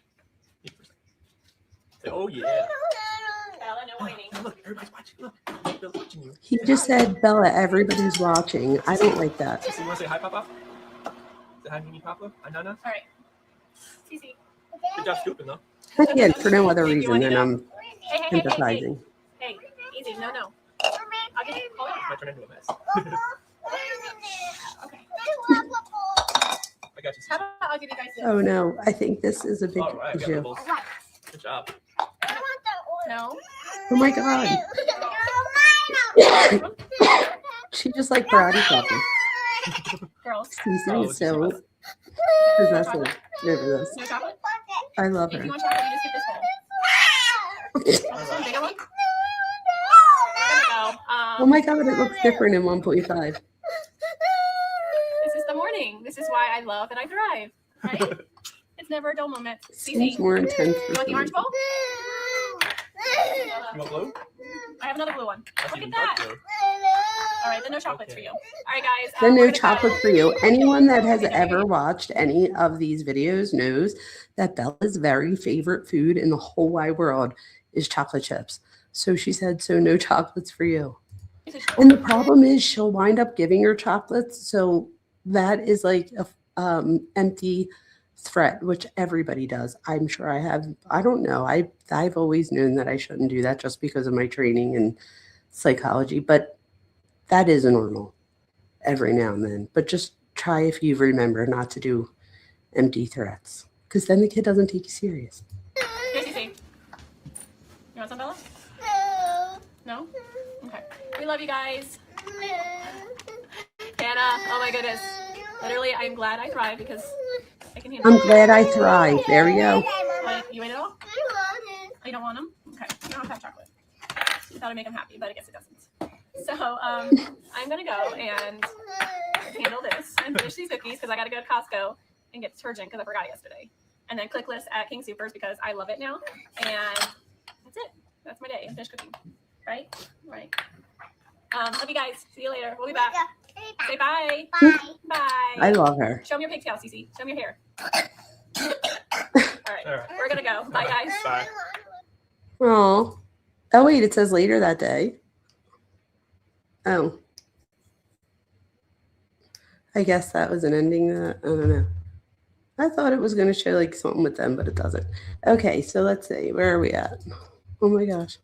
Say, oh, yeah. Bella, no whining. Now look, everybody's watching. Look, they're watching you. He just said, Bella, everybody's watching. I don't like that. Cece, you want to say hi, Papa? Say hi, Mimi, Papa? Hi, Nana? All right. Cece. Good job scooping, though. Again, for no other reason than I'm Hey. empathizing. Hey, easy. No. I'll get you. Hold on. Might turn into a mess. Okay. I got you. How about I'll give you guys this? Oh no, I think this is a big All right, we got issue. doubles. Good job. No. Oh my God. She just like karate chopping. Girls. Cece is so possessive over this. No chocolate? I love If her. you want chocolate, you just get this bowl. Want some bigger one? We're gonna go. Oh my God, it looks different in 1.5. This is the morning. This is why I love and I thrive. Right? It's never a dull moment. Seems Cece. more intense. You want the orange bowl? You want blue? I have another blue one. That's Look at even dark that. blue. All right, then no chocolates for you. All right, guys. Then we're no gonna chocolate go. for you. Anyone that has ever watched any of these videos knows that Bella's very favorite food in the whole wide world is chocolate chips. So she said, so no chocolates for you. And the problem is she'll wind up giving her chocolates. So that is like a empty threat, which everybody does. I'm sure I have. I don't know. I've always known that I shouldn't do that just because of my training and psychology, but that is normal every now and then. But just try, if you remember, not to do empty threats, because then the kid doesn't take you serious. Here, Cece. You want some, Bella? No? Okay. We love you guys. Hannah, oh my goodness. Literally, I'm glad I thrive because I can handle I'm it. glad I thrive. There we go. You ate it all? Oh, you don't want them? Okay. You don't have to have chocolate. I thought it'd make them happy, but I guess it doesn't. So I'm going to go and handle this and finish these cookies because I got to go to Costco and get detergent because I forgot yesterday. And then click list at King Supers because I love it now. And that's it. That's my day. I'm finished cooking. Right? Right. Love you guys. See you later. We'll be back. Say bye. Bye. I love her. Show me your pigtail, Cece. Show me your hair. All right. We're going to go. Bye, guys. Bye. Oh. Oh, wait, it says later that day. Oh. I guess that was an ending that, I don't know. I thought it was going to show like something with them, but it doesn't. Okay, so let's see. Where are we at? Oh my gosh.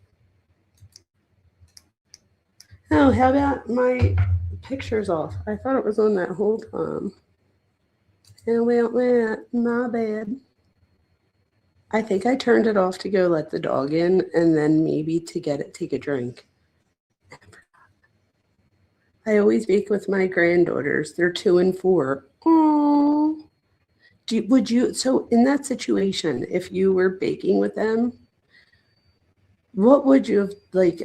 Oh, how about my pictures off? I thought it was on that whole time. How about that? My bad. I think I turned it off to go let the dog in and then maybe to get it, take a drink. I always bake with my granddaughters. They're 2 and 4. Oh, would you? So in that situation, if you were baking with them, what would you have like?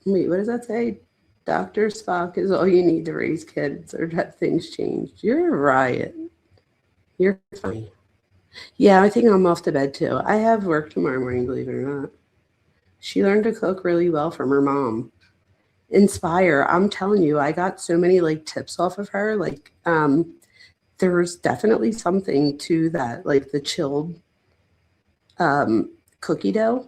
Wait, what does that say? Dr. Spock is all you need to raise kids, or have things changed? You're a riot. You're funny. Yeah, I think I'm off to bed too. I have work tomorrow morning, believe it or not. She learned to cook really well from her mom. Inspire. I'm telling you, I got so many like tips off of her. Like there's definitely something to that, like the chilled cookie dough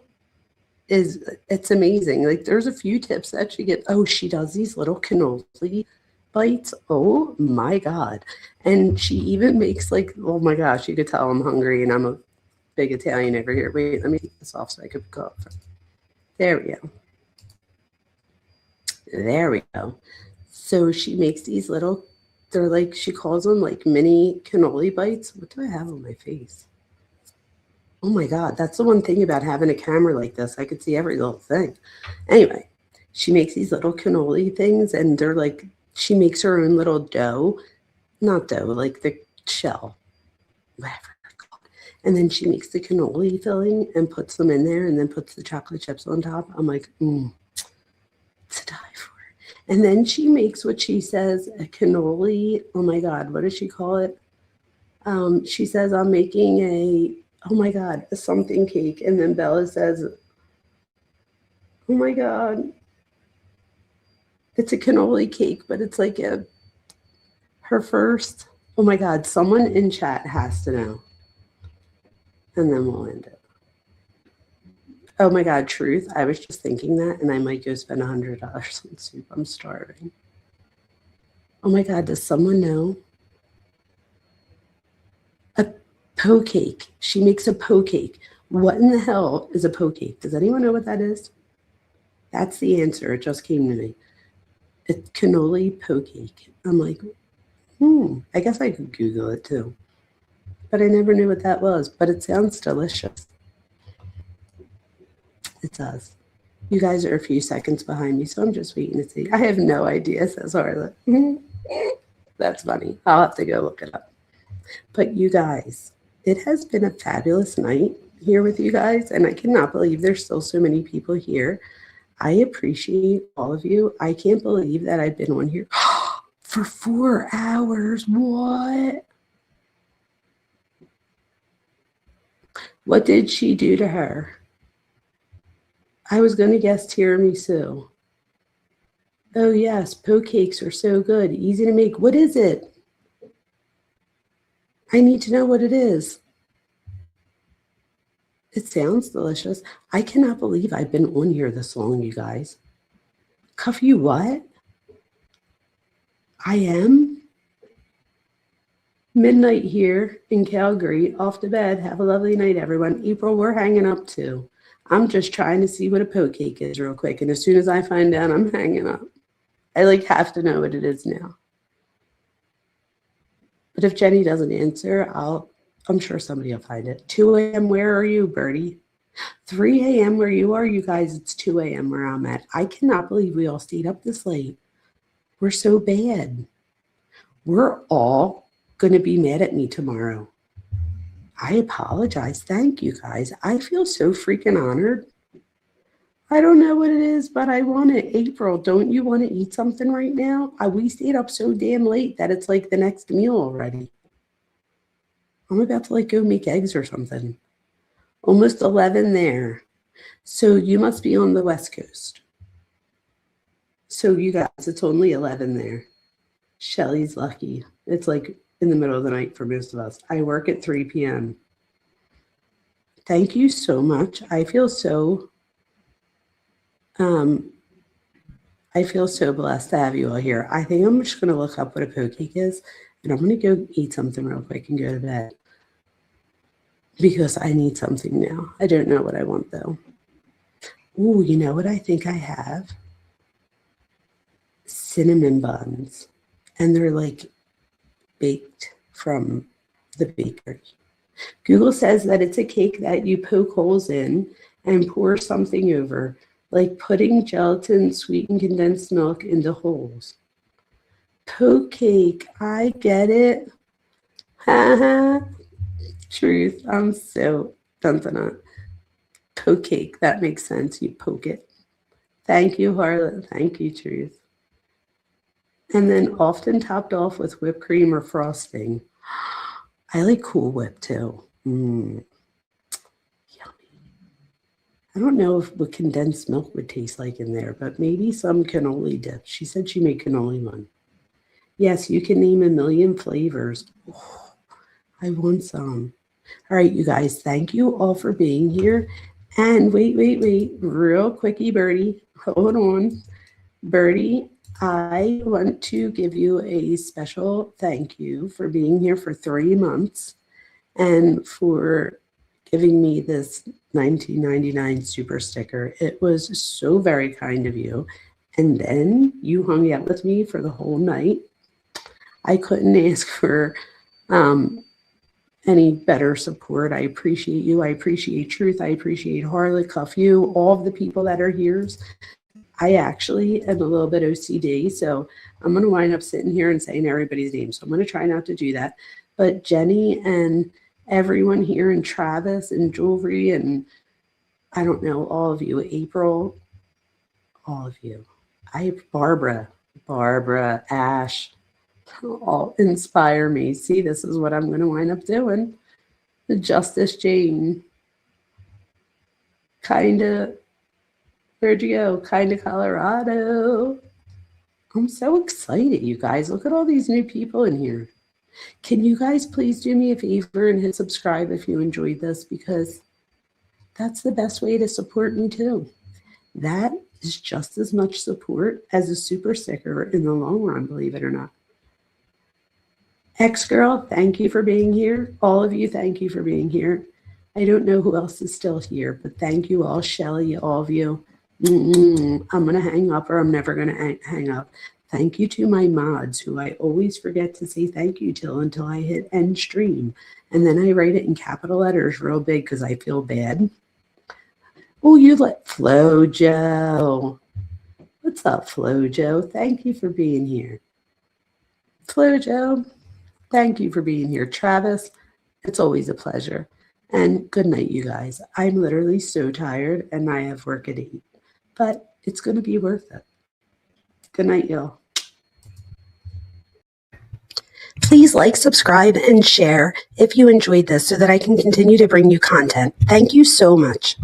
it's amazing. Like there's a few tips that she gets. Oh, she does these little cannoli bites. Oh my God. And she even makes like, oh my gosh, you could tell I'm hungry and I'm a big Italian over here. Wait, let me take this off so I could go. There we go. There we go. So she makes these little, they're like, she calls them like mini cannoli bites. What do I have on my face? Oh my God, that's the one thing about having a camera like this. I could see every little thing. Anyway, she makes these little cannoli things and they're like, she makes her own little dough. Not dough, like the shell, whatever they're called. And then she makes the cannoli filling and puts them in there and then puts the chocolate chips on top. I'm like, to die for. And then she makes what she says a cannoli. Oh my God, what does she call it? She says, I'm making a, oh my God, a something cake. And then Bella says, oh my God, it's a cannoli cake, but it's like her first, oh my God, someone in chat has to know. And then we'll end it. Oh my God, truth. I was just thinking that and I might go spend $100 on soup. I'm starving. Oh my God, does someone know? A po cake. She makes a po cake. What in the hell is a po cake? Does anyone know what that is? That's the answer. It just came to me. A cannoli po cake. I'm like, I guess I could Google it too. But I never knew what that was. But it sounds delicious. It does. You guys are a few seconds behind me, so I'm just waiting to see. I have no idea, says Harlan. That's funny. I'll have to go look it up. But you guys, it has been a fabulous night here with you guys, and I cannot believe there's still so many people here. I appreciate all of you. I can't believe that I've been on here for 4 hours. What? What did she do to her? I was going to guess tiramisu. Oh, yes. Po cakes are so good. Easy to make. What is it? I need to know what it is. It sounds delicious. I cannot believe I've been on here this long, you guys. Cuff you what? I am? Midnight here in Calgary. Off to bed. Have a lovely night, everyone. April, we're hanging up too. I'm just trying to see what a po cake is real quick. And as soon as I find out, I'm hanging up. I like have to know what it is now. But if Jenny doesn't answer, I'm sure somebody will find it. 2 a.m. Where are you, Birdie? 3 a.m. where you are, you guys. It's 2 a.m. where I'm at. I cannot believe we all stayed up this late. We're so bad. We're all going to be mad at me tomorrow. I apologize. Thank you, guys. I feel so freaking honored. I don't know what it is, but I want it. April, don't you want to eat something right now? We stayed up so damn late that it's like the next meal already. I'm about to like go make eggs or something. Almost 11 there. So you must be on the West Coast. So you guys, it's only 11 there. Shelly's lucky. It's like in the middle of the night for most of us. I work at 3 p.m. Thank you so much. I feel so blessed to have you all here. I think I'm just going to look up what a po cake is, and I'm going to go eat something real quick and go to bed because I need something now. I don't know what I want, though. Ooh, you know what I think I have? Cinnamon buns, and they're like baked from the bakery. Google says that it's a cake that you poke holes in and pour something over, like putting gelatin, sweetened condensed milk into holes. Po cake, I get it. Haha. Truth, I'm so dun. Po cake, that makes sense. You poke it. Thank you, Harlan. Thank you, Truth. And then often topped off with whipped cream or frosting. I like Cool Whip too. Yummy. I don't know what condensed milk would taste like in there, but maybe some cannoli dip. She said she made cannoli one. Yes, you can name a million flavors. Oh, I want some. All right, you guys, thank you all for being here. And wait, real quickie, Birdie, hold on. Birdie, I want to give you a special thank you for being here for 3 months and for giving me this 1999 super sticker. It was so very kind of you. And then you hung out with me for the whole night. I couldn't ask for any better support. I appreciate you. I appreciate Truth. I appreciate Harlot, Cuff You, all of the people that are here. I actually am a little bit OCD, so I'm going to wind up sitting here and saying everybody's name. So I'm going to try not to do that. But Jenny and everyone here, and Travis and Jewelry, and I don't know, all of you, April, all of you. Barbara, Ash, all inspire me. See, this is what I'm going to wind up doing. Justice Jane. Where'd you go? Colorado. I'm so excited, you guys. Look at all these new people in here. Can you guys please do me a favor and hit subscribe if you enjoyed this, because that's the best way to support me too. That is just as much support as a super sticker in the long run, believe it or not. X-Girl, thank you for being here. All of you, thank you for being here. I don't know who else is still here, but thank you all, Shelly, all of you. I'm going to hang up, or I'm never going to hang up. Thank you to my mods, who I always forget to say thank you to until I hit end stream. And then I write it in capital letters real big because I feel bad. Oh, you let Flojo. What's up, Flojo? Thank you for being here. Flojo, thank you for being here. Travis, it's always a pleasure. And good night, you guys. I'm literally so tired, and I have work at 8. But it's going to be worth it. Good night, y'all. Please like, subscribe, and share if you enjoyed this so that I can continue to bring you content. Thank you so much.